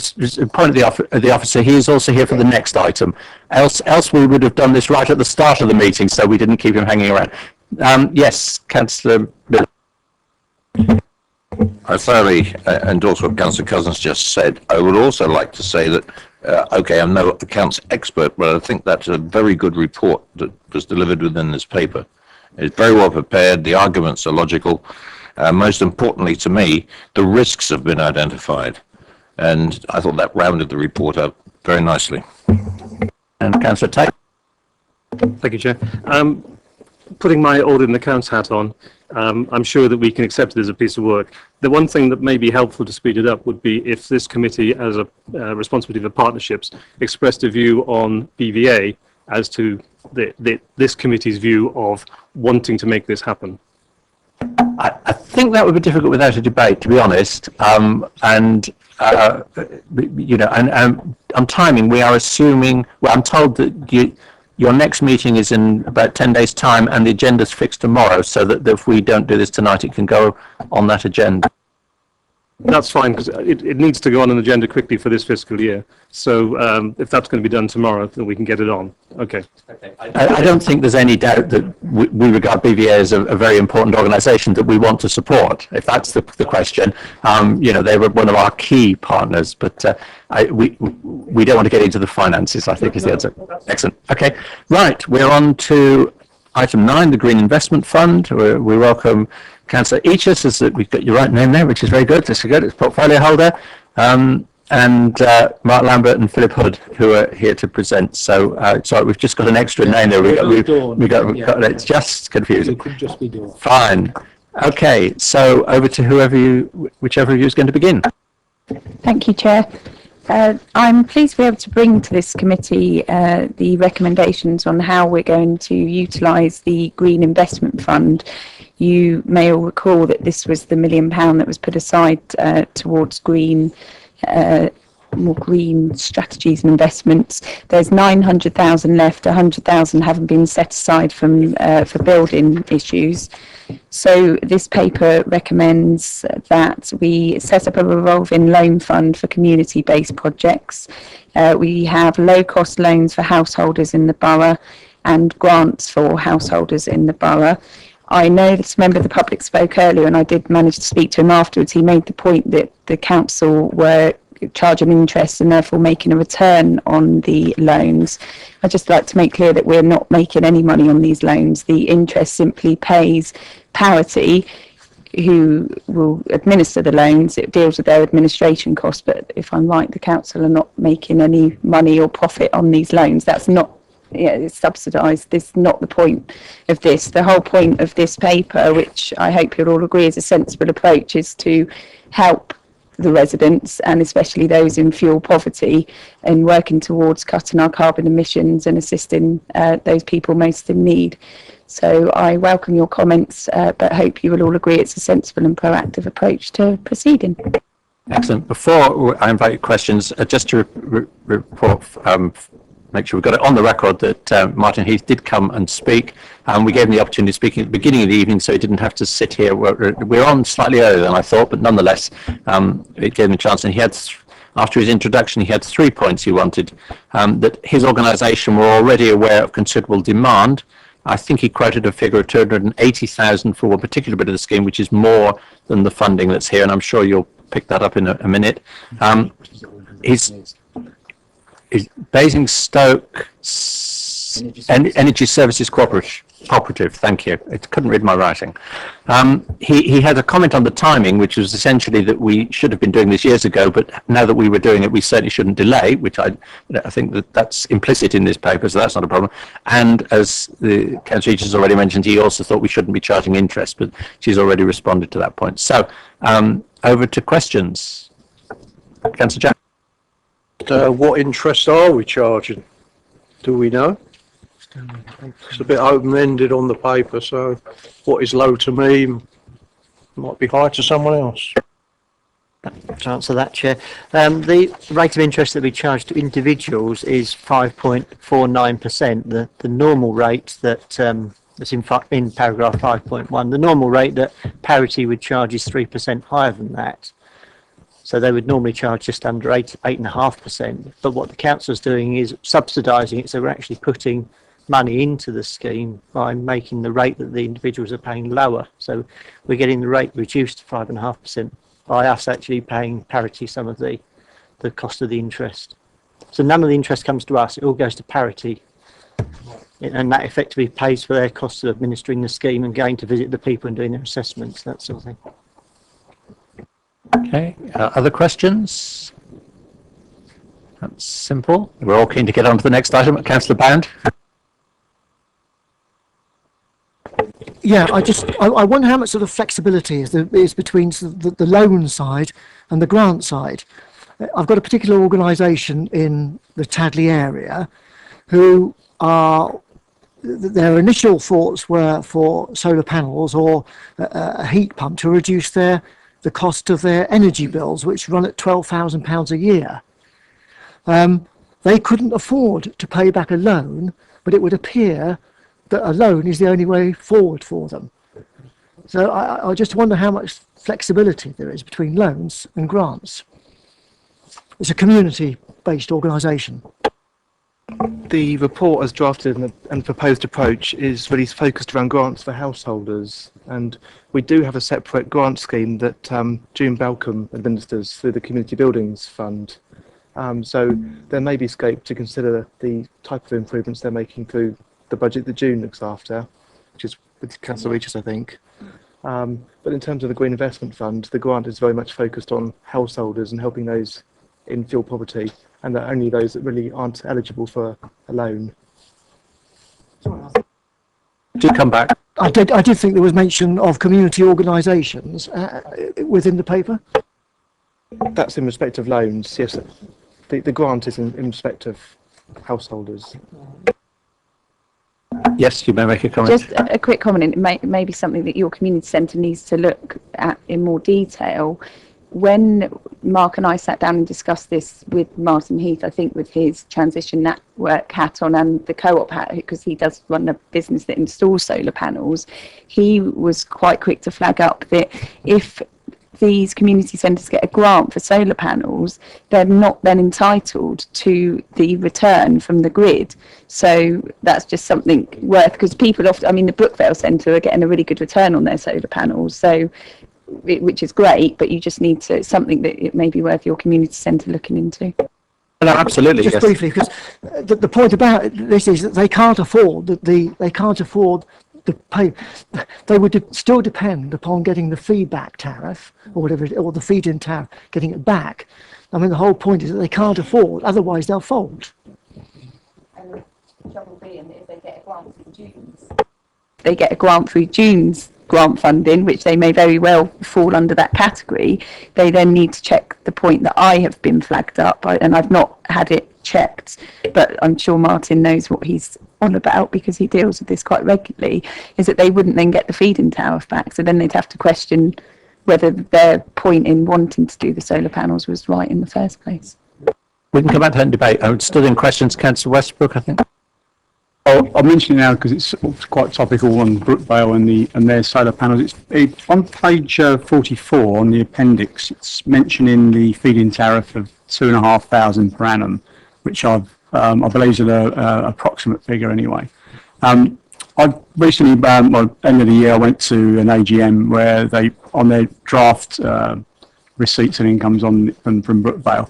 point of the officer, he is also here for the next item. Else we would have done this right at the start of the meeting, so we didn't keep him hanging around. Yes, Councillor Bill. I thoroughly endorse what Councillor Cousins just said. I would also like to say that, okay, I'm no accounts expert, but I think that's a very good report that was delivered within this paper. It's very well prepared, the arguments are logical. Most importantly to me, the risks have been identified. And I thought that rounded the report up very nicely. And Councillor Tate. Thank you, Chair. Putting my Audit and Accounts hat on, I'm sure that we can accept it as a piece of work. The one thing that may be helpful to speed it up would be if this committee, as a responsibility for partnerships, expressed a view on BVA as to this committee's view of wanting to make this happen. I think that would be difficult without a debate, to be honest. On timing, we are assuming. Well, I'm told that your next meeting is in about 10 days' time, and the agenda's fixed tomorrow, so that if we don't do this tonight, it can go on that agenda. That's fine, because it needs to go on an agenda quickly for this fiscal year. So if that's going to be done tomorrow, then we can get it on. Okay. I don't think there's any doubt that we regard BVA as a very important organisation that we want to support, if that's the question. They were one of our key partners, but we don't want to get into the finances, I think, is the answer. Excellent. Okay. Right. We're on to item 9, the Green Investment Fund. We welcome Councillor Eachus, we've got your right name there, which is very good. This is good. It's portfolio holder. And Mark Lambert and Philip Hood, who are here to present. So, sorry, we've just got an extra name there. It's just confusing. It could just be Dawn. Fine. Okay, so over to whichever of you is going to begin. Thank you, Chair. I'm pleased to be able to bring to this committee the recommendations on how we're going to utilise the Green Investment Fund. You may all recall that this was the £1 million that was put aside towards more green strategies and investments. There's 900,000 left, 100,000 haven't been set aside for building issues. So this paper recommends that we set up a revolving loan fund for community-based projects. We have low-cost loans for householders in the borough and grants for householders in the borough. I know this member of the public spoke earlier, and I did manage to speak to him afterwards. He made the point that the council were charging interest and therefore making a return on the loans. I'd just like to make clear that we're not making any money on these loans. The interest simply pays Parity, who will administer the loans. It deals with their administration costs, but if I'm right, the council are not making any money or profit on these loans. That's not, it's subsidised. This is not the point of this. The whole point of this paper, which I hope you'll all agree is a sensible approach, is to help the residents, and especially those in fuel poverty, and working towards cutting our carbon emissions and assisting those people most in need. So I welcome your comments, but hope you will all agree it's a sensible and proactive approach to proceeding. Excellent. Before I invite questions, just to report, make sure we've got it on the record that Martin Heath did come and speak. We gave him the opportunity to speak at the beginning of the evening, so he didn't have to sit here. We're on slightly earlier than I thought, but nonetheless, it gave him a chance. And he had, after his introduction, he had 3 points he wanted. That his organisation were already aware of considerable demand. I think he quoted a figure of 280,000 for one particular bit of the scheme, which is more than the funding that's here, and I'm sure you'll pick that up in a minute. His Basingstoke Energy Services Cooperative, thank you. I couldn't read my writing. He had a comment on the timing, which was essentially that we should have been doing this years ago, but now that we were doing it, we certainly shouldn't delay, which I think that's implicit in this paper, so that's not a problem. And as the Councillor Each has already mentioned, he also thought we shouldn't be charging interest, but she's already responded to that point. So over to questions. Councillor Jack. What interest are we charging? Do we know? It's a bit open-ended on the paper, so what is low to me might be high to someone else. To answer that, Chair, the rate of interest that we charge to individuals is 5.49%. The normal rate that's in paragraph 5.1, the normal rate that Parity would charge is 3% higher than that. So they would normally charge just under 8.5%. But what the council's doing is subsidising it, so we're actually putting money into the scheme by making the rate that the individuals are paying lower. So we're getting the rate reduced to 5.5% by us actually paying Parity some of the cost of the interest. So none of the interest comes to us, it all goes to Parity. And that effectively pays for their costs of administering the scheme and going to visit the people and doing their assessments, that sort of thing. Okay, other questions? That's simple. We're all keen to get on to the next item. Councillor Bound. Yeah, I wonder how much sort of flexibility is between the loan side and the grant side. I've got a particular organisation in the Tadley area who are, their initial thoughts were for solar panels or a heat pump to reduce the cost of their energy bills, which run at £12,000 a year. They couldn't afford to pay back a loan, but it would appear that a loan is the only way forward for them. So I just wonder how much flexibility there is between loans and grants. It's a community-based organisation. The report as drafted and proposed approach is really focused around grants for householders, and we do have a separate grant scheme that June Balcombe administers through the Community Buildings Fund. So there may be scope to consider the type of improvements they're making through the budget that June looks after, which is with Councillor Regis, I think. But in terms of the Green Investment Fund, the grant is very much focused on householders and helping those in fuel poverty, and that only those that really aren't eligible for a loan. Do come back. I did think there was mention of community organisations within the paper. That's in respect of loans, yes. The grant is in respect of householders. Yes, you may make a comment. Just a quick comment. It may be something that your community centre needs to look at in more detail. When Mark and I sat down and discussed this with Martin Heath, I think with his transition network hat on and the co-op hat, because he does run a business that installs solar panels, he was quite quick to flag up that if these community centres get a grant for solar panels, they're not then entitled to the return from the grid. So that's just something worth, because people often, I mean, the Brookvale Centre are getting a really good return on their solar panels, so which is great, but you just need to, something that it may be worth your community centre looking into. No, absolutely. Just briefly, because the point about this is that they can't afford the pay. They would still depend upon getting the feedback tariff or whatever, or the feed-in tariff, getting it back. I mean, the whole point is that they can't afford, otherwise they'll fold. And the trouble being that if they get a grant through June's, they get a grant through June's grant funding, which they may very well fall under that category, they then need to check the point that I have been flagged up, and I've not had it checked, but I'm sure Martin knows what he's on about because he deals with this quite regularly, is that they wouldn't then get the feed-in tariff back. So then they'd have to question whether their point in wanting to do the solar panels was right in the first place. We can come back to that debate. I'm still in questions, Councillor Westbrook, I think. I'll mention it now because it's quite topical on Brookvale and their solar panels. It's on page 44 on the appendix. It's mentioning the feed-in tariff of 2,500 per annum, which I believe is an approximate figure anyway. I recently, end of the year, I went to an AGM where they, on their draft receipts and incomes from Brookvale,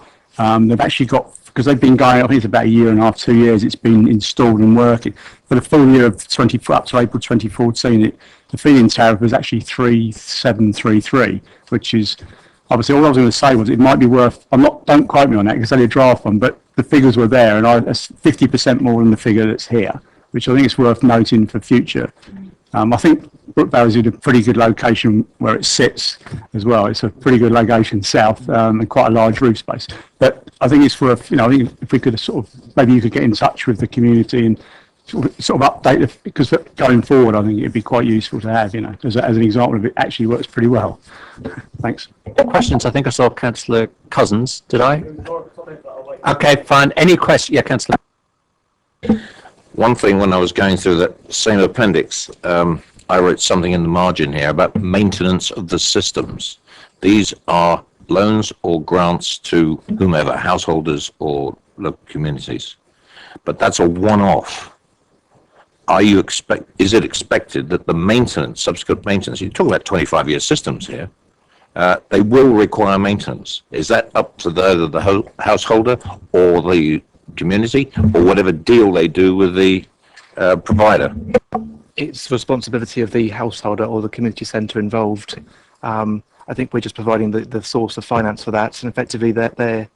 they've actually got, because they've been going, I think it's about a year and a half, 2 years, it's been installed and working. For the full year of up to April 2014, the feed-in tariff was actually 3,733, which is, obviously all I was going to say was it might be worth, don't quote me on that because it's only a draft one, but the figures were there and that's 50% more than the figure that's here, which I think is worth noting for future. I think Brookvale is in a pretty good location where it sits as well. It's a pretty good location south and quite a large roof space. But I think it's worth, I think if we could sort of, maybe you could get in touch with the community and sort of update it, because going forward, I think it'd be quite useful to have, as an example of it actually works pretty well. Thanks. Questions? I think I saw Councillor Cousins. Did I? Okay, fine. Any question? Yeah, Councillor. One thing, when I was going through that same appendix, I wrote something in the margin here about maintenance of the systems. These are loans or grants to whomever, householders or local communities. But that's a one-off. Is it expected that the maintenance, subsequent maintenance, you're talking about 25-year systems here, they will require maintenance? Is that up to either the householder or the community, or whatever deal they do with the provider? It's the responsibility of the householder or the community centre involved. I think we're just providing the source of finance for that, and effectively their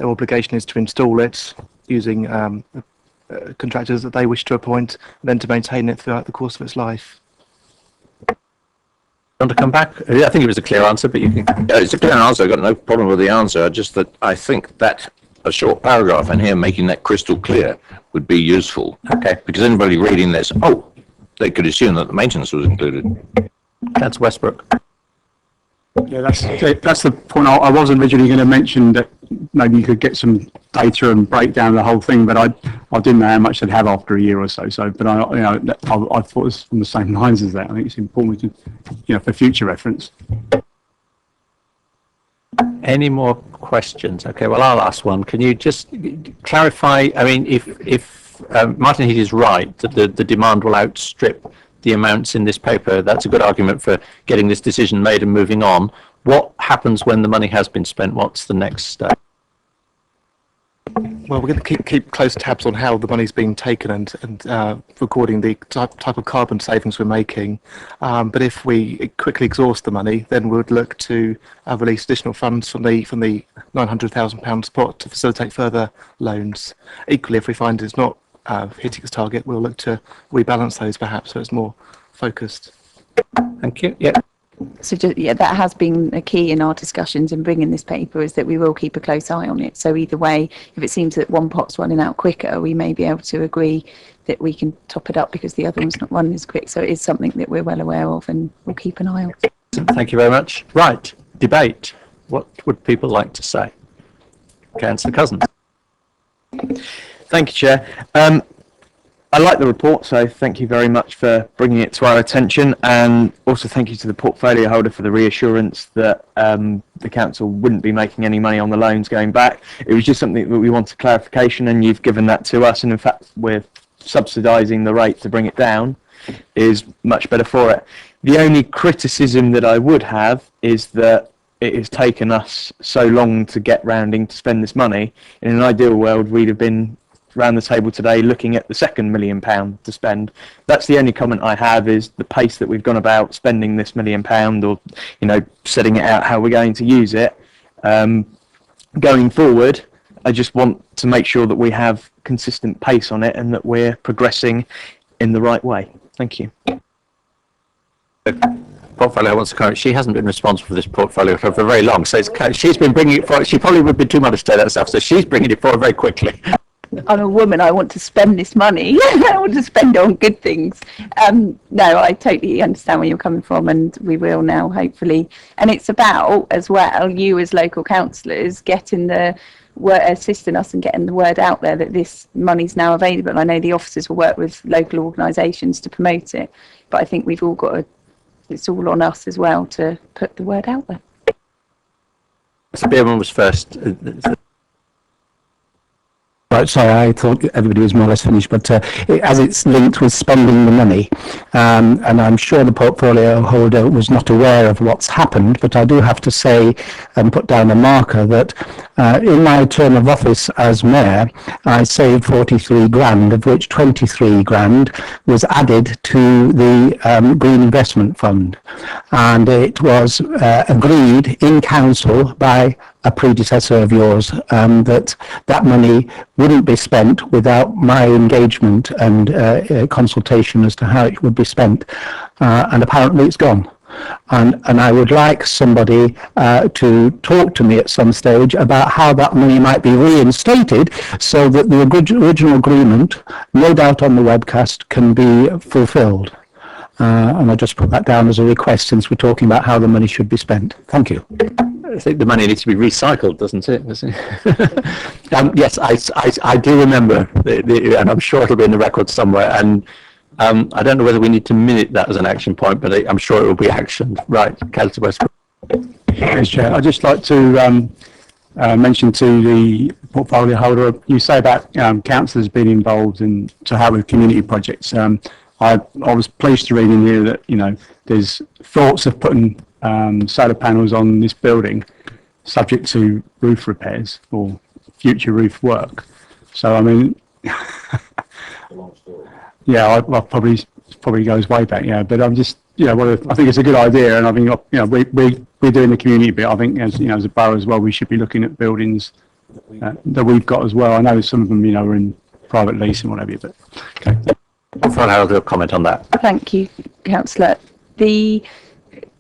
obligation is to install it using contractors that they wish to appoint, and then to maintain it throughout the course of its life. Want to come back? I think it was a clear answer, but you can. Yeah, it's a clear answer. I've got no problem with the answer. Just that I think that a short paragraph in here making that crystal clear would be useful. Okay. Because anybody reading this, they could assume that the maintenance was included. That's Westbrook. Yeah, that's the point I was originally going to mention, that maybe you could get some data and break down the whole thing, but I didn't know how much they'd have after a year or so. But I thought it was on the same lines as that. I think it's important to, for future reference. Any more questions? Okay, well, I'll ask one. Can you just clarify, I mean, if Martin Heath is right, that the demand will outstrip the amounts in this paper, that's a good argument for getting this decision made and moving on. What happens when the money has been spent? What's the next step? Well, we're going to keep close tabs on how the money's being taken and recording the type of carbon savings we're making. But if we quickly exhaust the money, then we would look to release additional funds from the £900,000 pot to facilitate further loans. Equally, if we find it's not hitting its target, we'll look to rebalance those perhaps so it's more focused. Thank you. Yeah. So that has been a key in our discussions in bringing this paper, is that we will keep a close eye on it. So either way, if it seems that one pot's running out quicker, we may be able to agree that we can top it up because the other one's not running as quick. So it is something that we're well aware of and we'll keep an eye on. Thank you very much. Right, debate. What would people like to say? Councillor Cousins. Thank you, Chair. I like the report, so thank you very much for bringing it to our attention, and also thank you to the portfolio holder for the reassurance that the council wouldn't be making any money on the loans going back. It was just something that we wanted clarification, and you've given that to us, and in fact we're subsidising the rate to bring it down is much better for it. The only criticism that I would have is that it has taken us so long to get rounding to spend this money. In an ideal world, we'd have been around the table today looking at the second £1 million to spend. That's the only comment I have, is the pace that we've gone about spending this £1 million, or setting it out how we're going to use it. Going forward, I just want to make sure that we have consistent pace on it and that we're progressing in the right way. Thank you. portfolio wants to comment. She hasn't been responsible for this portfolio for very long, so she's been bringing it forward. She probably would be too much to say that stuff, so she's bringing it forward very quickly. I'm a woman, I want to spend this money. I want to spend it on good things. No, I totally understand where you're coming from, and we will now, hopefully. And it's about, as well, you as local councillors getting the word, assisting us and getting the word out there that this money's now available. I know the officers will work with local organisations to promote it, but I think we've all got to, it's all on us as well to put the word out there. So Beerman was first. Right, sorry, I thought everybody was more or less finished, but as it's linked with spending the money, and I'm sure the portfolio holder was not aware of what's happened, but I do have to say and put down a marker that in my term of office as mayor, I saved 43 grand, of which 23 grand was added to the Green Investment Fund. And it was agreed in council by a predecessor of yours that money wouldn't be spent without my engagement and consultation as to how it would be spent, and apparently it's gone. And I would like somebody to talk to me at some stage about how that money might be reinstated so that the original agreement, no doubt on the webcast, can be fulfilled. And I just put that down as a request since we're talking about how the money should be spent. Thank you. I think the money needs to be recycled, doesn't it? Yes, I do remember, and I'm sure it'll be in the record somewhere. And I don't know whether we need to minute that as an action point, but I'm sure it will be actioned. Right, Councillor Westbrook. Thanks, Chair. I'd just like to mention to the portfolio holder, you say about councillors being involved in to help with community projects. I was pleased to read in here that, you know, there's thoughts of putting solar panels on this building subject to roof repairs or future roof work. So, I mean, yeah, I probably goes way back, yeah, but I'm just, you know, I think it's a good idea, and I think, you know, we're doing the community bit. I think, as you know, as a borough as well, we should be looking at buildings that we've got as well. I know some of them, you know, are in private lease and whatever, but okay. I'll do a comment on that. Thank you, Councillor.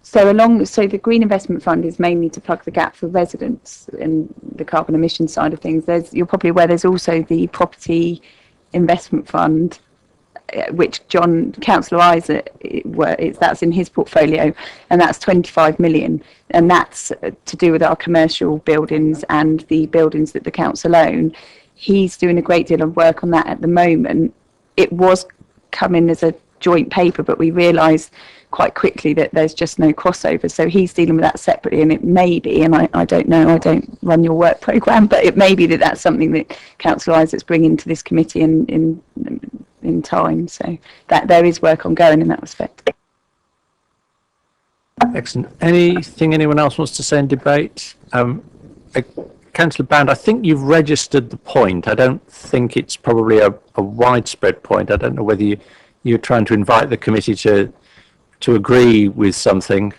So the Green Investment Fund is mainly to plug the gap for residents in the carbon emission side of things. You're probably aware there's also the Property Investment Fund, which Councillor Isaac, that's in his portfolio, and that's 25 million, and that's to do with our commercial buildings and the buildings that the council own. He's doing a great deal of work on that at the moment. It was coming as a joint paper, but we realised quite quickly that there's just no crossover. So he's dealing with that separately, and it may be, and I don't know, I don't run your work programme, but it may be that that's something that Councillor Isaac's bringing to this committee in time. So that there is work ongoing in that respect. Excellent. Anything anyone else wants to say in debate? Councillor Band, I think you've registered the point. I don't think it's probably a widespread point. I don't know whether you're trying to invite the committee to agree with something.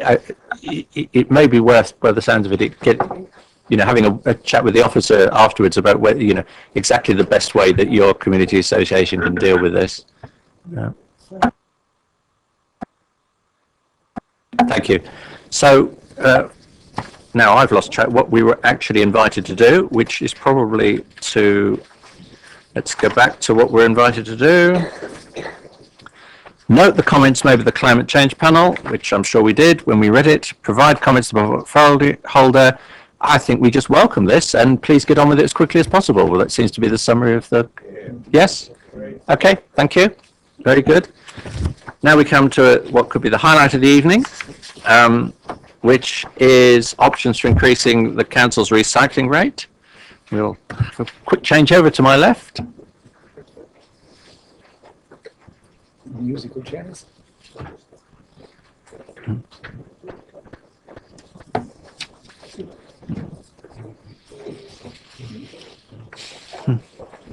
It may be worth, by the sounds of it, having a chat with the officer afterwards about whether, you know, exactly the best way that your community association can deal with this. Thank you. So now I've lost track what we were actually invited to do, which is probably let's go back to what we're invited to do. Note the comments made by the climate change panel, which I'm sure we did when we read it. Provide comments to the portfolio holder. I think we just welcome this, and please get on with it as quickly as possible. Well, that seems to be the summary of the... Yes? Okay, thank you. Very good. Now we come to what could be the highlight of the evening, which is options for increasing the council's recycling rate. We'll have a quick change over to my left. Musical chairs.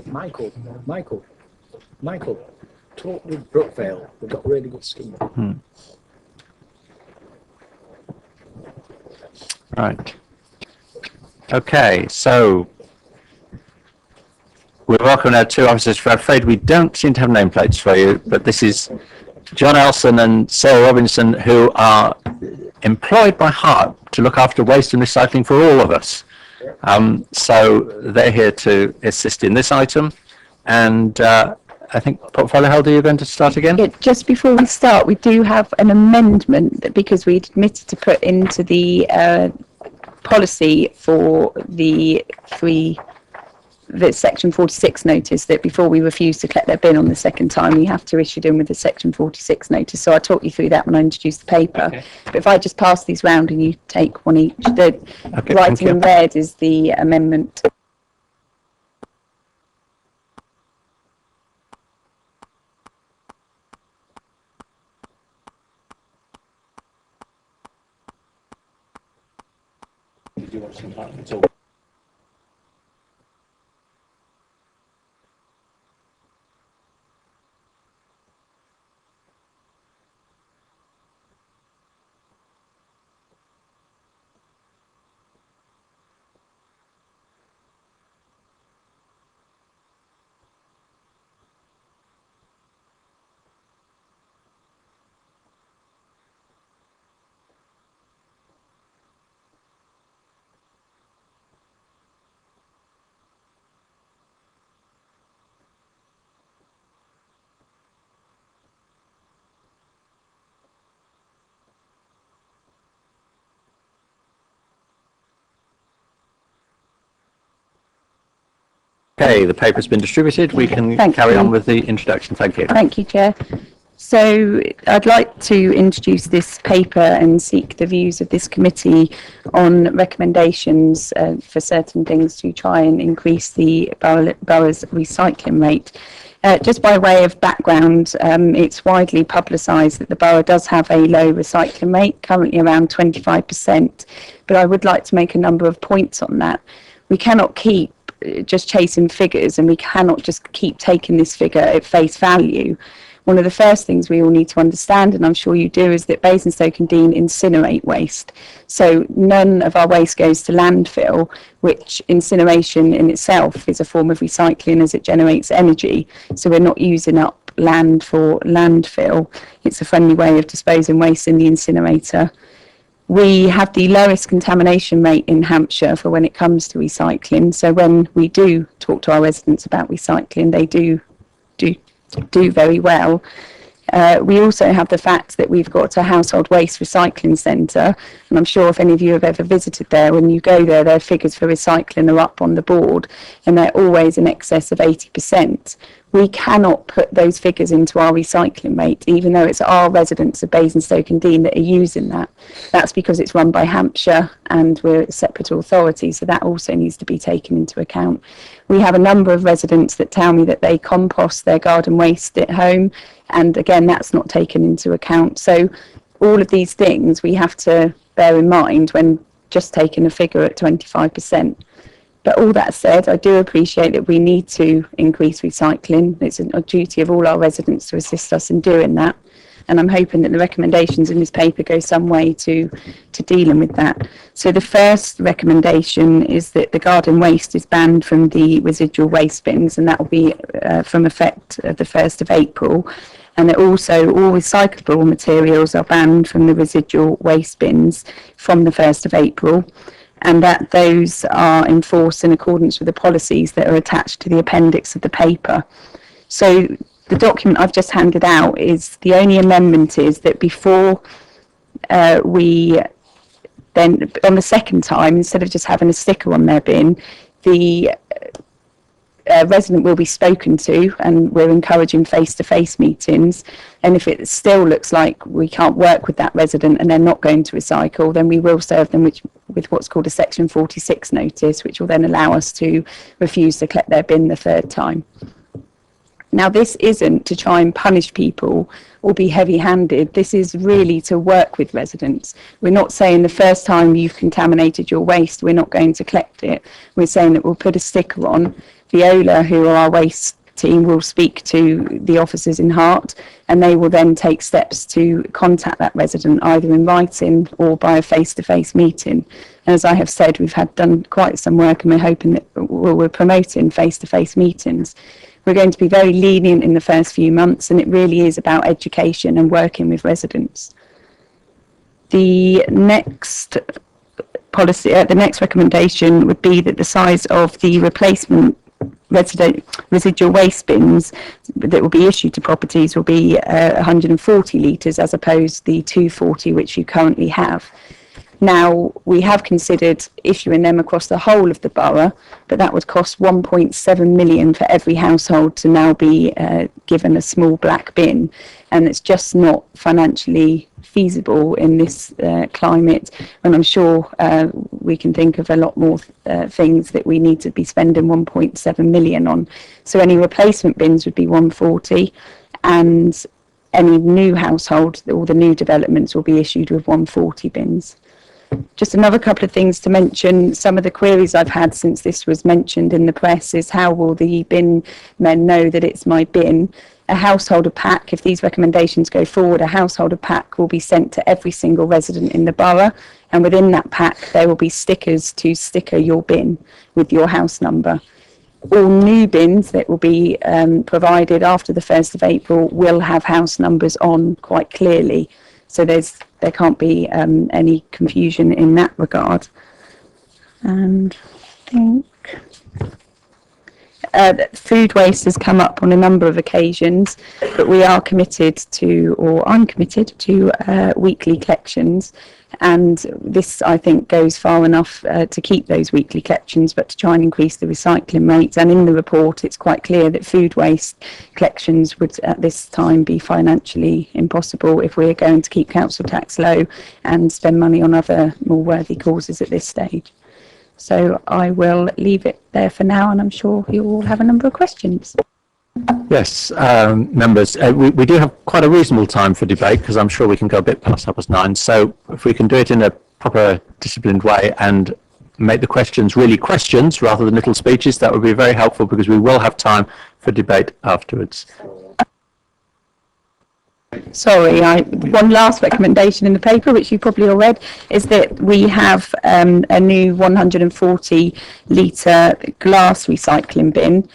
Michael, talk with Brookvale. We've got a really good scheme. Right. Okay, so we welcome our two officers. I'm afraid we don't seem to have nameplates for you, but this is John Elson and Sarah Robinson, who are employed by Heart to look after waste and recycling for all of us. So they're here to assist in this item. And I think, Portfolio Holder, you're going to start again? Yeah, just before we start, we do have an amendment that because we'd admitted to put into the policy for the section 46 notice that before we refuse to collect their bin on the second time, we have to issue them with the section 46 notice. So I'll talk you through that when I introduce the paper. Okay. But if I just pass these round and you take one each, the Okay, writing in red is the amendment. Okay, the paper's been distributed. We can Thank carry you. on with the introduction. Thank you. Thank you, Chair. So I'd like to introduce this paper and seek the views of this committee on recommendations for certain things to try and increase the borough's recycling rate. Just by way of background, it's widely publicised that the borough does have a low recycling rate, currently around 25%, but I would like to make a number of points on that. We cannot keep just chasing figures, and we cannot just keep taking this figure at face value. One of the first things we all need to understand, and I'm sure you do, is that Basingstoke and Deane incinerate waste. So none of our waste goes to landfill, which incineration in itself is a form of recycling as it generates energy. So we're not using up land for landfill. It's a friendly way of disposing waste in the incinerator. We have the lowest contamination rate in Hampshire for when it comes to recycling. So when we do talk to our residents about recycling, they do very well. We also have the fact that we've got a household waste recycling centre, and I'm sure if any of you have ever visited there, when you go there, their figures for recycling are up on the board, and they're always in excess of 80%. We cannot put those figures into our recycling rate, even though it's our residents of Basingstoke and Deane that are using that. That's because it's run by Hampshire and we're a separate authority, so that also needs to be taken into account. We have a number of residents that tell me that they compost their garden waste at home, and again, that's not taken into account. So all of these things we have to bear in mind when just taking a figure at 25%. But all that said, I do appreciate that we need to increase recycling. It's a duty of all our residents to assist us in doing that. And I'm hoping that the recommendations in this paper go some way to dealing with that. So the first recommendation is that the garden waste is banned from the residual waste bins, and that will be from effect of the 1st of April. And that also all recyclable materials are banned from the residual waste bins from the 1st of April. And that those are enforced in accordance with the policies that are attached to the appendix of the paper. So the document I've just handed out is the only amendment is that before we then, on the second time, instead of just having a sticker on their bin, the resident will be spoken to, and we're encouraging face-to-face meetings. And if it still looks like we can't work with that resident and they're not going to recycle, then we will serve them with what's called a section 46 notice, which will then allow us to refuse to collect their bin the third time. Now, this isn't to try and punish people or be heavy-handed. This is really to work with residents. We're not saying the first time you've contaminated your waste, we're not going to collect it. We're saying that we'll put a sticker on. Viola, who are our waste team, will speak to the officers in Hart, and they will then take steps to contact that resident, either in writing or by a face-to-face meeting. And as I have said, we've done quite some work, and we're hoping that we're promoting face-to-face meetings. We're going to be very lenient in the first few months, and it really is about education and working with residents. The next policy, the next recommendation would be that the size of the replacement residual waste bins that will be issued to properties will be 140 litres as opposed to the 240 which you currently have. Now, we have considered issuing them across the whole of the borough, but that would cost 1.7 million for every household to now be given a small black bin, and it's just not financially feasible in this climate. And I'm sure we can think of a lot more things that we need to be spending 1.7 million on. So any replacement bins would be 140, and any new household, all the new developments will be issued with 140 bins. Just another couple of things to mention. Some of the queries I've had since this was mentioned in the press is how will the bin men know that it's my bin? A householder pack, if these recommendations go forward, a householder pack will be sent to every single resident in the borough, and within that pack there will be stickers to sticker your bin with your house number. All new bins that will be provided after the 1st of April will have house numbers on quite clearly. So there can't be any confusion in that regard. And I think food waste has come up on a number of occasions, but we are committed to, or I'm committed to, weekly collections. And this, I think, goes far enough to keep those weekly collections, but to try and increase the recycling rates. And in the report, it's quite clear that food waste collections would, at this time, be financially impossible if we're going to keep council tax low and spend money on other more worthy causes at this stage. So I will leave it there for now, and I'm sure you all have a number of questions. Yes, members, we do have quite a reasonable time for debate because I'm sure we can go a bit past 9:30. So if we can do it in a proper, disciplined way and make the questions really questions rather than little speeches, that would be very helpful because we will have time for debate afterwards. Sorry, one last recommendation in the paper, which you probably all read, is that we have a new 140 litre glass recycling bin.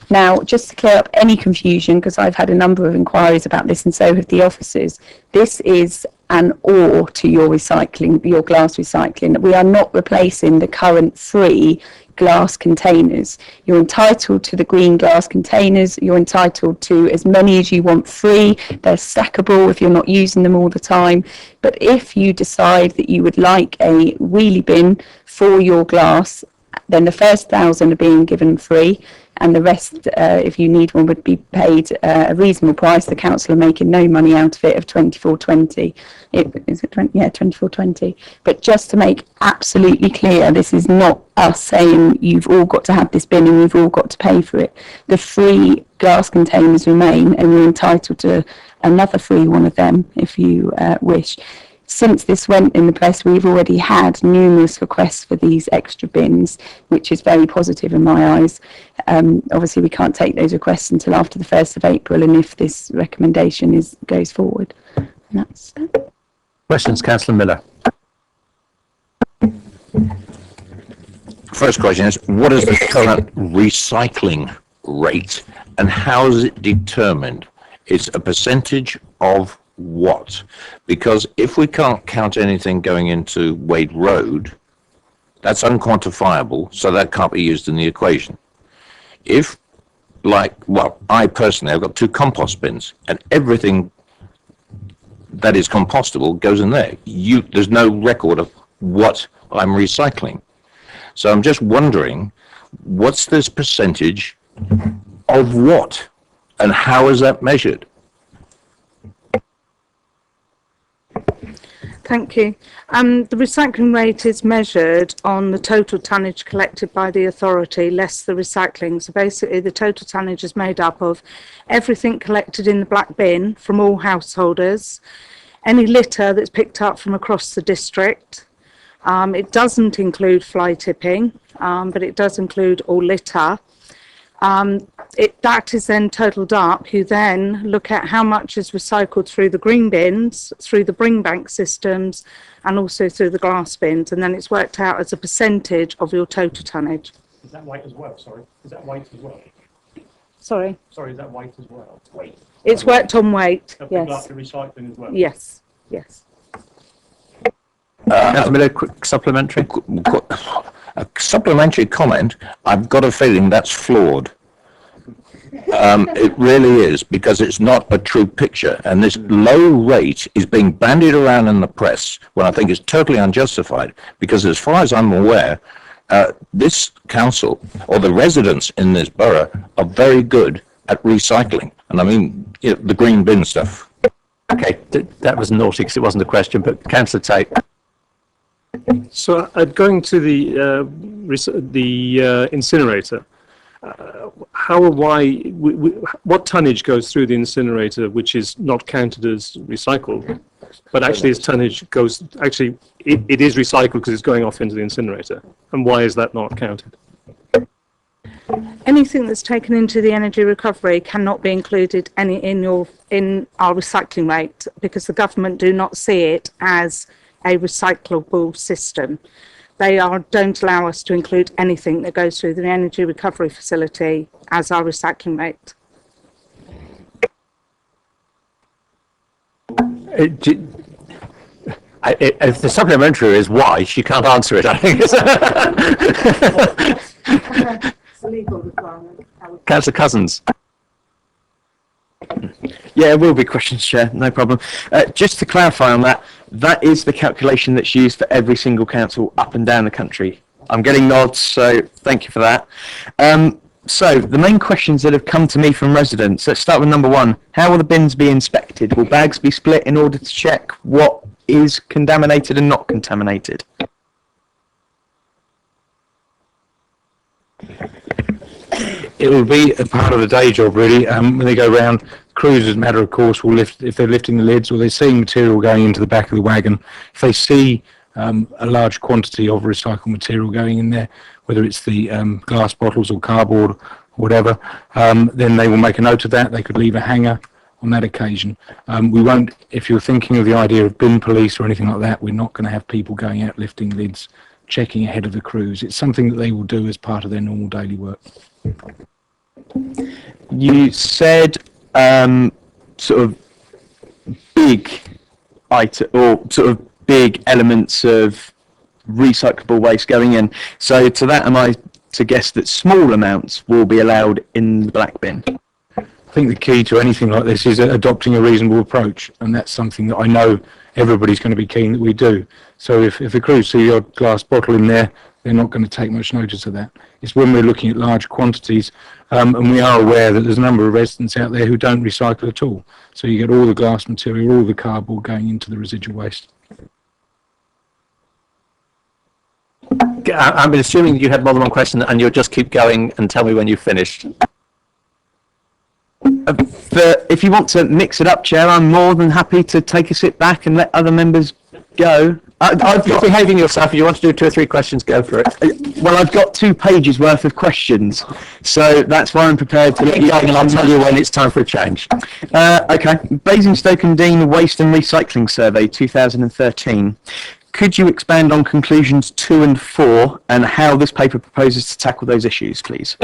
Now, just to clear up any confusion, because I've had a number of inquiries about this and so have the officers, this is an or to your recycling, your glass recycling. We are not replacing the current 3 glass containers. You're entitled to the green glass containers. You're entitled to as many as you want free. They're stackable if you're not using them all the time. But if you decide that you would like a wheelie bin for your glass, then the first 1,000 are being given free, and the rest, if you need one, would be paid a reasonable price. The council are making no money out of it, of £24.20. Is it 20? Yeah, £24.20. But just to make absolutely clear, this is not us saying you've all got to have this bin and you've all got to pay for it. The free glass containers remain, and you're entitled to another free one of them if you wish. Since this went in the press, we've already had numerous requests for these extra bins, which is very positive in my eyes. Obviously, we can't take those requests until after the 1st of April, and if this recommendation goes forward. And that's it. Questions, Councillor Miller? First question is, what is the current recycling rate and how is it determined? It's a percentage of what? Because if we can't count anything going into Wade Road, that's unquantifiable, so that can't be used in the equation. If, I personally, I've got 2 compost bins, and everything that is compostable goes in there. There's no record of what I'm recycling. So I'm just wondering, what's this percentage of what, and how is that measured? Thank you. The recycling rate is measured on the total tonnage collected by the authority, less the recycling. So basically the total tonnage is made up of everything collected in the black bin from all householders, any litter that's picked up from across the district. It doesn't include fly tipping, but it does include all litter. That is then totaled up. You then look at how much is recycled through the green bins, through the bring bank systems, and also through the glass bins, and then it's worked out as a percentage of your total tonnage. Is that weight as well? Sorry, is that weight as well? Sorry. Sorry, is that weight as well? Weight. It's worked on weight, yes. After recycling as well? Yes, yes. Councillor Miller, quick supplementary. A supplementary comment. I've got a feeling that's flawed. It really is, because it's not a true picture, and this low rate is being bandied around in the press when I think it's totally unjustified, because as far as I'm aware, this council, or the residents in this borough, are very good at recycling, and I mean, you know, the green bin stuff. Okay, that was naughty because it wasn't a question, but Councillor Tate. So, going to the incinerator, how or why, what tonnage goes through the incinerator which is not counted as recycled, but actually its tonnage goes, actually it is recycled because it's going off into the incinerator, and why is that not counted? Anything that's taken into the energy recovery cannot be included in our recycling rate, because the government do not see it as a recyclable system. They don't allow us to include anything that goes through the energy recovery facility as our recycling rate. If the supplementary is why, she can't answer it, I think. It's a legal requirement. Councillor Cousins. Yeah, it will be questions, Chair, no problem. Just to clarify on that, that is the calculation that's used for every single council up and down the country. I'm getting nods, so thank you for that. So, the main questions that have come to me from residents, let's start with number one. How will the bins be inspected? Will bags be split in order to check what is contaminated and not contaminated? It will be a part of the day job, really. When they go round, crews, as a matter of course, will lift, if they're lifting the lids or they're seeing material going into the back of the wagon. If they see a large quantity of recycled material going in there, whether it's the glass bottles or cardboard or whatever, then they will make a note of that. They could leave a hanger on that occasion. We won't, if you're thinking of the idea of bin police or anything like that, we're not going to have people going out lifting lids, checking ahead of the crews. It's something that they will do as part of their normal daily work. You said sort of big item, or sort of big elements of recyclable waste going in. So to that, am I to guess that small amounts will be allowed in the black bin? I think the key to anything like this is adopting a reasonable approach, and that's something that I know everybody's going to be keen that we do. So if the crew see a glass bottle in there, they're not going to take much notice of that. It's when we're looking at large quantities, and we are aware that there's a number of residents out there who don't recycle at all. So you get all the glass material, all the cardboard going into the residual waste. I'm assuming you had more than one question, and you'll just keep going and tell me when you've finished. But if you want to mix it up, Chair, I'm more than happy to take a sit back and let other members go. You're behaving yourself. If you want to do 2 or 3 questions, go for it. Well, I've got 2 pages worth of questions, so that's why I'm prepared to let you going, and I'll tell you when it's time for a change. Okay, Basingstoke and Dean Waste and Recycling Survey 2013. Could you expand on conclusions 2 and 4 and how this paper proposes to tackle those issues, please?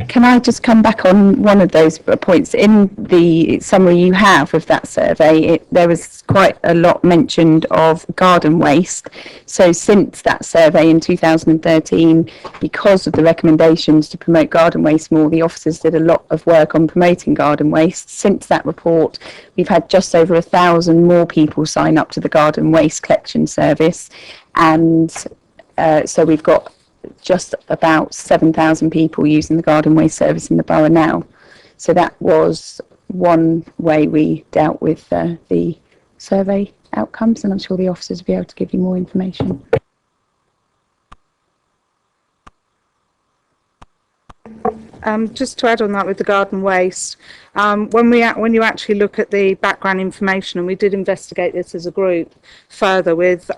Can I just come back on one of those points? In the summary you have of that survey, there was quite a lot mentioned of garden waste. So since that survey in 2013, because of the recommendations to promote garden waste more, the officers did a lot of work on promoting garden waste. Since that report, we've had just over 1,000 more people sign up to the garden waste collection service. And so we've got just about 7,000 people using the garden waste service in the borough now. So that was one way we dealt with the survey outcomes, and I'm sure the officers will be able to give you more information. Just to add on that with the garden waste, when you actually look at the background information, and we did investigate this as a group further with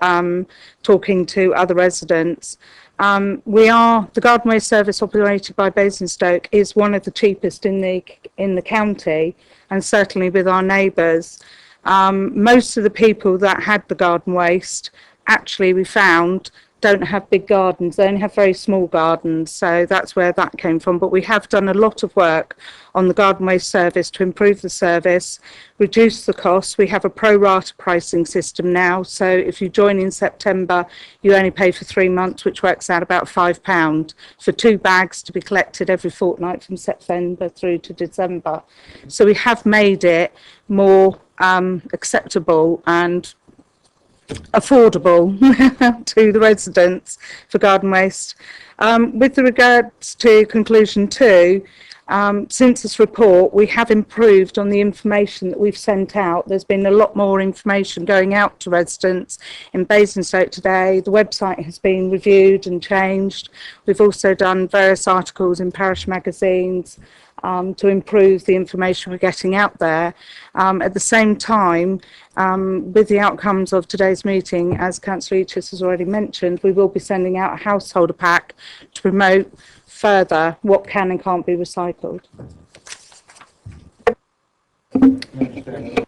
talking to other residents, the garden waste service operated by Basingstoke is one of the cheapest in the county, and certainly with our neighbours. Most of the people that had the garden waste actually we found don't have big gardens. They only have very small gardens. So that's where that came from. But we have done a lot of work on the garden waste service to improve the service, reduce the costs. We have a pro rata pricing system now. So if you join in September, you only pay for 3 months, which works out about £5 for 2 bags to be collected every fortnight from September through to December. So we have made it more acceptable and affordable to the residents for garden waste. With regards to conclusion 2, since this report, we have improved on the information that we've sent out. There's been a lot more information going out to residents in Basingstoke today. The website has been reviewed and changed. We've also done various articles in parish magazines to improve the information we're getting out there. At the same time, with the outcomes of today's meeting, as Councillor Eachus has already mentioned, we will be sending out a householder pack to promote further what can and can't be recycled. The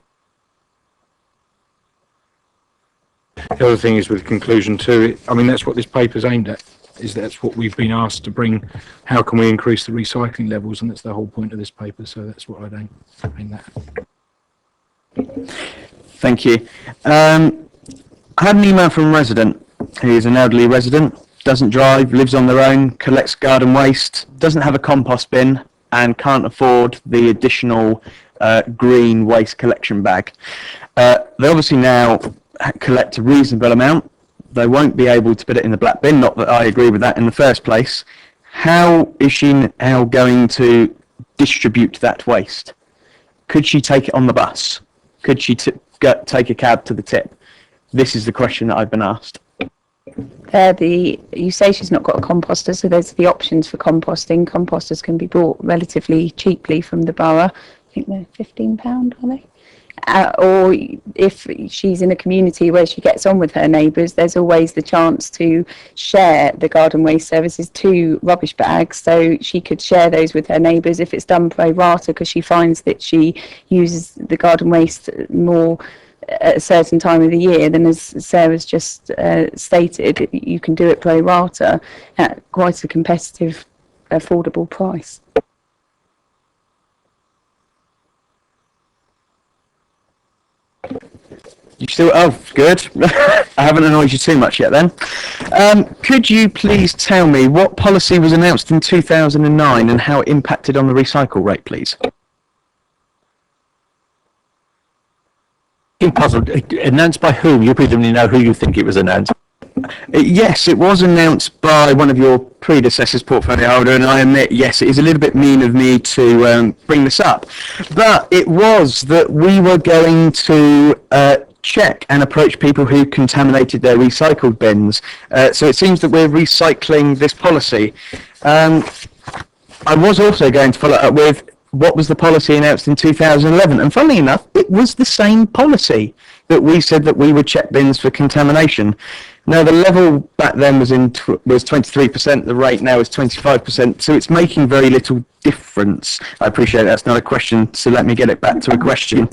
other thing is with conclusion 2, I mean, that's what this paper's aimed at, is that's what we've been asked to bring. How can we increase the recycling levels? And that's the whole point of this paper. So that's what I'd aim that. Thank you. I had an email from a resident who is an elderly resident, doesn't drive, lives on their own, collects garden waste, doesn't have a compost bin, and can't afford the additional green waste collection bag. They obviously now collect a reasonable amount. They won't be able to put it in the black bin, not that I agree with that in the first place. How is she now going to distribute that waste? Could she take it on the bus? Could she take a cab to the tip? This is the question that I've been asked. You say she's not got a composter, so there's the options for composting. Composters can be bought relatively cheaply from the borough. I think they're £15, are they? Or if she's in a community where she gets on with her neighbours, there's always the chance to share the garden waste services to rubbish bags, so she could share those with her neighbours if it's done pro rata, because she finds that she uses the garden waste more at a certain time of the year. Then, as Sarah's just stated, you can do it pro rata at quite a competitive, affordable price. You still, oh, good. I haven't annoyed you too much yet then. Could you please tell me what policy was announced in 2009 and how it impacted on the recycle rate, please? Puzzled. Announced by whom? You presumably know who you think it was announced. Yes, it was announced by one of your predecessors, portfolio holder, and I admit, yes, it is a little bit mean of me to bring this up, but it was that we were going to check and approach people who contaminated their recycled bins. So it seems that we're recycling this policy. I was also going to follow up with what was the policy announced in 2011, and funnily enough, it was the same policy that we said that we would check bins for contamination. Now, the level back then was 23%, the rate now is 25%, so it's making very little difference. I appreciate that's not a question, so let me get it back to a question.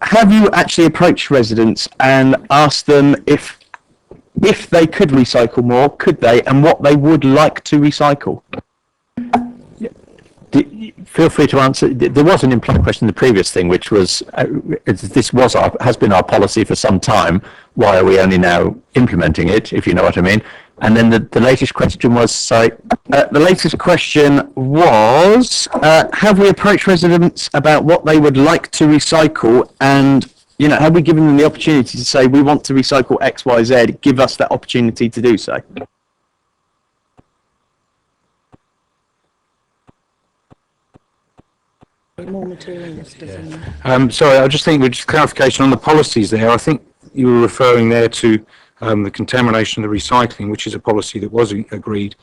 Have you actually approached residents and asked them if they could recycle more, could they, and what they would like to recycle? Feel free to answer. There was an implied question in the previous thing, which was, has been our policy for some time. Why are we only now implementing it, if you know what I mean? And then the latest question was, sorry? The latest question was, have we approached residents about what they would like to recycle, and have we given them the opportunity to say, we want to recycle X, Y, Z, give us that opportunity to do so? More materialist, Sorry, I just think with just clarification on the policies there, I think you were referring there to the contamination of the recycling, which is a policy that was agreed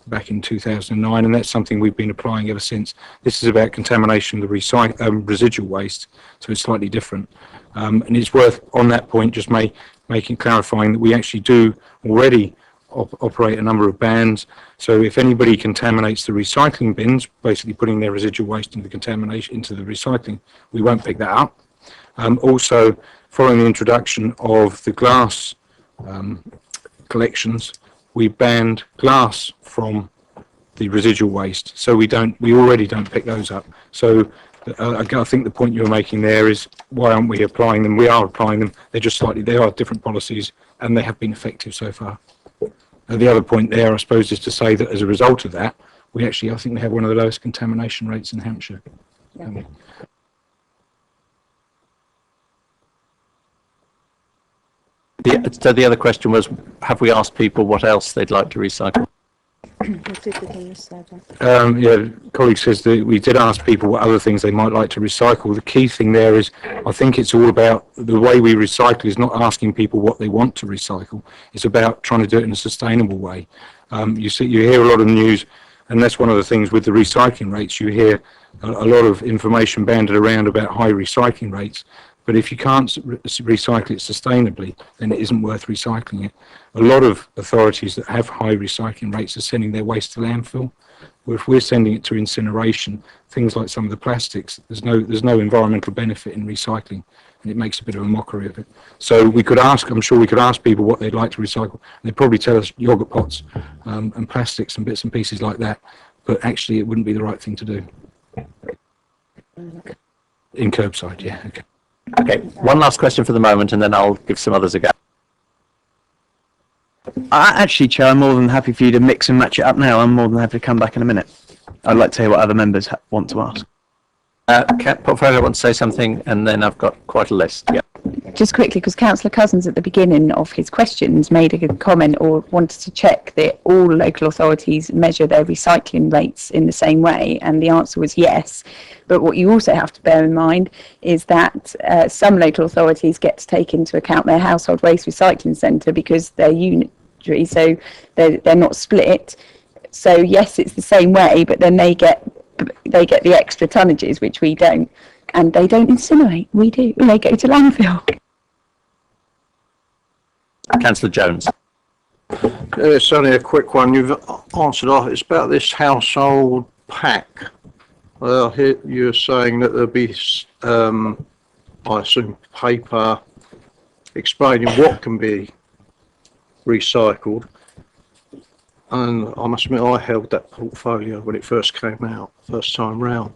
back in 2009, and that's something we've been applying ever since. This is about contamination of the residual waste, so it's slightly different. And it's worth, on that point, just clarifying that we actually do already operate a number of bans. So if anybody contaminates the recycling bins, basically putting their residual waste into the recycling, we won't pick that up. Also, following the introduction of the glass collections, we banned glass from the residual waste. So we already don't pick those up. So I think the point you're making there is, why aren't we applying them? We are applying them. They are different policies, and they have been effective so far. The other point there, I suppose, is to say that as a result of that, I think we have one of the lowest contamination rates in Hampshire. Yeah. So the other question was, have we asked people what else they'd like to recycle? Colleague says that we did ask people what other things they might like to recycle. The key thing there is, I think it's all about the way we recycle is not asking people what they want to recycle. It's about trying to do it in a sustainable way. You hear a lot of news, and that's one of the things with the recycling rates. You hear a lot of information banded around about high recycling rates. But if you can't recycle it sustainably, then it isn't worth recycling it. A lot of authorities that have high recycling rates are sending their waste to landfill. Well, if we're sending it to incineration, things like some of the plastics, there's no environmental benefit in recycling, and it makes a bit of a mockery of it. So I'm sure we could ask people what they'd like to recycle, and they'd probably tell us yogurt pots and plastics and bits and pieces like that. But actually, it wouldn't be the right thing to do. In curbside, yeah. Okay. Okay, one last question for the moment, and then I'll give some others a go. Actually, Chair, I'm more than happy for you to mix and match it up now. I'm more than happy to come back in a minute. I'd like to hear what other members want to ask. Portfolio wants to say something, and then I've got quite a list. Yeah. Just quickly, because Councillor Cousins at the beginning of his questions made a good comment or wanted to check that all local authorities measure their recycling rates in the same way, and the answer was yes. But what you also have to bear in mind is that some local authorities get to take into account their household waste recycling centre because they're unitary, so they're not split. So yes, it's the same way, but then they get the extra tonnages, which we don't. And they don't incinerate. We do. They go to landfill. Councillor Jones. It's only a quick one. You've answered off. It's about this household pack. Well, here you're saying that there'll be, I assume, paper explaining what can be recycled. And I must admit, I held that portfolio when it first came out, first time round.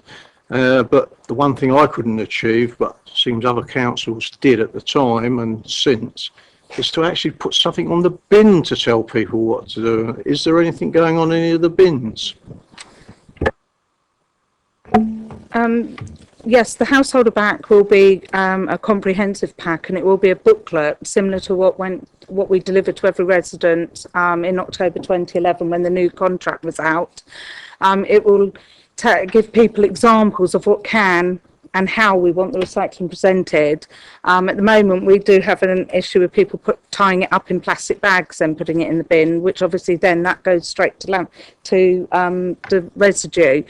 But the one thing I couldn't achieve, but seems other councils did at the time and since, is to actually put something on the bin to tell people what to do. Is there anything going on in any of the bins? Yes, the householder pack will be a comprehensive pack, and it will be a booklet similar to what we delivered to every resident in October 2011 when the new contract was out. It will give people examples of what can and how we want the recycling presented. At the moment, we do have an issue with people tying it up in plastic bags and putting it in the bin, which obviously then that goes straight to the residue.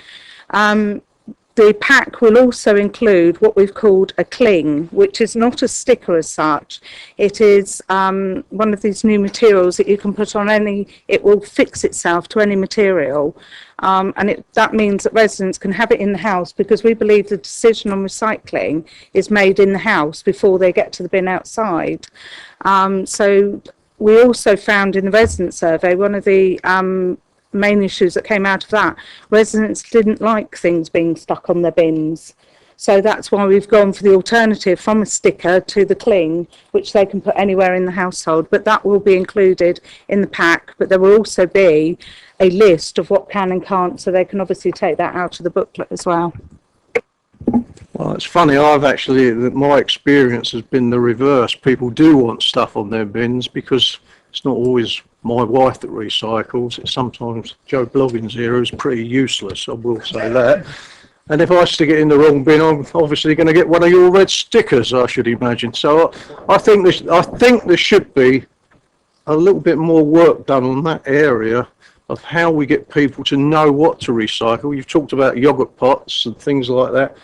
The pack will also include what we've called a cling, which is not a sticker as such. It is one of these new materials that you can put on it will fix itself to any material. And that means that residents can have it in the house, because we believe the decision on recycling is made in the house before they get to the bin outside. So we also found in the resident survey, one of the main issues that came out of that, residents didn't like things being stuck on their bins. So that's why we've gone for the alternative from a sticker to the cling, which they can put anywhere in the household. But that will be included in the pack. But there will also be a list of what can and can't, so they can obviously take that out of the booklet as well. Well, it's funny, my experience has been the reverse. People do want stuff on their bins because it's not always my wife that recycles. It's sometimes Joe Bloggins here, who's pretty useless, I will say that. And if I stick it in the wrong bin, I'm obviously going to get one of your red stickers, I should imagine. So I think there should be a little bit more work done on that area of how we get people to know what to recycle. You've talked about yogurt pots and things like that.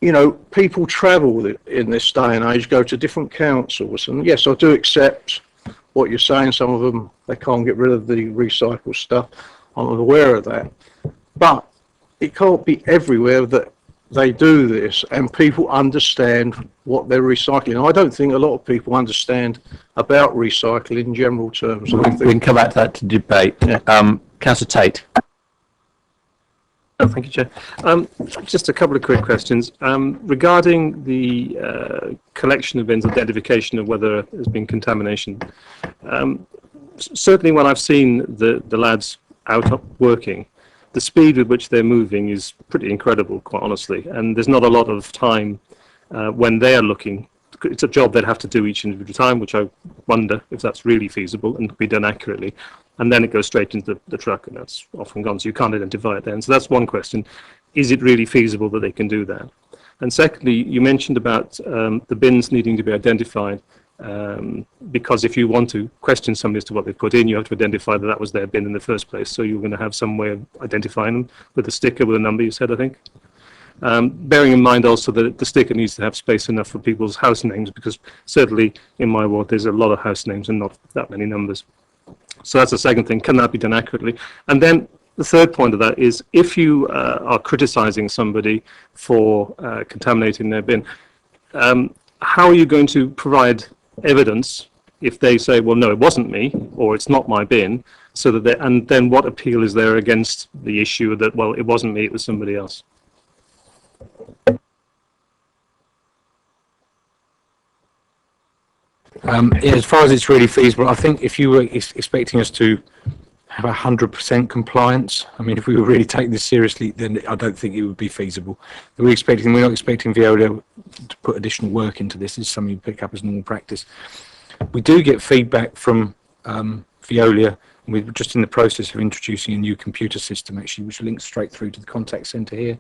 You know, people travel in this day and age, go to different councils, and yes, I do accept what you're saying. Some of them, they can't get rid of the recycled stuff. I'm aware of that. But it can't be everywhere that they do this and people understand what they're recycling. I don't think a lot of people understand about recycling in general terms. We can come back to that to debate. Councillor Tate. Oh, thank you, Chair. Just a couple of quick questions. Regarding the collection of bins, identification of whether there's been contamination, certainly when I've seen the lads out working, the speed with which they're moving is pretty incredible, quite honestly, and there's not a lot of time when they're looking. It's a job they'd have to do each individual time, which I wonder if that's really feasible and be done accurately. And then it goes straight into the truck, and that's often gone, so you can't identify it then. So that's one question. Is it really feasible that they can do that? And secondly, you mentioned about the bins needing to be identified, because if you want to question somebody as to what they put in, you have to identify that that was their bin in the first place. So you're going to have some way of identifying them with a sticker with a number, you said, I think. Bearing in mind also that the sticker needs to have space enough for people's house names, because certainly in my ward there's a lot of house names and not that many numbers. So that's the second thing. Can that be done accurately? And then the third point of that is, if you are criticising somebody for contaminating their bin, how are you going to provide evidence if they say, well, no, it wasn't me, or it's not my bin, so that and then what appeal is there against the issue that, well, it wasn't me, it was somebody else? Yeah, as far as it's really feasible, I think if you were expecting us to have 100% compliance, I mean, if we were really taking this seriously, then I don't think it would be feasible. We're not expecting Veolia to put additional work into this. This is something you pick up as normal practice. We do get feedback from Veolia. We're just in the process of introducing a new computer system, actually, which links straight through to the contact centre here,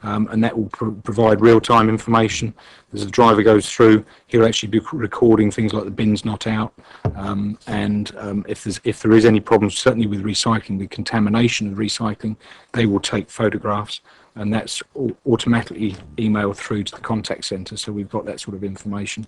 and that will provide real-time information. As the driver goes through, he'll actually be recording things like the bins not out, and if there is any problems, certainly with recycling, with contamination of recycling, they will take photographs, and that's automatically emailed through to the contact centre, so we've got that sort of information.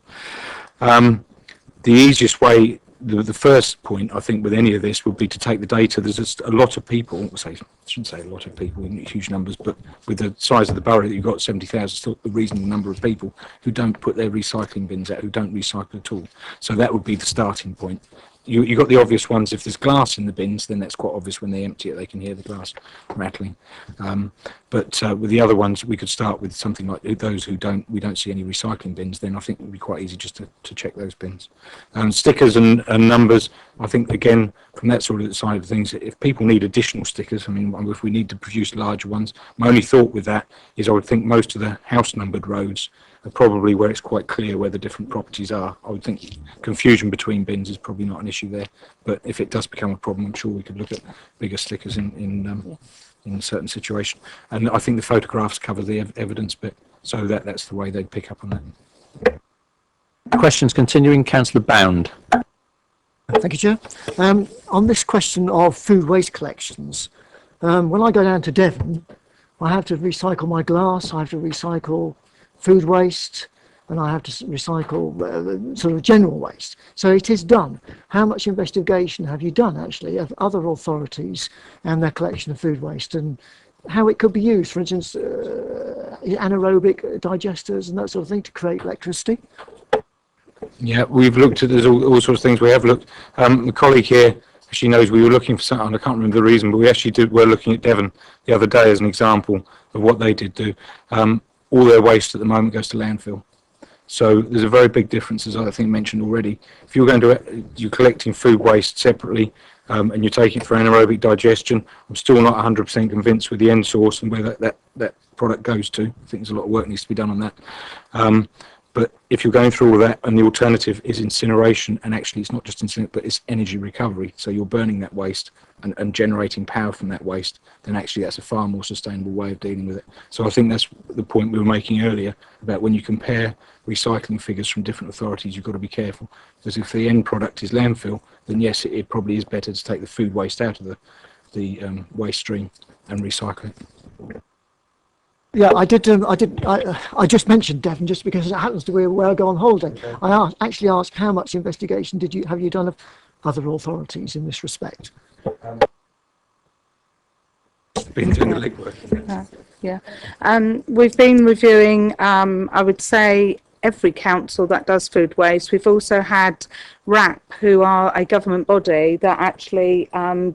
The easiest way, the first point, I think, with any of this would be to take the data. There's just a lot of people, I shouldn't say a lot of people in huge numbers, but with the size of the borough that you've got, 70,000, still a reasonable number of people who don't put their recycling bins out, who don't recycle at all. So that would be the starting point. You've got the obvious ones. If there's glass in the bins, then that's quite obvious. When they empty it, they can hear the glass rattling. But with the other ones, we could start with something like those we don't see any recycling bins. Then I think it would be quite easy just to check those bins. Stickers and numbers, I think, again, from that sort of side of things, if people need additional stickers, I mean, if we need to produce larger ones, my only thought with that is I would think most of the house numbered roads are probably where it's quite clear where the different properties are. I would think confusion between bins is probably not an issue there, but if it does become a problem, I'm sure we could look at bigger stickers in a certain situation. And I think the photographs cover the evidence bit, so that's the way they'd pick up on that. Questions continuing. Councillor Bound. Thank you, Chair. On this question of food waste collections, when I go down to Devon, I have to recycle my glass, I have to recycle food waste, and I have to recycle sort of general waste. So it is done. How much investigation have you done, actually, of other authorities and their collection of food waste, and how it could be used, for instance, anaerobic digesters and that sort of thing to create electricity? Yeah, we've looked at, there's all sorts of things we have looked. The colleague here actually knows we were looking for something, I can't remember the reason, but we actually were looking at Devon the other day as an example of what they did do. All their waste at the moment goes to landfill. So there's a very big difference, as I think mentioned already. If you're collecting food waste separately, and you're taking it for anaerobic digestion, I'm still not 100% convinced with the end source and where that product goes to. I think there's a lot of work needs to be done on that. But if you're going through all that and the alternative is incineration, and actually it's not just incineration, but it's energy recovery, so you're burning that waste and generating power from that waste, then actually that's a far more sustainable way of dealing with it. So I think that's the point we were making earlier about when you compare recycling figures from different authorities, you've got to be careful, because if the end product is landfill, then yes, it probably is better to take the food waste out of the waste stream and recycle it. Yeah, I just mentioned Devon just because it happens to be where I go on holiday. I actually asked how much investigation have you done of other authorities in this respect? been doing the legwork. Yeah, we've been reviewing, I would say, every council that does food waste. We've also had RAP, who are a government body that actually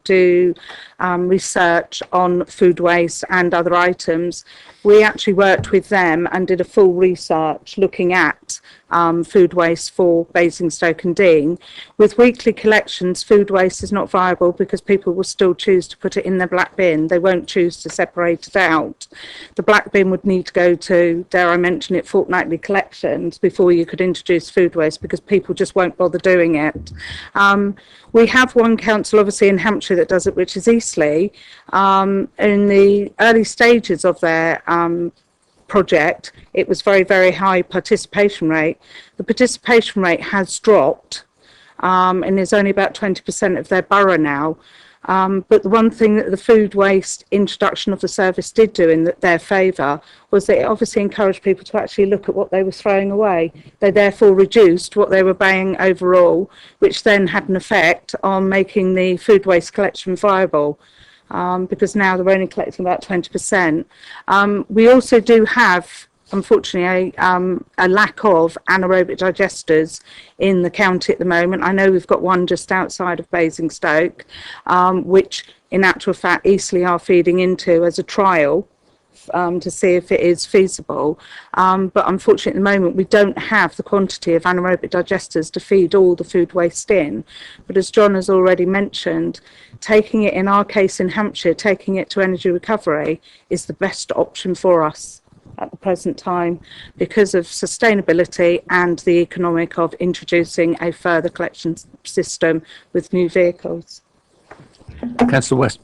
do research on food waste and other items. We actually worked with them and did a full research looking at food waste for Basingstoke and Dean. With weekly collections, food waste is not viable because people will still choose to put it in their black bin. They won't choose to separate it out. The black bin would need to go to, dare I mention it, fortnightly collections before you could introduce food waste, because people just won't bother doing it. We have one council, obviously, in Hampshire that does it, which is Eastleigh. In the early stages of their project, it was very, very high participation rate. The participation rate has dropped and is only about 20% of their borough now. But the one thing that the food waste introduction of the service did do in their favour was that it obviously encouraged people to actually look at what they were throwing away. They therefore reduced what they were buying overall, which then had an effect on making the food waste collection viable. Because now they're only collecting about 20%. We also do have, unfortunately, a lack of anaerobic digesters in the county at the moment. I know we've got one just outside of Basingstoke, which in actual fact Eastleigh are feeding into as a trial to see if it is feasible. But unfortunately at the moment we don't have the quantity of anaerobic digesters to feed all the food waste in. But as John has already mentioned, taking it, in our case in Hampshire, taking it to energy recovery is the best option for us at the present time because of sustainability and the economic of introducing a further collection system with new vehicles. Councillor West.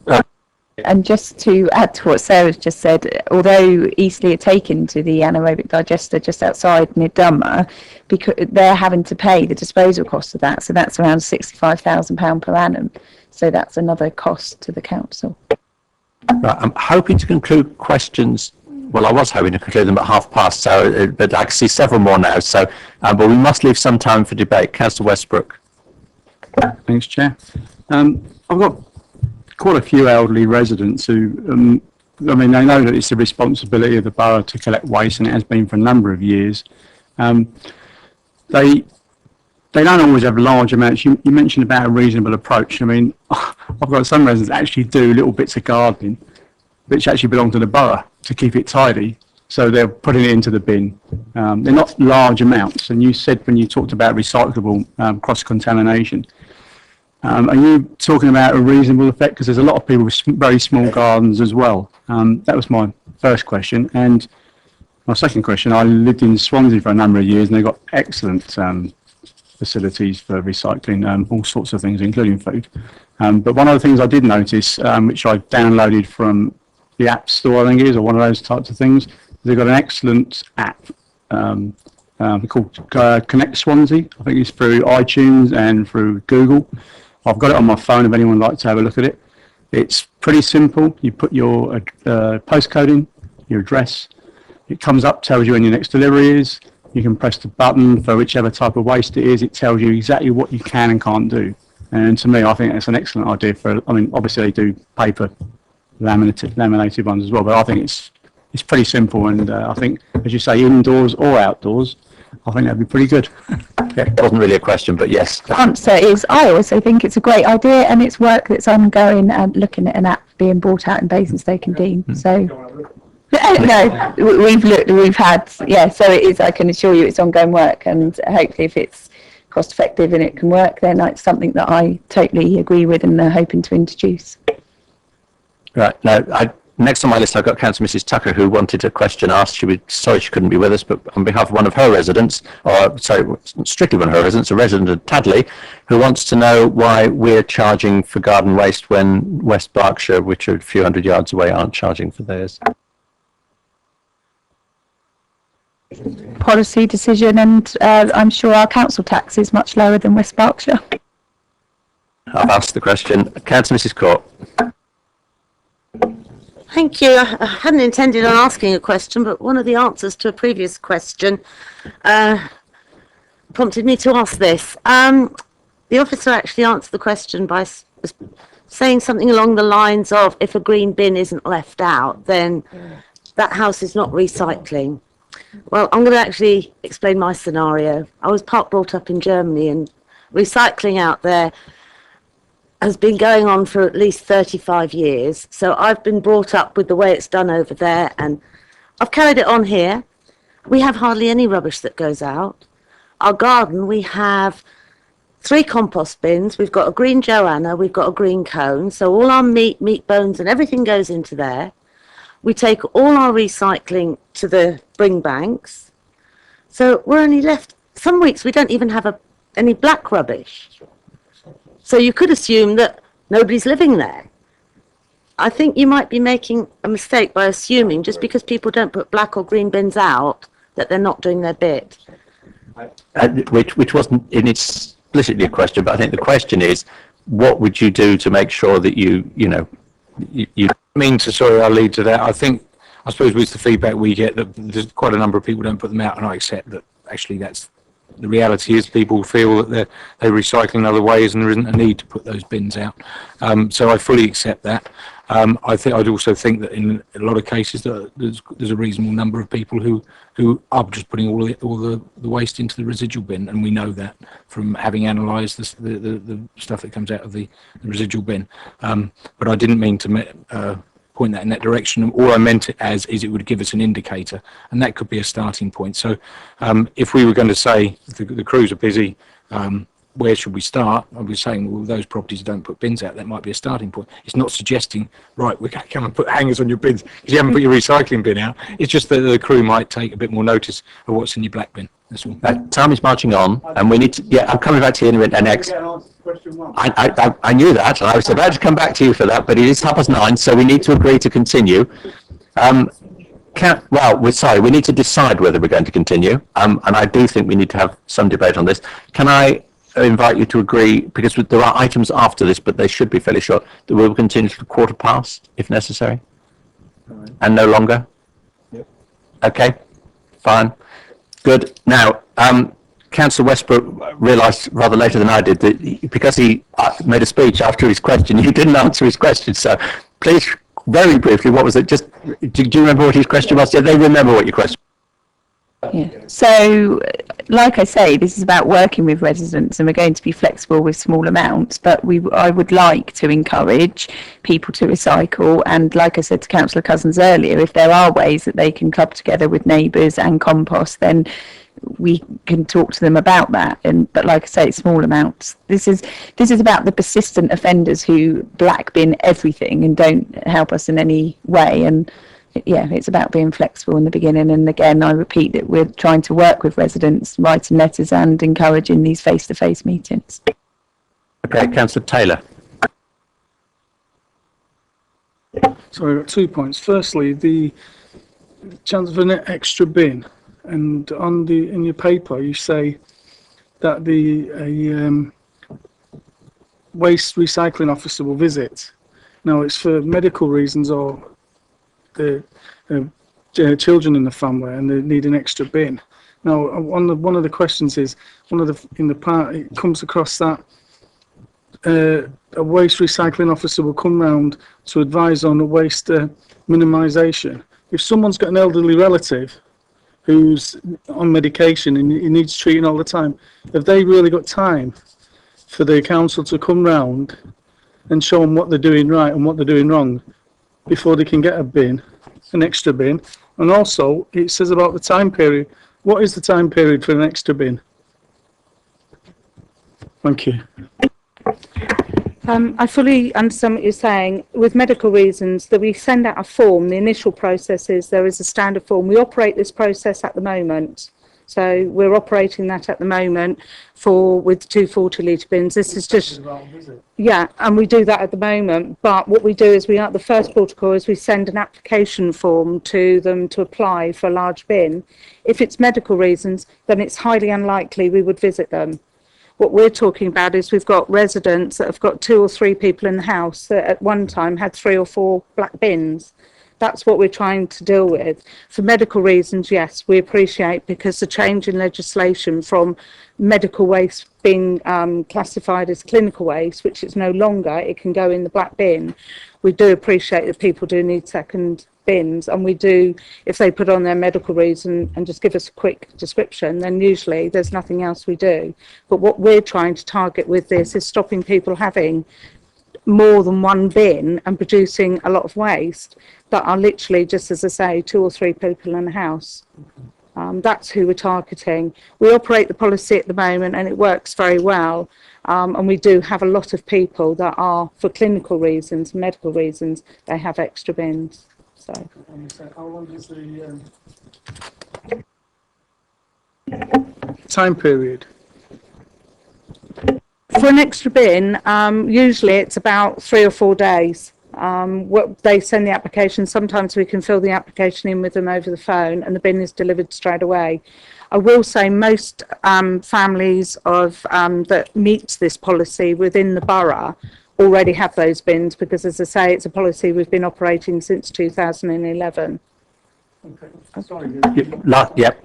And just to add to what Sarah's just said, although Eastleigh are taken to the anaerobic digester just outside near Dummer, because they're having to pay the disposal cost of that, so that's around £65,000 per annum. So that's another cost to the council. Right, I'm hoping to conclude questions. Well, I was hoping to conclude them at 12:30, so but I can see several more now. So, but we must leave some time for debate. Councillor Westbrook. Thanks, Chair. I've got quite a few elderly residents who, I mean, they know that it's the responsibility of the borough to collect waste, and it has been for a number of years. They don't always have large amounts. You mentioned about a reasonable approach. I mean, I've got some residents that actually do little bits of gardening, which actually belong to the borough to keep it tidy. So they're putting it into the bin. They're not large amounts. And you said when you talked about recyclable cross-contamination, are you talking about a reasonable effect? Because there's a lot of people with very small gardens as well. That was my first question. And my second question, I lived in Swansea for a number of years and they've got excellent facilities for recycling all sorts of things, including food. But one of the things I did notice, which I downloaded from the App Store, I think it is, or one of those types of things, they've got an excellent app called Connect Swansea. I think it's through iTunes and through Google. I've got it on my phone if anyone would like to have a look at it. It's pretty simple. You put your postcode in, your address. It comes up, tells you when your next delivery is. You can press the button for whichever type of waste it is. It tells you exactly what you can and can't do. And to me, I think that's an excellent idea for, I mean, obviously they do paper laminated ones as well, but I think it's pretty simple. And I think, as you say, indoors or outdoors, I think that'd be pretty good. Yeah, it wasn't really a question, but yes. The answer is, I also think it's a great idea, and it's work that's ongoing and looking at an app being brought out in Basingstoke and Dean. So, no, we've had, yeah, so it is, I can assure you it's ongoing work, and hopefully if it's cost effective and it can work, then it's something that I totally agree with and are hoping to introduce. Right, now, next on my list I've got Councillor Mrs Tucker, who wanted a question asked. Sorry she couldn't be with us, but on behalf of one of her residents, or sorry, strictly one of her residents, a resident of Tadley, who wants to know why we're charging for garden waste when West Berkshire, which are a few hundred yards away, aren't charging for theirs. Policy decision, and I'm sure our council tax is much lower than West Berkshire. I've asked the question. Councillor Mrs Court. Thank you. I hadn't intended on asking a question, but one of the answers to a previous question prompted me to ask this. The officer actually answered the question by saying something along the lines of, if a green bin isn't left out, then that house is not recycling. Well, I'm going to actually explain my scenario. I was brought up in Germany, and recycling out there has been going on for at least 35 years. So I've been brought up with the way it's done over there, and I've carried it on here. We have hardly any rubbish that goes out. Our garden, we have 3 compost bins. We've got a green Joanna, we've got a green cone. So all our meat bones and everything goes into there. We take all our recycling to the bring banks. So we're only left, some weeks we don't even have any black rubbish. So you could assume that nobody's living there. I think you might be making a mistake by assuming just because people don't put black or green bins out that they're not doing their bit. Which wasn't explicitly a question, but I think the question is, what would you do to make sure that you sorry, I'll lead to that. I suppose with the feedback we get that there's quite a number of people don't put them out, and I accept that actually that's the reality is people feel that they're recycling in other ways and there isn't a need to put those bins out. So I fully accept that. I'd also think that in a lot of cases that there's a reasonable number of people who are just putting all the waste into the residual bin, and we know that from having analysed the stuff that comes out of the residual bin. But I didn't mean to point that in that direction. All I meant it as is it would give us an indicator, and that could be a starting point. So if we were going to say the crews are busy, where should we start? I was saying, well, those properties don't put bins out, that might be a starting point. It's not suggesting, right, we can't come and put hangers on your bins because you haven't put your recycling bin out. It's just that the crew might take a bit more notice of what's in your black bin. That's all. Time is marching on, and we need to, I'm coming back to you in the next. I knew that, and I was about to come back to you for that, but it is 9:30, so we need to agree to continue. We need to decide whether we're going to continue, and I do think we need to have some debate on this. Can I invite you to agree, because there are items after this, but they should be fairly short, that we will continue to 1:15 if necessary, and no longer? Yep. Okay, fine. Good. Now, Councillor Westbrook realised rather later than I did that because he made a speech after his question, he didn't answer his question. So please, very briefly, what was it? Just, do you remember what his question was? Yeah, they remember what your question was. Yeah. So, like I say, this is about working with residents, and we're going to be flexible with small amounts, but I would like to encourage people to recycle, and like I said to Councillor Cousins earlier, if there are ways that they can club together with neighbours and compost, then we can talk to them about that. But like I say, it's small amounts. This is about the persistent offenders who black bin everything and don't help us in any way. And yeah, it's about being flexible in the beginning. And again, I repeat that we're trying to work with residents, writing letters and encouraging these face-to-face meetings. Okay, Councillor Taylor. So I've got 2 points. Firstly, the chance of an extra bin, and in your paper you say that the waste recycling officer will visit. Now it's for medical reasons or the children in the family and they need an extra bin. Now one of the questions is in the part it comes across that a waste recycling officer will come round to advise on the waste minimisation. If someone's got an elderly relative who's on medication and he needs treating all the time, have they really got time for the council to come round and show them what they're doing right and what they're doing wrong before they can get a bin, an extra bin? And also, it says about the time period. What is the time period for an extra bin? Thank you. I fully understand what you're saying. With medical reasons, that we send out a form. The initial process is there is a standard form. We operate this process at the moment. So we're operating that at the moment with 2 40-litre bins. This is just, yeah, and we do that at the moment. But what we do is the first protocol is we send an application form to them to apply for a large bin. If it's medical reasons, then it's highly unlikely we would visit them. What we're talking about is we've got residents that have got 2 or 3 people in the house that at one time had 3 or 4 black bins. That's what we're trying to deal with. For medical reasons, yes, we appreciate, because the change in legislation from medical waste being classified as clinical waste, which it's no longer, it can go in the black bin. We do appreciate that people do need second bins, and we do, if they put on their medical reason and just give us a quick description, then usually there's nothing else we do. But what we're trying to target with this is stopping people having more than one bin and producing a lot of waste that are literally, just as I say, 2 or 3 people in a house. That's who we're targeting. We operate the policy at the moment and it works very well. And we do have a lot of people that are, for clinical reasons, medical reasons, they have extra bins. So. How long is the time period? For an extra bin, usually it's about 3 or 4 days. They send the application. Sometimes we can fill the application in with them over the phone and the bin is delivered straight away. I will say most families of that meet this policy within the borough already have those bins, because, as I say, it's a policy we've been operating since 2011. Okay. Sorry. Yep.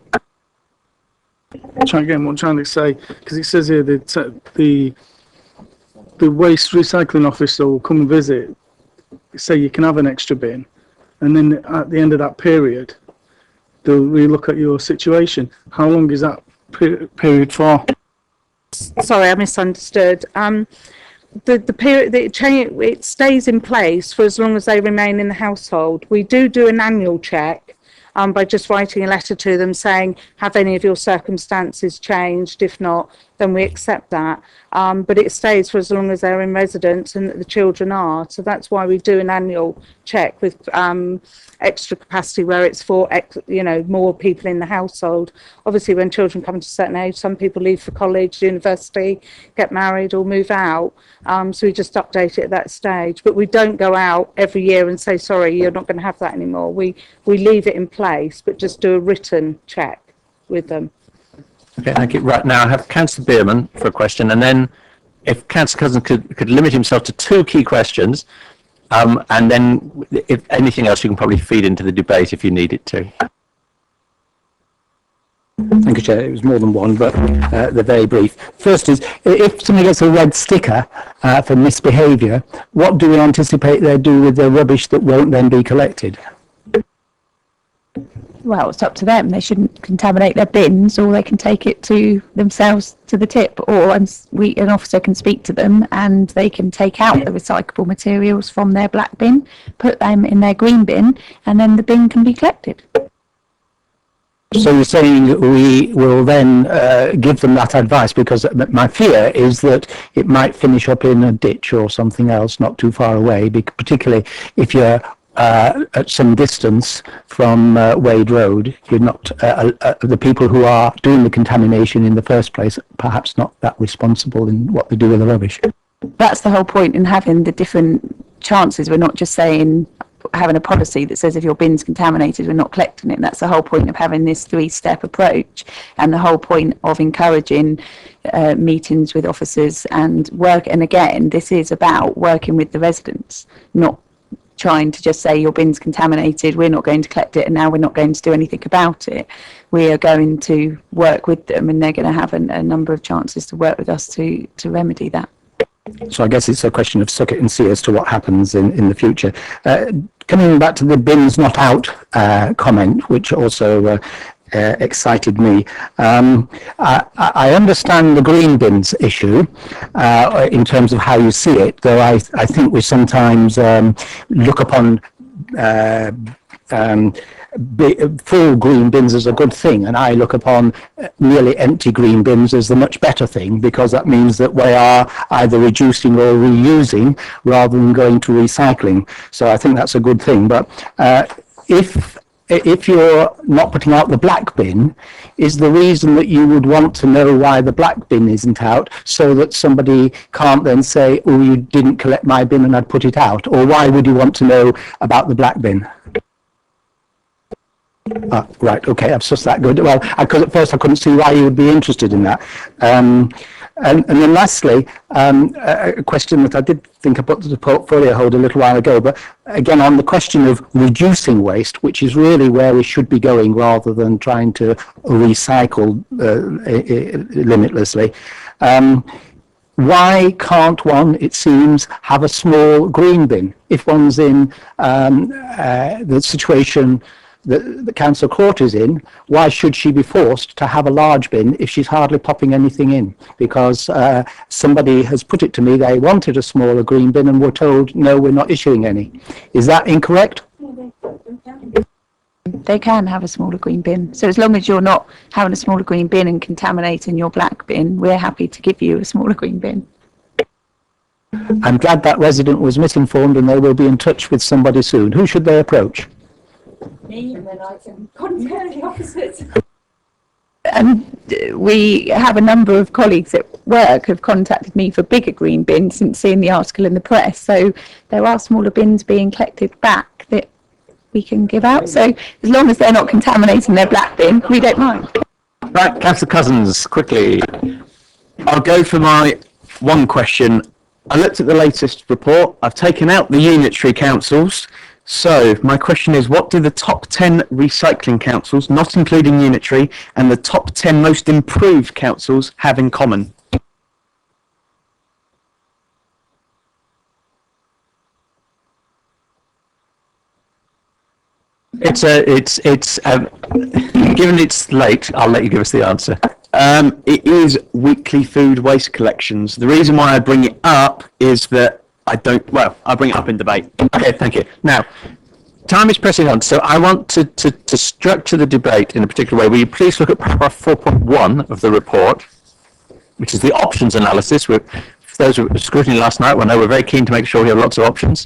Try again. What I'm trying to say, because it says here that the waste recycling officer will come and visit, say you can have an extra bin, and then at the end of that period, they'll relook at your situation. How long is that period for? Sorry, I misunderstood. The period, it stays in place for as long as they remain in the household. We do an annual check by just writing a letter to them saying, have any of your circumstances changed? If not, then we accept that. But it stays for as long as they're in residence and that the children are. So that's why we do an annual check with extra capacity where it's for more people in the household. Obviously, when children come to a certain age, some people leave for college, university, get married or move out. So we just update it at that stage. But we don't go out every year and say, sorry, you're not going to have that anymore. We leave it in place, but just do a written check with them. Okay, thank you. Right, now I have Councillor Bierman for a question, and then if Councillor Cousin could limit himself to 2 key questions, and then if anything else you can probably feed into the debate if you need it to. Thank you, Chair. It was more than one, but they're very brief. First is, if somebody gets a red sticker for misbehaviour, what do we anticipate they do with the rubbish that won't then be collected? Well, it's up to them. They shouldn't contaminate their bins, or they can take it to themselves to the tip, or an officer can speak to them and they can take out the recyclable materials from their black bin, put them in their green bin, and then the bin can be collected. So you're saying we will then give them that advice, because my fear is that it might finish up in a ditch or something else not too far away, particularly if you're at some distance from Wade Road. You're not the people who are doing the contamination in the first place, perhaps not that responsible in what they do with the rubbish. That's the whole point in having the different chances. We're not just saying having a policy that says if your bin's contaminated, we're not collecting it. That's the whole point of having this 3-step approach, and the whole point of encouraging meetings with officers and work. And again, this is about working with the residents, not trying to just say your bin's contaminated, we're not going to collect it, and now we're not going to do anything about it. We are going to work with them, and they're going to have a number of chances to work with us to remedy that. So I guess it's a question of suck it and see as to what happens in the future. Coming back to the bins not out comment, which also excited me. I understand the green bins issue in terms of how you see it, though I think we sometimes look upon full green bins as a good thing, and I look upon nearly empty green bins as the much better thing, because that means that we are either reducing or reusing rather than going to recycling. So I think that's a good thing. But if you're not putting out the black bin, is the reason that you would want to know why the black bin isn't out, so that somebody can't then say, oh, you didn't collect my bin and I'd put it out? Or why would you want to know about the black bin? Right, okay, that's just that good. Well, at first I couldn't see why you would be interested in that. And then lastly, a question that I did think I put to the portfolio holder a little while ago, but again, on the question of reducing waste, which is really where we should be going rather than trying to recycle limitlessly. Why can't one, it seems, have a small green bin? If one's in the situation that the council court is in, why should she be forced to have a large bin if she's hardly popping anything in? Because somebody has put it to me, they wanted a smaller green bin and were told, no, we're not issuing any. Is that incorrect? They can have a smaller green bin. So as long as you're not having a smaller green bin and contaminating your black bin, we're happy to give you a smaller green bin. I'm glad that resident was misinformed and they will be in touch with somebody soon. Who should they approach? Me, and then I can contact the opposite. And we have a number of colleagues at work have contacted me for bigger green bins since seeing the article in the press. So there are smaller bins being collected back that we can give out. So as long as they're not contaminating their black bin, we don't mind. Right, Councillor Cousins, quickly. I'll go for my one question. I looked at the latest report. I've taken out the unitary councils. So my question is, what do the top 10 recycling councils, not including unitary, and the top 10 most improved councils have in common? Given it's late, I'll let you give us the answer. It is weekly food waste collections. The reason why I bring it up is that I bring it up in debate. Okay, thank you. Now, time is pressing on, so I want to structure the debate in a particular way. Will you please look at paragraph 4.1 of the report, which is the options analysis. For those who were scrutiny last night, we're very keen to make sure we have lots of options.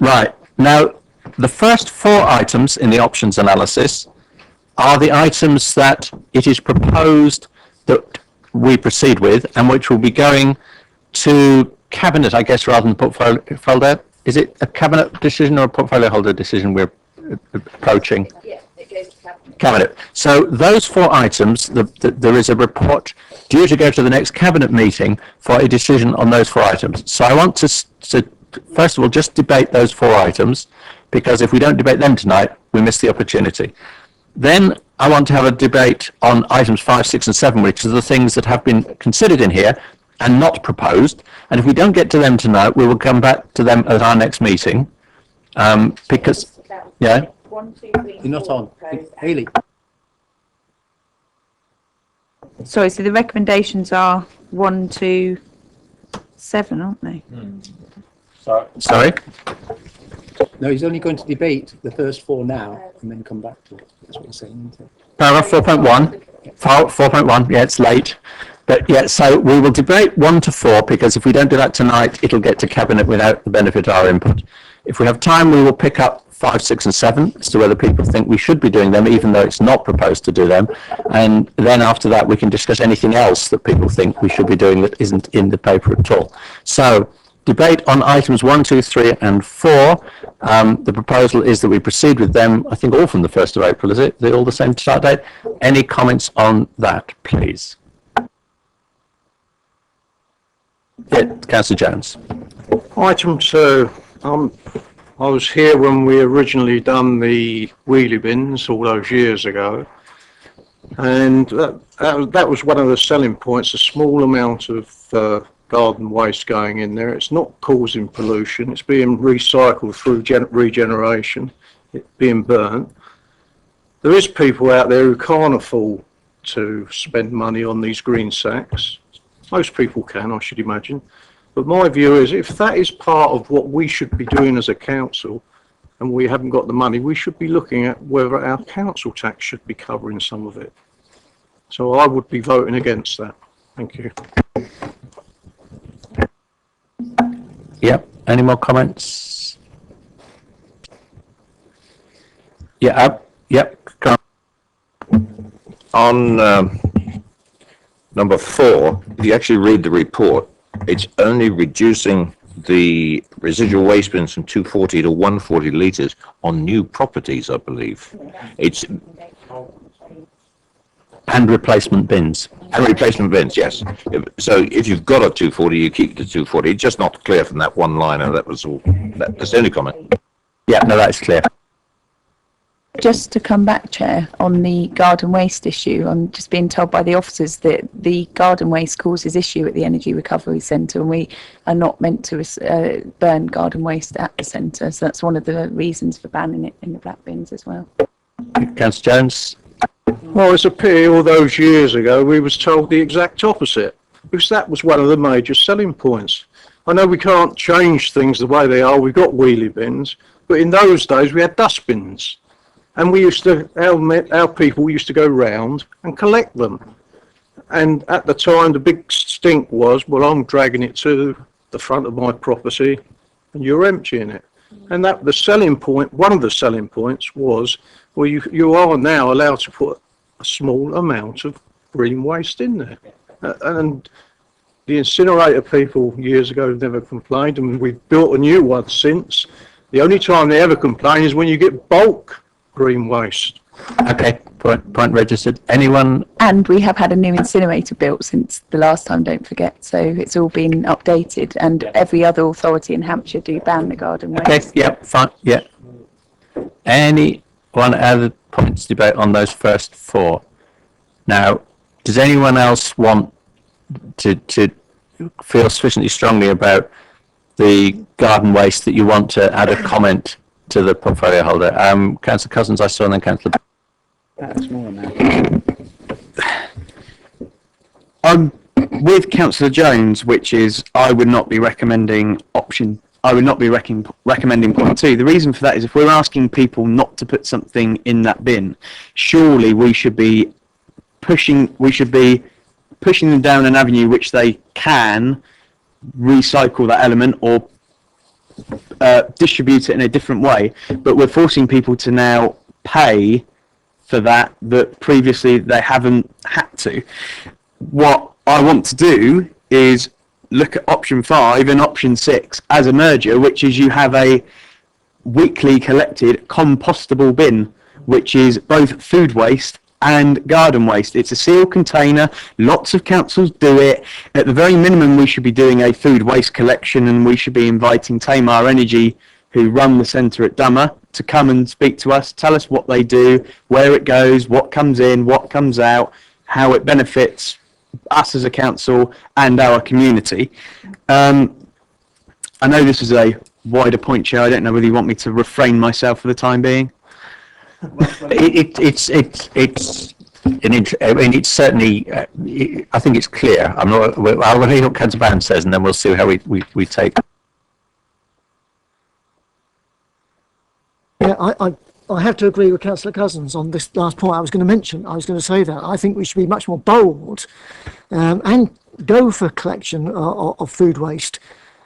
Right, now, the first 4 items in the options analysis are the items that it is proposed that we proceed with and which will be going to Cabinet, I guess, rather than portfolio. Is it a Cabinet decision or a portfolio holder decision we're approaching? Yeah, it goes to Cabinet. Cabinet. So those 4 items, there is a report due to go to the next Cabinet meeting for a decision on those 4 items. So I want to first of all just debate those 4 items, because if we don't debate them tonight, we miss the opportunity. Then I want to have a debate on items 5, 6 and 7, which are the things that have been considered in here and not proposed. And if we don't get to them tonight, we will come back to them at our next meeting. Because, yeah. 1, 2, 3, You're not on. Haley. Sorry, so the recommendations are 1 to 7, aren't they? Sorry? No, he's only going to debate the first 4 now and then come back to it. That's what he's saying, isn't it? Paragraph 4.1. 4.1, yeah, it's late. But yeah, so we will debate 1 to 4, because if we don't do that tonight, it'll get to Cabinet without the benefit of our input. If we have time, we will pick up 5, 6 and 7 as to whether people think we should be doing them, even though it's not proposed to do them. And then after that, we can discuss anything else that people think we should be doing that isn't in the paper at all. So, debate on items 1, 2, 3 and 4. The proposal is that we proceed with them, I think all from the 1st of April, is it? They're all the same start date? Any comments on that, please? Yeah, Councillor Jones. Item 2. I was here when we originally done the wheelie bins all those years ago, and that was one of the selling points, a small amount of garden waste going in there. It's not causing pollution, it's being recycled through regeneration, it's being burnt. There is people out there who can't afford to spend money on these green sacks. Most people can, I should imagine. But my view is, if that is part of what we should be doing as a council and we haven't got the money, we should be looking at whether our council tax should be covering some of it. So I would be voting against that. Thank you. Yep. Any more comments? Yeah. Yep. Come on. Number 4, if you actually read the report, it's only reducing the residual waste bins from 240 to 140 litres on new properties, I believe. It's And replacement bins. And replacement bins, yes. So if you've got a 240, you keep the 240. It's just not clear from that one liner. That was all. That's the only comment. Yeah, no, that's clear. Just to come back, Chair, on the garden waste issue, I'm just being told by the officers that the garden waste causes issue at the Energy Recovery Centre, and we are not meant to burn garden waste at the centre. So that's one of the reasons for banning it in the black bins as well. Councillor Jones? Well, it's a pity all those years ago we was told the exact opposite, because that was one of the major selling points. I know we can't change things the way they are, we've got wheelie bins, but in those days we had dustbins. And we used to, our people used to go round and collect them. And at the time, the big stink was, well, I'm dragging it to the front of my property and you're emptying it. And that the selling point, one of the selling points was, well, you are now allowed to put a small amount of green waste in there. And the incinerator people years ago never complained, and we've built a new one since. The only time they ever complain is when you get bulk green waste. Okay, point registered. Anyone? And we have had a new incinerator built since the last time, don't forget. So it's all been updated, and every other authority in Hampshire do ban the garden waste. Okay, yep, fine, yeah. Anyone other points to debate on those first four? Now, does anyone else want to feel sufficiently strongly about the garden waste that you want to add a comment to the portfolio holder? Councillor Cousins, I saw, and then Councillor. That's more than that. I'm with Councillor Jones, which is I would not be recommending recommending point two. The reason for that is if we're asking people not to put something in that bin, surely we should be pushing them down an avenue which they can recycle that element or distribute it in a different way, but we're forcing people to now pay for that previously they haven't had to. What I want to do is look at option 5 and option 6 as a merger, which is you have a weekly collected compostable bin, which is both food waste and garden waste. It's a sealed container. Lots of councils do it. At the very minimum, we should be doing a food waste collection, and we should be inviting Tamar Energy, who run the centre at Dummer, to come and speak to us, tell us what they do, where it goes, what comes in, what comes out, how it benefits us as a council and our community. I know this is a wider point, Chair. I don't know whether you want me to refrain myself for the time being. It's certainly. I think it's clear. I'll hear what Councillor Barron says, and then we'll see how we take. Yeah, I have to agree with Councillor Cousins on this last point I was going to say that. I think we should be much more bold and go for collection of food waste,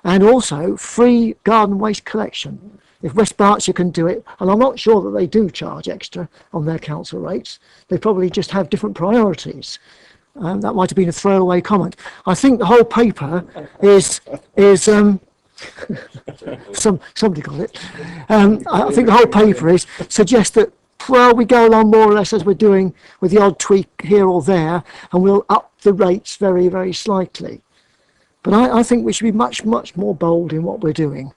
and also free garden waste collection. If West Berkshire can do it, and I'm not sure that they do charge extra on their council rates, they probably just have different priorities. That might have been a throwaway comment. I think the whole paper is somebody got it. I think the whole paper suggests that, well, we go along more or less as we're doing, with the odd tweak here or there, and we'll up the rates very, very slightly. But I think we should be much, much more bold in what we're doing.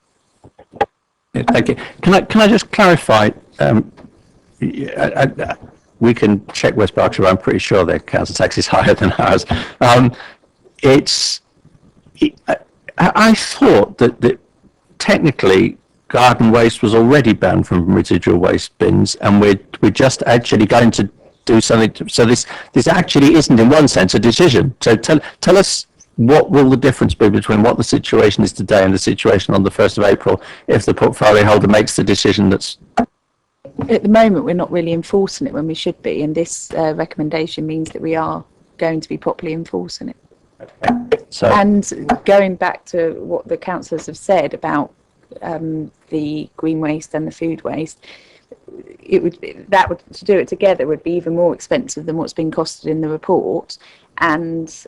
Thank you. Can I just clarify? We can check West Berkshire. I'm pretty sure their council tax is higher than ours. I thought that technically garden waste was already banned from residual waste bins, and we're just actually going to do something. So this actually isn't, in one sense, a decision. So tell us, what will the difference be between what the situation is today and the situation on the 1st of April if the portfolio holder makes the decision that's... At the moment, we're not really enforcing it when we should be, and this recommendation means that we are going to be properly enforcing it. So, and going back to what the councillors have said about the green waste and the food waste, to do it together would be even more expensive than what's been costed in the report, and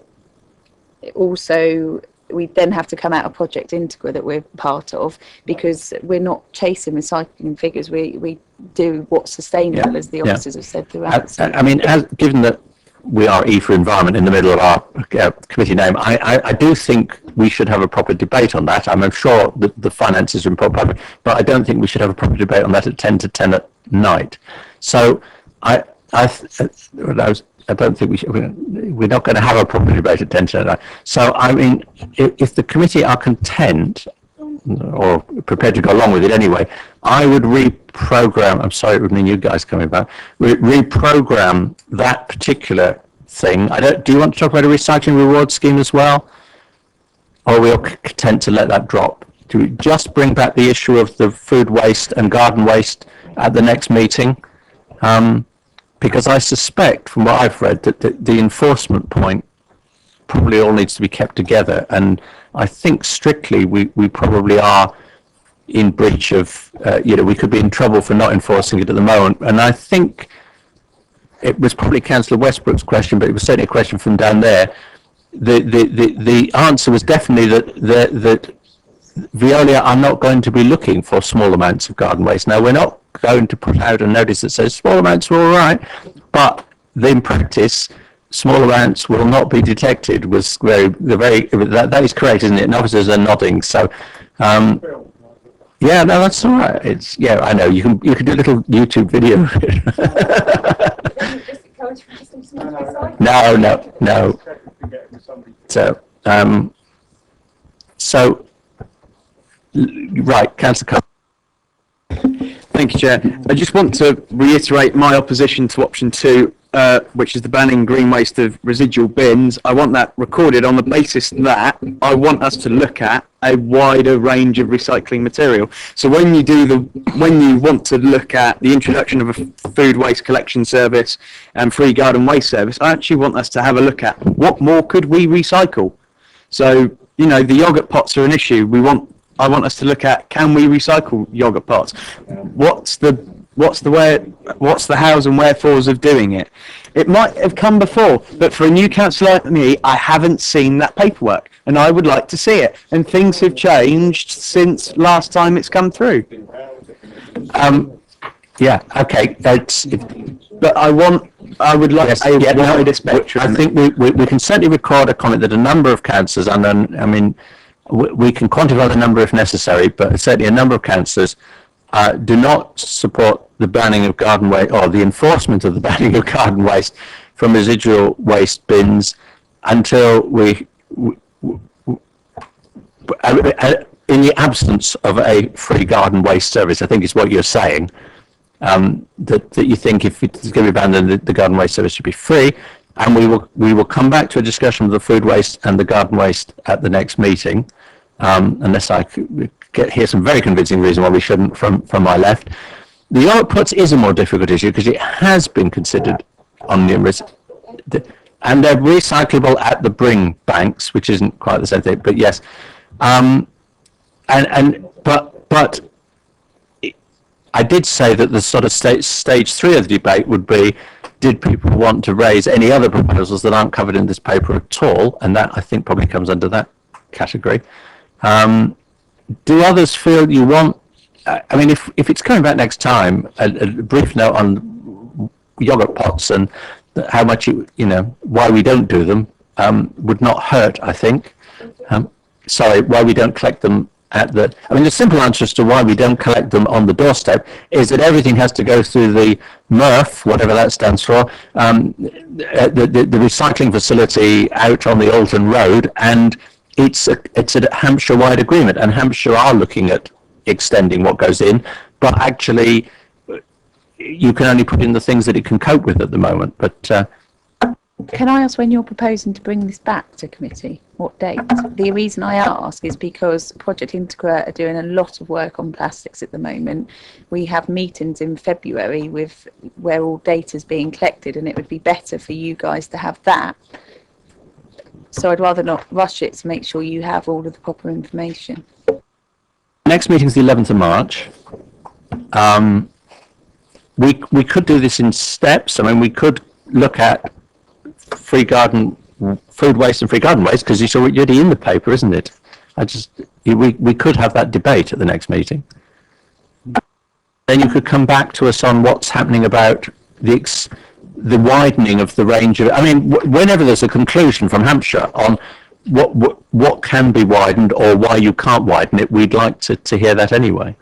also we then have to come out of Project Integra that we're part of, because we're not chasing recycling figures. We do what's sustainable, as the officers have said throughout. I mean, given that we are E for environment in the middle of our committee name. I do think we should have a proper debate on that. I'm sure that the finances are important, but I don't think we should have a proper debate on that at 10 to 10 at night. So I don't think we should, we're not going to have a proper debate at 10 to 10 at night. So, I mean, if the committee are content or prepared to go along with it anyway, I would reprogram, I'm sorry, it would mean you guys coming back, reprogram that particular thing. Do you want to talk about a recycling reward scheme as well? Or are we all content to let that drop? Do we just bring back the issue of the food waste and garden waste at the next meeting? Because I suspect, from what I've read, that the enforcement point probably all needs to be kept together. And I think strictly we probably are in breach of, we could be in trouble for not enforcing it at the moment. And I think it was probably Councillor Westbrook's question, but it was certainly a question from down there. The answer was definitely that Veolia are not going to be looking for small amounts of garden waste. Now, we're not going to put out a notice that says small amounts are all right, but in practice, small amounts will not be detected. Was that is correct, isn't it? And officers are nodding. So, yeah, no, that's all right. It's I know you can do a little YouTube video. No. So, right, Councillor. Thank you, Chair. I just want to reiterate my opposition to option 2, which is the banning green waste of residual bins. I want that recorded on the basis that I want us to look at a wider range of recycling material. So when you want to look at the introduction of a food waste collection service and free garden waste service, I actually want us to have a look at what more could we recycle. So, the yogurt pots are an issue. I want us to look at, can we recycle yogurt pots? What's the hows and wherefores of doing it? It might have come before, but for a new councillor like me, I haven't seen that paperwork, and I would like to see it. And things have changed since last time it's come through. Yeah, okay. But I would like a wider spectrum. I think we can certainly record a comment that a number of councillors, and then, I mean, we can quantify the number if necessary, but certainly a number of councillors do not support the banning of garden waste or the enforcement of the banning of garden waste from residual waste bins until in the absence of a free garden waste service. I think is what you're saying. That you think if it's going to be banned, then the garden waste service should be free. And we will come back to a discussion of the food waste and the garden waste at the next meeting, unless I hear some very convincing reason why we shouldn't from my left. The yogurt pots is a more difficult issue because it has been considered on numerous, and they're recyclable at the bring banks, which isn't quite the same thing, but yes, but I did say that the sort of stage 3 of the debate would be, did people want to raise any other proposals that aren't covered in this paper at all? And that, I think, probably comes under that category. Do others feel you want, I mean, if it's coming back next time, a brief note on yogurt pots and how much, why we don't do them would not hurt, I think. Why we don't collect them the simple answer as to why we don't collect them on the doorstep is that everything has to go through the MRF, whatever that stands for, the recycling facility out on the Alton Road, and it's a Hampshire-wide agreement, and Hampshire are looking at extending what goes in, but actually you can only put in the things that it can cope with at the moment. But can I ask when you're proposing to bring this back to committee? What date? The reason I ask is because Project Integrate are doing a lot of work on plastics at the moment. We have meetings in February where all data is being collected, and it would be better for you guys to have that. So I'd rather not rush it to make sure you have all of the proper information. Next meeting is the 11th of March. We could do this in steps. I mean, we could look at food waste and free garden waste, because it's already in the paper, isn't it? We could have that debate at the next meeting. Then you could come back to us on what's happening about the widening of the range of, I mean, whenever there's a conclusion from Hampshire on what can be widened or why you can't widen it, we'd like to hear that anyway.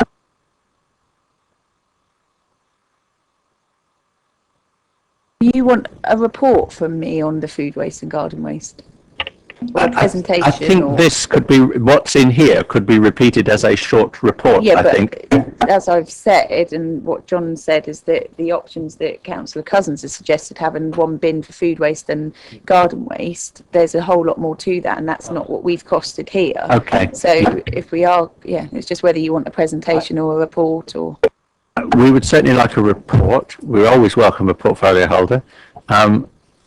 You want a report from me on the food waste and garden waste? Or a presentation? I think or... this could be, what's in here could be repeated as a short report, Yeah, I but think. as I've said, and what John said, is that the options that Councillor Cousins has suggested, having one bin for food waste and garden waste, there's a whole lot more to that, and that's not what we've costed here. Okay. So if we are, it's just whether you want a presentation or a report or... We would certainly like a report. We always welcome a portfolio holder.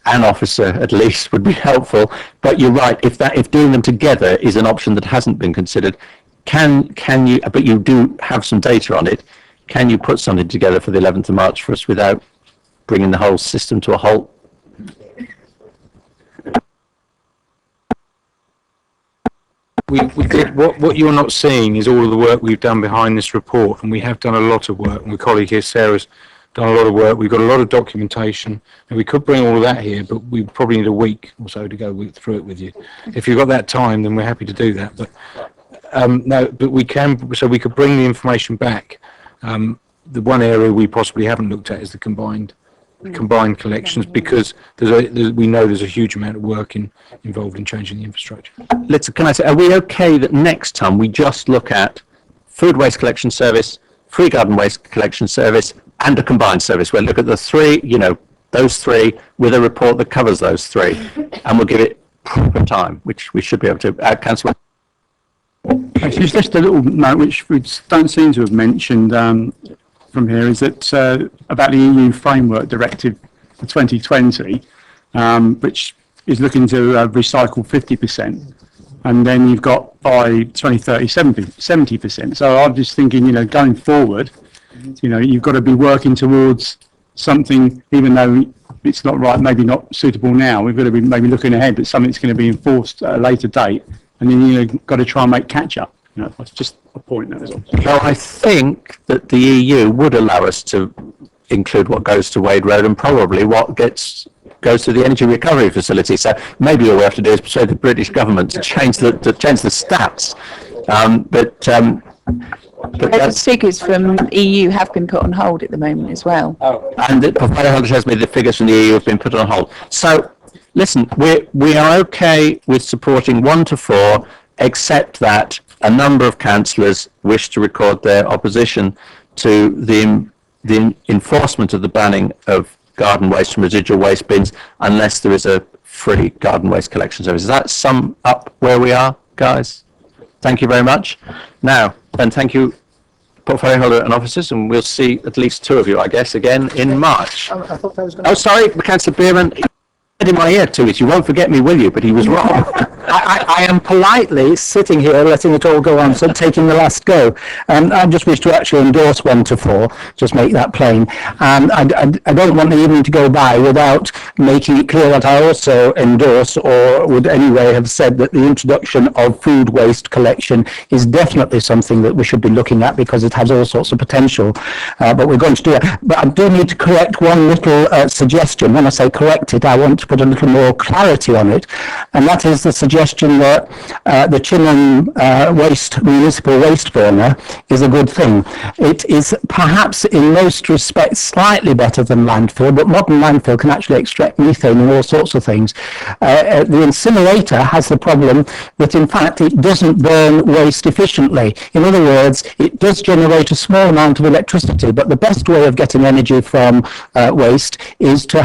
An officer at least would be helpful, but you're right, if doing them together is an option that hasn't been considered, can you, but you do have some data on it, can you put something together for the 11th of March for us without bringing the whole system to a halt? We did, what you're not seeing is all of the work we've done behind this report, and we have done a lot of work. My colleague here, Sarah's done a lot of work. We've got a lot of documentation, and we could bring all of that here, but we probably need a week or so to go through it with you. If you've got that time, then we're happy to do that. But no, but we can, so we could bring the information back. The one area we possibly haven't looked at is the combined collections, because we know there's a huge amount of work involved in changing the infrastructure. Can I say, are we okay that next time we just look at food waste collection service, free garden waste collection service, and a combined service? We'll look at the three, those three, with a report that covers those three, and we'll give it proper time, which we should be able to. Councillor. Actually, it's just a little note which we don't seem to have mentioned from here, is that about the EU framework directive for 2020, which is looking to recycle 50%, and then you've got by 2030 70%. So I'm just thinking, going forward, you've got to be working towards something, even though it's not right, maybe not suitable now. We've got to be maybe looking ahead, but something that's going to be enforced at a later date, and then you've got to try and make catch up. That's just a point. That is all. Well, I think that the EU would allow us to include what goes to Wade Road and probably what goes to the energy recovery facility. So maybe all we have to do is persuade the British government to change the stats. But the figures from EU have been put on hold at the moment as well. And the provider holder shows me the figures from the EU have been put on hold. So listen, we are okay with supporting 1 to 4, except that a number of councillors wish to record their opposition to the enforcement of the banning of garden waste from residual waste bins unless there is a free garden waste collection service. Does that sum up where we are, guys? Thank you very much. Now, then, thank you, portfolio holder and officers, and we'll see at least 2 of you, I guess, again in March. I thought that was going to... Oh, sorry, Councillor Bierman. In my ear to it, you won't forget me, will you? But he was wrong. I am politely sitting here letting it all go on, so taking the last go. I just wish to actually endorse 1 to 4, just make that plain. I don't want the evening to go by without making it clear that I also endorse, or would anyway have said, that the introduction of food waste collection is definitely something that we should be looking at, because it has all sorts of potential. But we're going to do it. But I do need to correct one little suggestion. When I say correct it, I want to put a little more clarity on it, and that is the suggestion that the Chinham municipal waste burner is a good thing. It is perhaps in most respects slightly better than landfill, but modern landfill can actually extract methane and all sorts of things. The incinerator has the problem that in fact it doesn't burn waste efficiently. In other words, it does generate a small amount of electricity, but the best way of getting energy from waste is to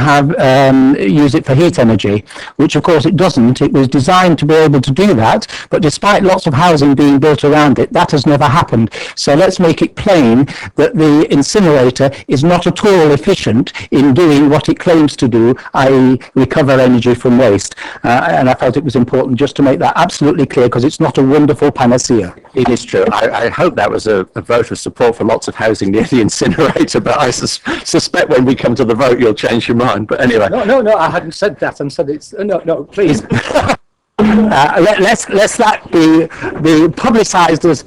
use it for heat energy, which of course it doesn't. It was designed to be able to do that, but despite lots of housing being built around it, that has never happened. So let's make it plain that the incinerator is not at all efficient in doing what it claims to do, i.e. recover energy from waste. And I felt it was important just to make that absolutely clear, because it's not a wonderful panacea. It is true. I hope that was a vote of support for lots of housing near the incinerator, but I suspect when we come to the vote you'll change your mind. But anyway. No, I hadn't said that, and said it's... No, please. let's that be publicised as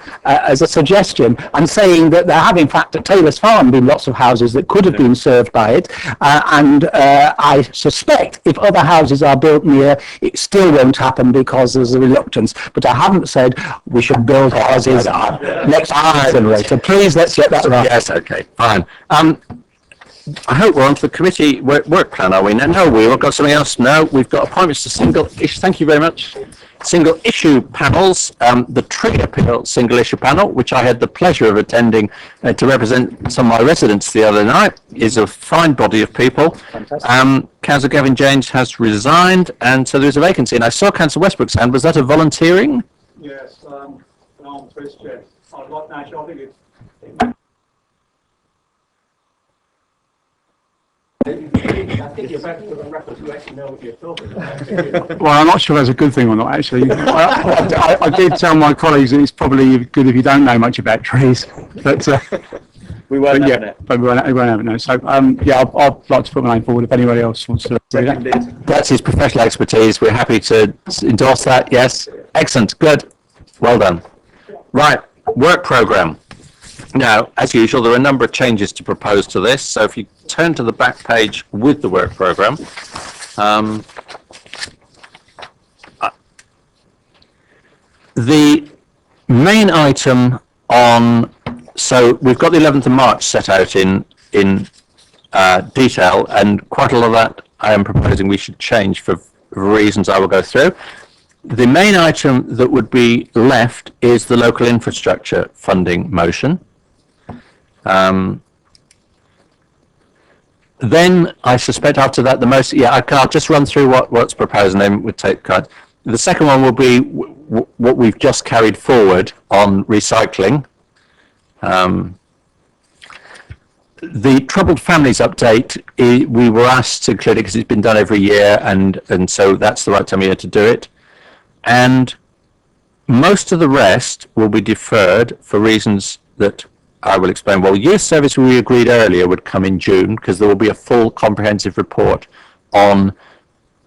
a suggestion, and saying that there have in fact at Taylor's Farm been lots of houses that could have been served by it, and I suspect if other houses are built near, it still won't happen because there's a reluctance. But I haven't said we should build houses next to the incinerator. Please, let's get that right. Yes, okay, fine. I hope we're on to the committee work plan, are we? No, we've got something else. No, we've got appointments to single issue. Thank you very much. Single issue panels. The Tree Appeal single issue panel, which I had the pleasure of attending to represent some of my residents the other night, is a fine body of people. Councillor Gavin James has resigned, and so there's a vacancy. And I saw Councillor Westbrook's hand. Was that a volunteering? Yes, Vice Chair. I'd like now, I think it's. I think you're back to the record to actually know what you're talking about. Well, I'm not sure that's a good thing or not, actually. I did tell my colleagues that it's probably good if you don't know much about trees, but we won't have it. But we won't have it, no. So, yeah, I'd like to put my name forward if anybody else wants to do that. That's his professional expertise. We're happy to endorse that. Yes. Excellent. Good. Well done. Right. Work programme. Now, as usual, there are a number of changes to propose to this. So if you turn to the back page with the work programme, the main item on, so we've got the 11th of March set out in detail, and quite a lot of that I am proposing we should change for reasons I will go through. The main item that would be left is the local infrastructure funding motion. Then I suspect after that I'll just run through what's proposed and then we'll take cards. The second one will be what we've just carried forward on recycling. The troubled families update, we were asked to include it because it's been done every year, and so that's the right time of year to do it. And most of the rest will be deferred for reasons that I will explain. Well, youth service we agreed earlier would come in June because there will be a full comprehensive report on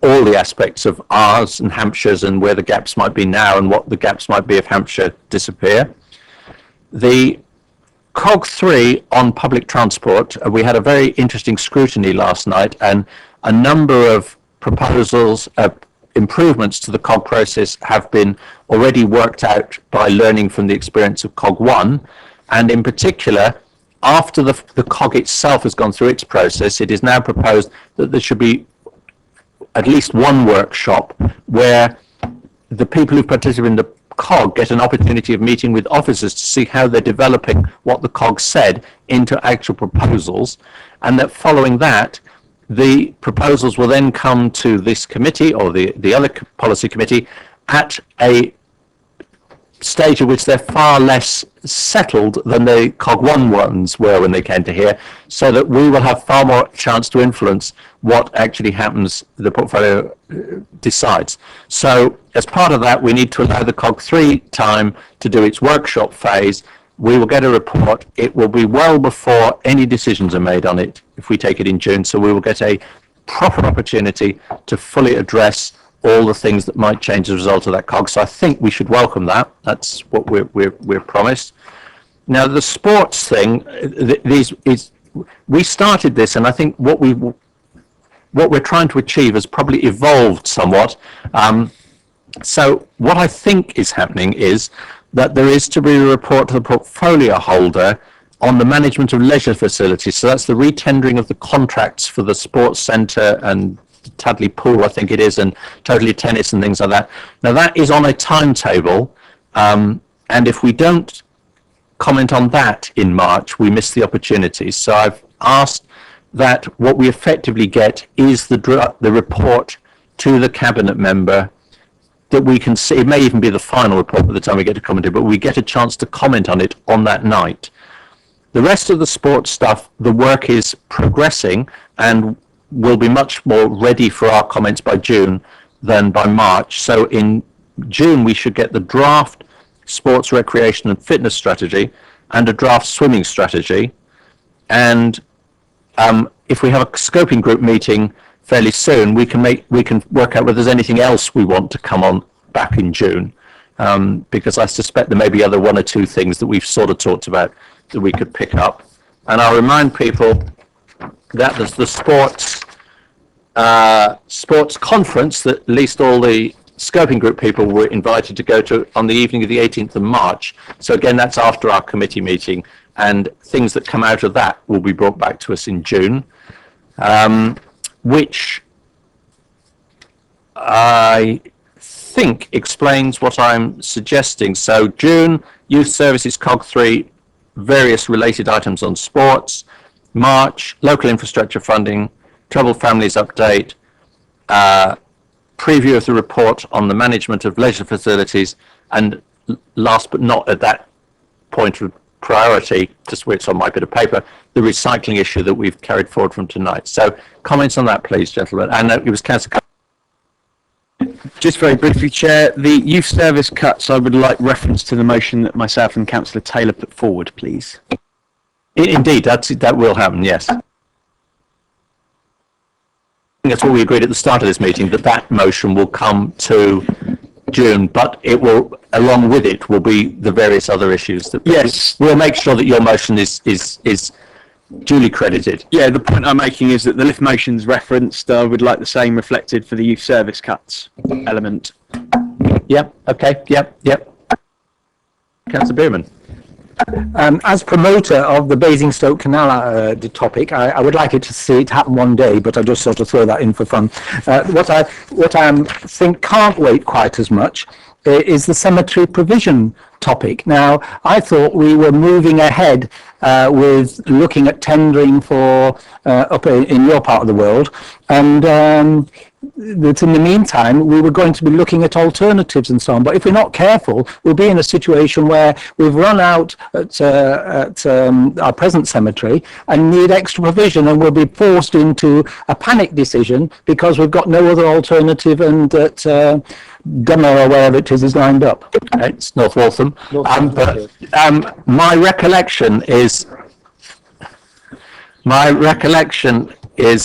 all the aspects of ours and Hampshire's and where the gaps might be now and what the gaps might be if Hampshire disappear. The COG3 on public transport, we had a very interesting scrutiny last night, and a number of proposals, improvements to the COG process have been already worked out by learning from the experience of COG1. And in particular, after the COG itself has gone through its process, it is now proposed that there should be at least one workshop where the people who participate in the COG get an opportunity of meeting with officers to see how they're developing what the COG said into actual proposals, and that following that, the proposals will then come to this committee or the other policy committee at a stage at which they're far less settled than the COG1 ones were when they came to here, so that we will have far more chance to influence what actually happens, the portfolio decides. So as part of that, we need to allow the COG3 time to do its workshop phase. We will get a report. It will be well before any decisions are made on it if we take it in June, so we will get a proper opportunity to fully address all the things that might change as a result of that COG. So I think we should welcome that. That's what we're promised. Now the sports thing, we started this, and I think what we're trying to achieve has probably evolved somewhat. So what I think is happening is that there is to be a report to the portfolio holder on the management of leisure facilities. So that's the retendering of the contracts for the sports centre and Tadley Pool, I think it is, and Totally Tennis and things like that. Now that is on a timetable, and if we don't comment on that in March, we miss the opportunity. So I've asked that what we effectively get is the report to the cabinet member that we can see. It may even be the final report by the time we get to comment it, but we get a chance to comment on it on that night. The rest of the sports stuff, the work is progressing and will be much more ready for our comments by June than by March. So in June, we should get the draft sports, recreation and fitness strategy and a draft swimming strategy. And if we have a scoping group meeting fairly soon, we can work out whether there's anything else we want to come back in June, because I suspect there may be other one or two things that we've sort of talked about that we could pick up. And I'll remind people that there's the sports conference that at least all the scoping group people were invited to go to on the evening of the 18th of March. So again, that's after our committee meeting, and things that come out of that will be brought back to us in June, which I think explains what I'm suggesting. So June, Youth Services, COG3, various related items on sports. March, local infrastructure funding, troubled families update, preview of the report on the management of leisure facilities, and last but not at that point of priority, just where it's on my bit of paper, the recycling issue that we've carried forward from tonight. So comments on that, please, gentlemen. And it was Councillor. Just very briefly, Chair, the youth service cuts, I would like reference to the motion that myself and Councillor Taylor put forward, please. Indeed, that will happen, yes. That's what we agreed at the start of this meeting, that motion will come to June, but it will, along with it, will be the various other issues that we'll make sure that your motion is duly credited. Yeah, the point I'm making is that the lift motion's referenced. I would like the same reflected for the youth service cuts element. Yep, okay, yep. Councillor Bierman. As promoter of the Basingstoke Canal topic, I would like it to see it happen one day, but I just sort of throw that in for fun. What I think can't wait quite as much is the cemetery provision topic. Now, I thought we were moving ahead with looking at tendering for up in your part of the world, and that in the meantime we were going to be looking at alternatives and so on. But if we're not careful, we'll be in a situation where we've run out at our present cemetery and need extra provision, and we'll be forced into a panic decision because we've got no other alternative, and that Dunno or wherever it is lined up. It's North Waltham. But my recollection is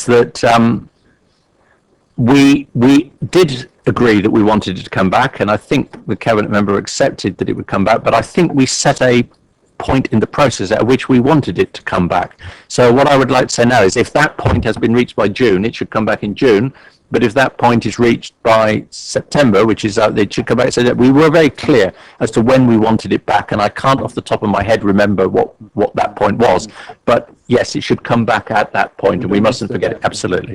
that we did agree that we wanted it to come back, and I think the cabinet member accepted that it would come back, but I think we set a point in the process at which we wanted it to come back. So what I would like to say now is, if that point has been reached by June, it should come back in June. But if that point is reached by September, which is it should come back. So that we were very clear as to when we wanted it back, and I can't off the top of my head remember what that point was. But yes, it should come back at that point, and we mustn't forget it. Absolutely.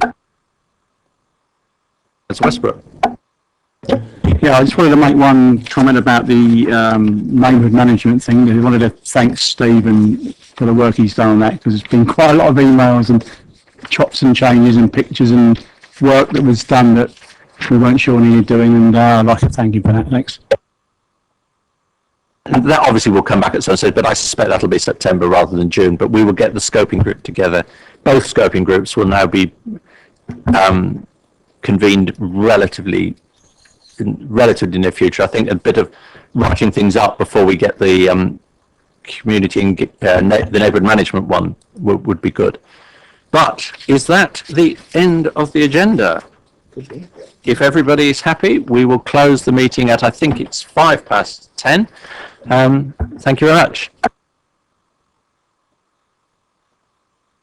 That's Westbrook. Yeah, I just wanted to make one comment about the neighbourhood management thing. I wanted to thank Stephen for the work he's done on that, because there's been quite a lot of emails and chops and changes and pictures and work that was done that we weren't sure needed doing, and I'd like to thank you for that. Thanks. That obviously will come back at some stage, but I suspect that'll be September rather than June. But we will get the scoping group together. Both scoping groups will now be convened relatively near future. I think a bit of writing things up before we get the community and the neighbourhood management one would be good. But is that the end of the agenda? If everybody is happy, we will close the meeting at, I think it's 10:05. Thank you very much.